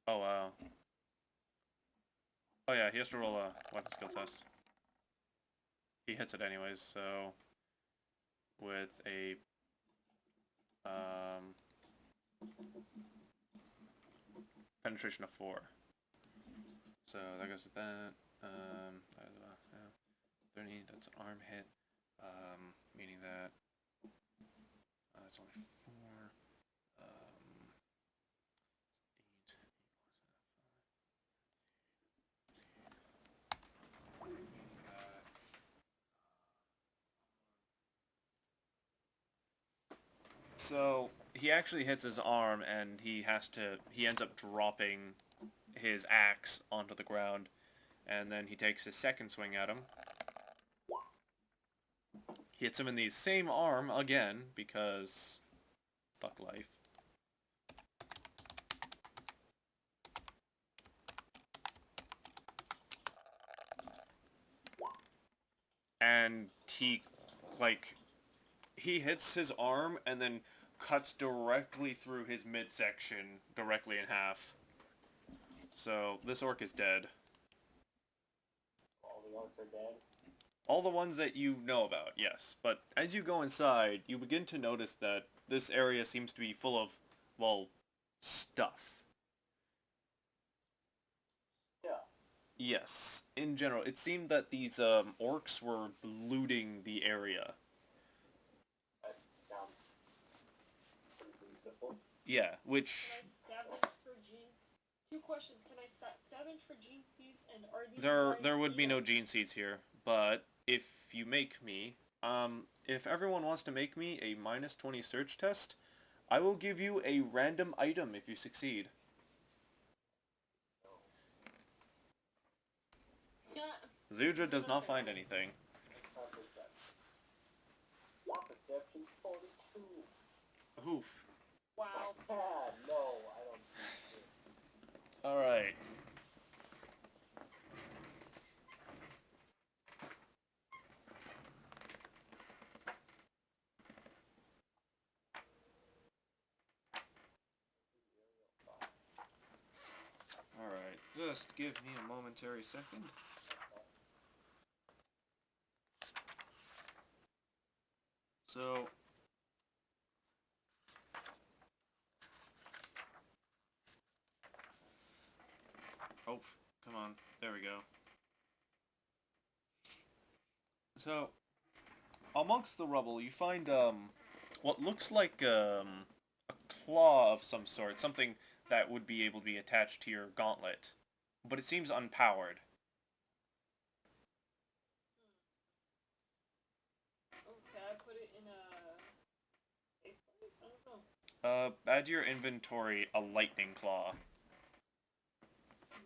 Oh wow. Oh yeah, he has to roll a weapon skill test. He hits it anyways, so with a penetration of 4. So that goes with that. 30, that's an arm hit. Meaning that it's only 4. 8. So he actually hits his arm, and he ends up dropping his axe onto the ground, and then he takes his second swing at him. He hits him in the same arm again, because fuck life. And he hits his arm and then cuts directly through his midsection, directly in half. So this orc is dead.
All the orcs are dead.
All the ones that you know about, yes. But as you go inside, you begin to notice that this area seems to be full of, well, stuff.
Yeah.
Yes, in general. It seemed that these orcs were looting the area.
That sounds pretty reasonable.
Yeah, which...
Can I scavenge for gene? 2 questions. Can I scavenge for gene seeds, and are these
There would be no gene seeds here, but if you make me, if everyone wants to make me a minus 20 search test, I will give you a random item if you succeed.
Yeah.
Zudra does not find anything.
Perception 42.
Oof.
Wow.
No, I don't see it.
Alright. Just give me a momentary second. So, oh, come on, there we go. So, amongst the rubble, you find, what looks like, a claw of some sort, something that would be able to be attached to your gauntlet, but it seems unpowered.
Okay, I put it in a safe place? I don't know.
Add to your inventory a lightning claw.
Okay.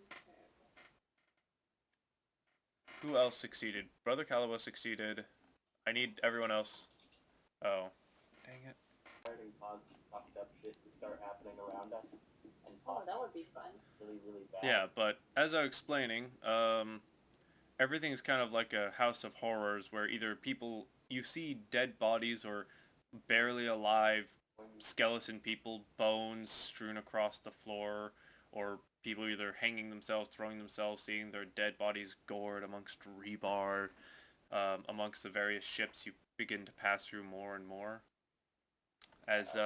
Who else succeeded? Brother Calabo succeeded. I need everyone else. Oh. Dang it.
Starting cause fucked up shit to start happening around us, and
Oh, that
possibly
would be fun.
really, really bad.
Yeah, but as I was explaining, everything's kind of like a house of horrors where either you see dead bodies or barely alive skeleton people, bones strewn across the floor, or people either hanging themselves, throwing themselves, seeing their dead bodies gored amongst rebar, amongst the various ships you begin to pass through more and more. As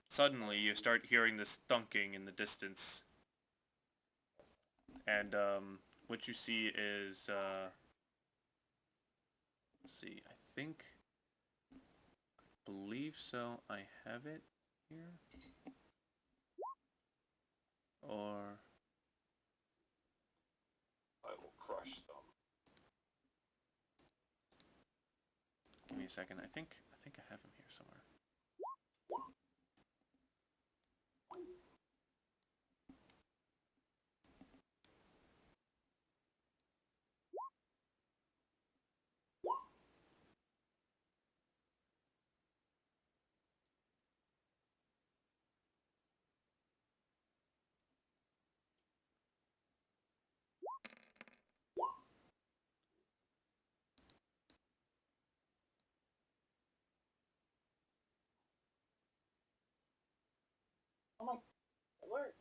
suddenly you start hearing this thunking in the distance, and what you see is, let's see, I believe so, I have it here, or,
I will crush them.
give me a second, I think I have him here somewhere.
Oh my, it worked.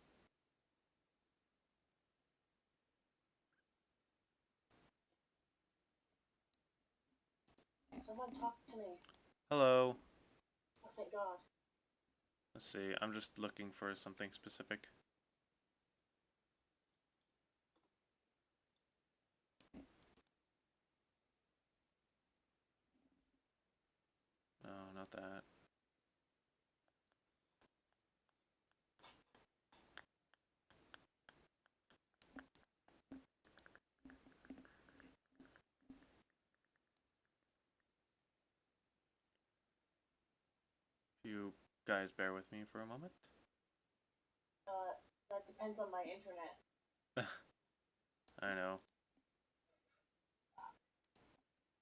Someone talk to me.
Hello.
Oh, thank God.
Let's see, I'm just looking for something specific. No, not that. You guys bear with me for a moment.
That depends on my internet.
I know.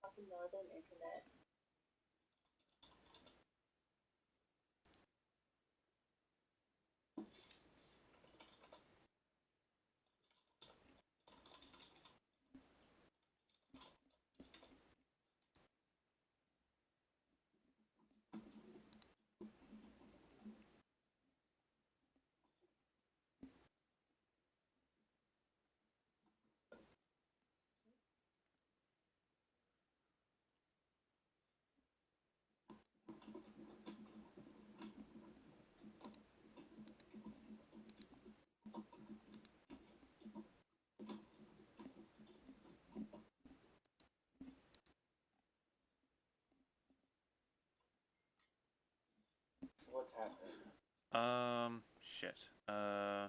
Fucking northern internet.
So what's happening?
Shit. I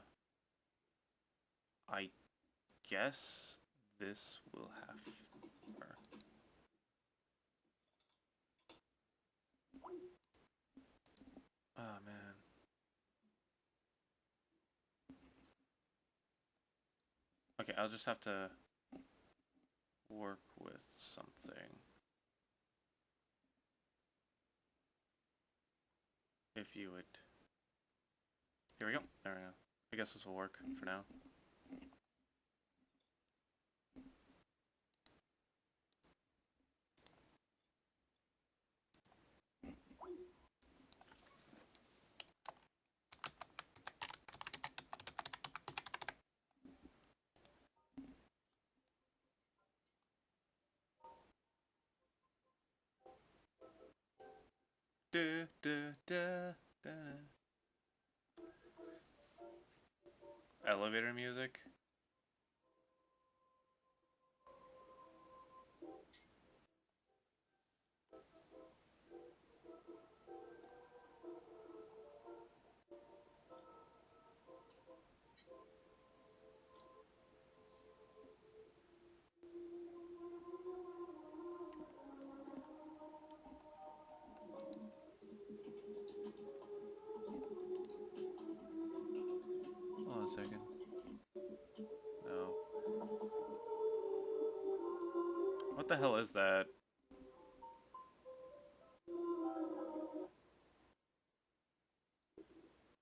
guess this will have to work. Oh, man. Okay, I'll just have to work with something. If you would... Here we go. There we go. I guess this will work for now. Da, da, da, da. Elevator music. Hold on a second. No. What the hell is that?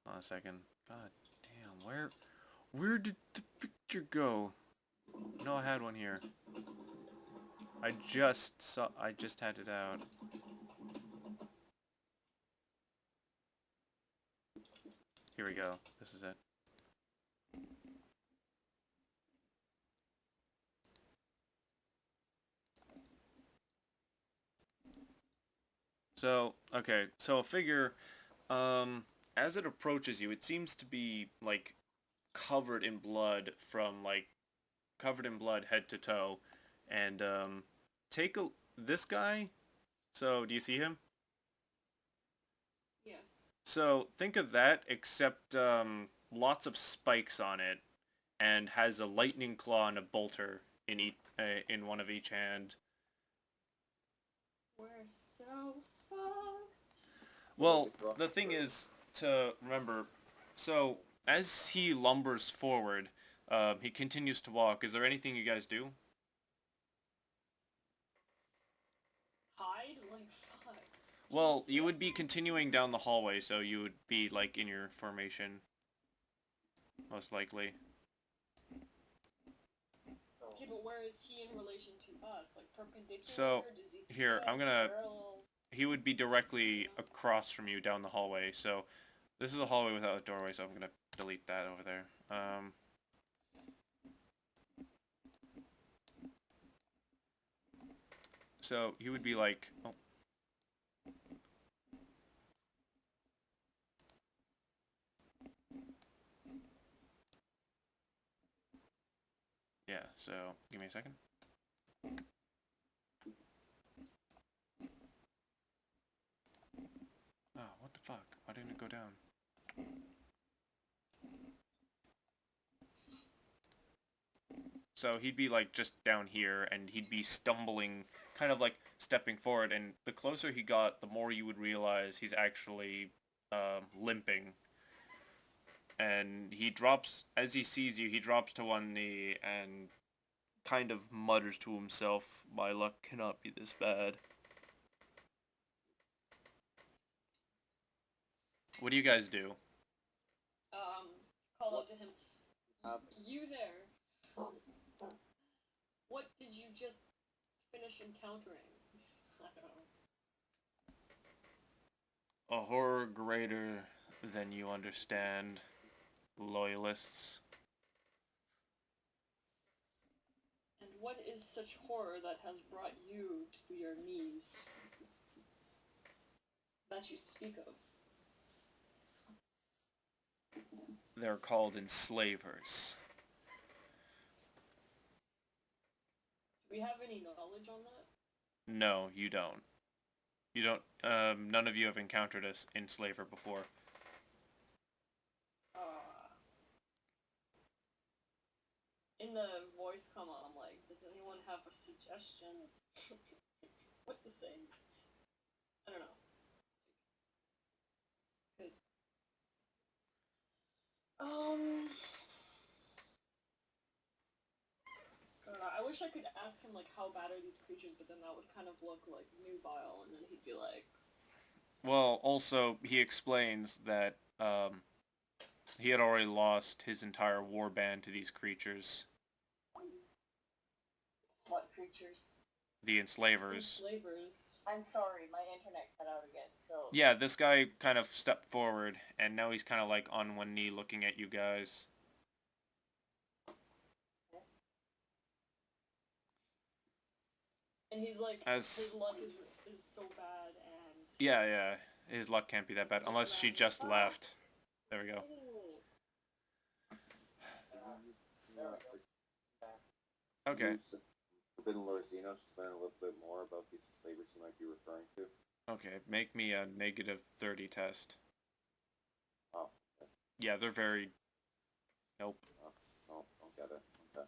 Hold on a second. God damn, where did the picture go? No, I had one here. I just had it out. Here we go. This is it. So, okay, so a figure, as it approaches you, it seems to be, like, covered in blood from, like, covered in blood head to toe. And, this guy, so, do you see him?
Yes.
So, think of that, except, lots of spikes on it, and has a lightning claw and a bolter in one of each hand.
We're so fucked.
Well, the thing is to remember, so as he lumbers forward, he continues to walk. Is there anything you guys do?
Hide? Like, fuck.
Well, you would be continuing down the hallway, so you would be, like, in your formation. Most likely.
Okay, but where is he in relation to us? Like, perpendicular?
So,
Does he
here,
fit
I'm gonna...
parallel?
He would be directly across from you down the hallway, so... This is a hallway without a doorway, so I'm gonna delete that over there. So, he would be like... Oh. Yeah, so, give me a second. Oh, what the fuck? Why didn't it go down? So he'd be like just down here, and he'd be stumbling, kind of like stepping forward, and the closer he got, the more you would realize he's actually limping. And he drops, as he sees you, he drops to one knee and kind of mutters to himself, "My luck cannot be this bad." What do you guys do?
Call out to him.
Um,
You there. What did you just finish encountering? I don't know.
A horror greater than you understand, loyalists.
And what is such horror that has brought you to your knees? That you speak of.
They're called enslavers.
Do we have any knowledge on that?
No, you don't. You don't, none of you have encountered a enslaver before.
In the voice come on, I'm like, does anyone have a suggestion? What to say? I don't know. Cause, I wish I could ask him, like, how bad are these creatures, but then that would kind of look, like, nubile, and then he'd be like...
Well, also, he explains that, he had already lost his entire war band to these creatures.
What creatures?
The enslavers.
Enslavers.
I'm sorry, my internet cut out again, so...
Yeah, this guy kind of stepped forward, and now he's kind of like on one knee looking at you guys.
And he's like,
As...
his luck is so bad, and...
Yeah, yeah. His luck can't be that bad, unless she just left. There we go. Okay.
Forbidden Lord Xenos to learn a little bit more about these slavers you might be referring to.
Okay, make me a -30 test.
Oh, okay.
Yeah, they're very... Nope.
Oh, I'll get it. Okay.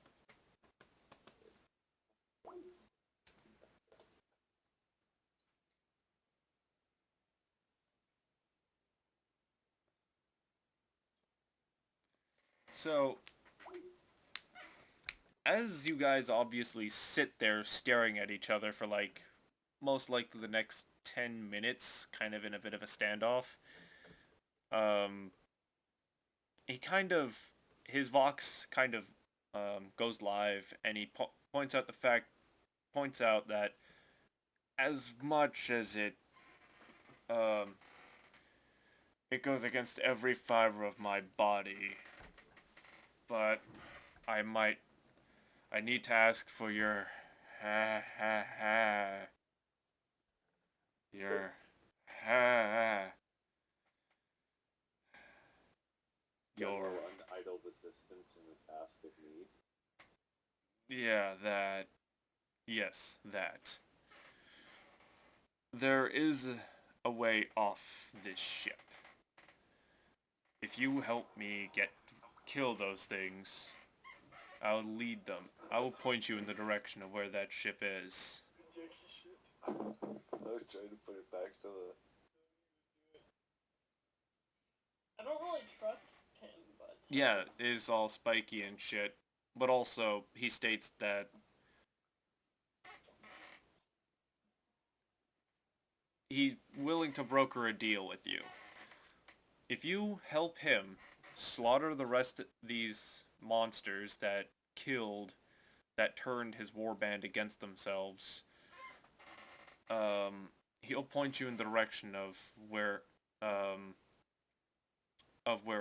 So, as you guys obviously sit there staring at each other for like, most likely the next 10 minutes, kind of in a bit of a standoff, he kind of, his Vox kind of goes live, and he points out that as much as it goes against every fiber of my body, but I need to ask for your your
Your unidled assistance in the task of need.
yeah, that. Yes, that. There is a way off this ship. If you help me kill those things, I'll lead them. I will point you in the direction of where that ship is.
I was trying to put it back to the...
I don't really trust him, but...
Yeah, it is all spiky and shit. But also, he states that he's willing to broker a deal with you. If you help him slaughter the rest of these monsters that turned his warband against themselves, he'll point you in the direction of where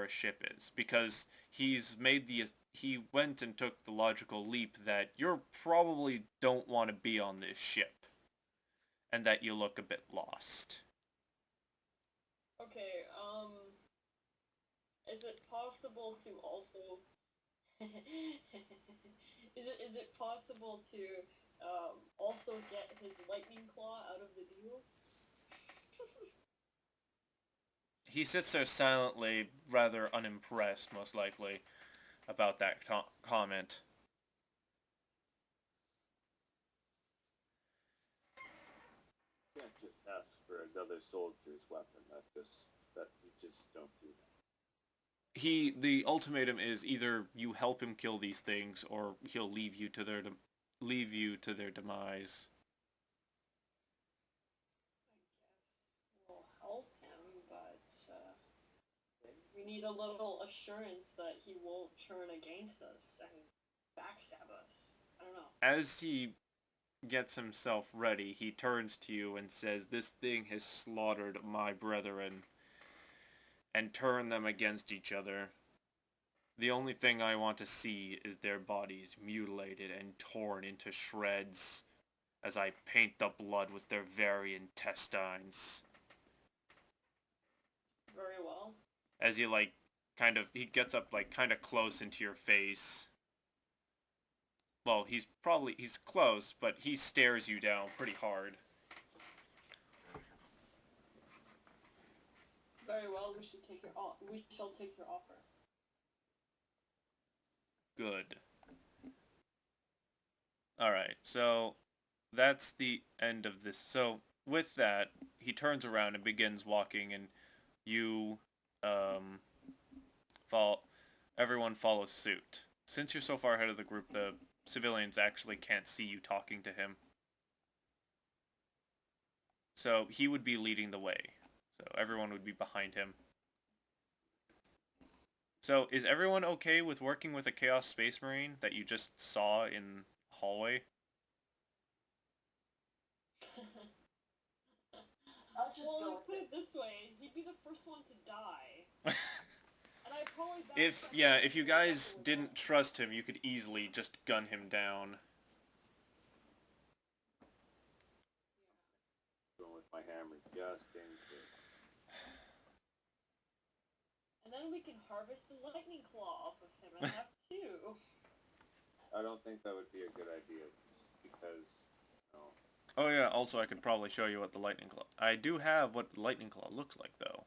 a ship is, because he went and took the logical leap that you probably don't want to be on this ship, and that you look a bit lost.
Okay, is it possible to also... is it possible to, also get his lightning claw out of the deal?
He sits there silently, rather unimpressed, most likely, about that comment.
You can't just ask for another soldier's weapon. You just don't do that.
The ultimatum is either you help him kill these things, or he'll leave you to their demise.
We'll help him, but we need a little assurance that he won't turn against us and backstab us. I don't know.
As he gets himself ready, he turns to you and says, "This thing has slaughtered my brethren and turned them against each other. The only thing I want to see is their bodies mutilated and torn into shreds as I paint the blood with their very intestines."
Very well.
As he he gets up kind of close into your face. Well, he's close, but he stares you down pretty hard.
Very well, we shall take your offer.
Good. Alright, so that's the end of this. So, with that, he turns around and begins walking, and you, everyone follows suit. Since you're so far ahead of the group, the civilians actually can't see you talking to him. So, he would be leading the way. So, everyone would be behind him. So, is everyone okay with working with a Chaos Space Marine that you just saw in the hallway?
I'll just
Well,
go
let's put it this way, he'd be the first one to die. And I'd probably
If you guys didn't trust him, you could easily just gun him down.
Going with my hammer just in case.
then we can harvest the lightning claw off of him and have two.
I don't think that would be a good idea, just because, you know,
Oh yeah, also I could probably show you what the lightning claw... I do have what the lightning claw looks like, though.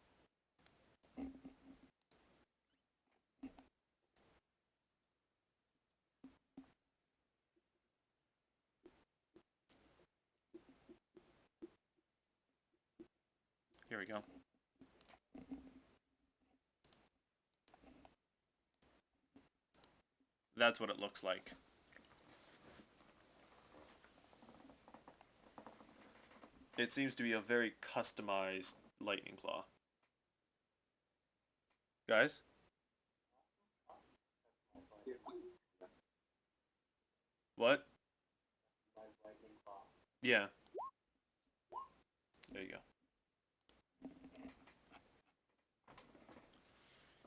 Here we go. That's what it looks like. It seems to be a very customized lightning claw. Guys? What? Yeah. There you go.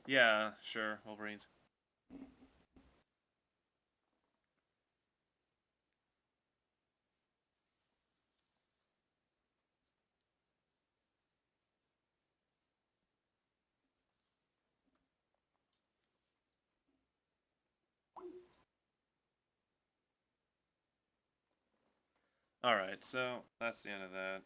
Yeah, sure, Wolverines. Alright, so that's the end of that.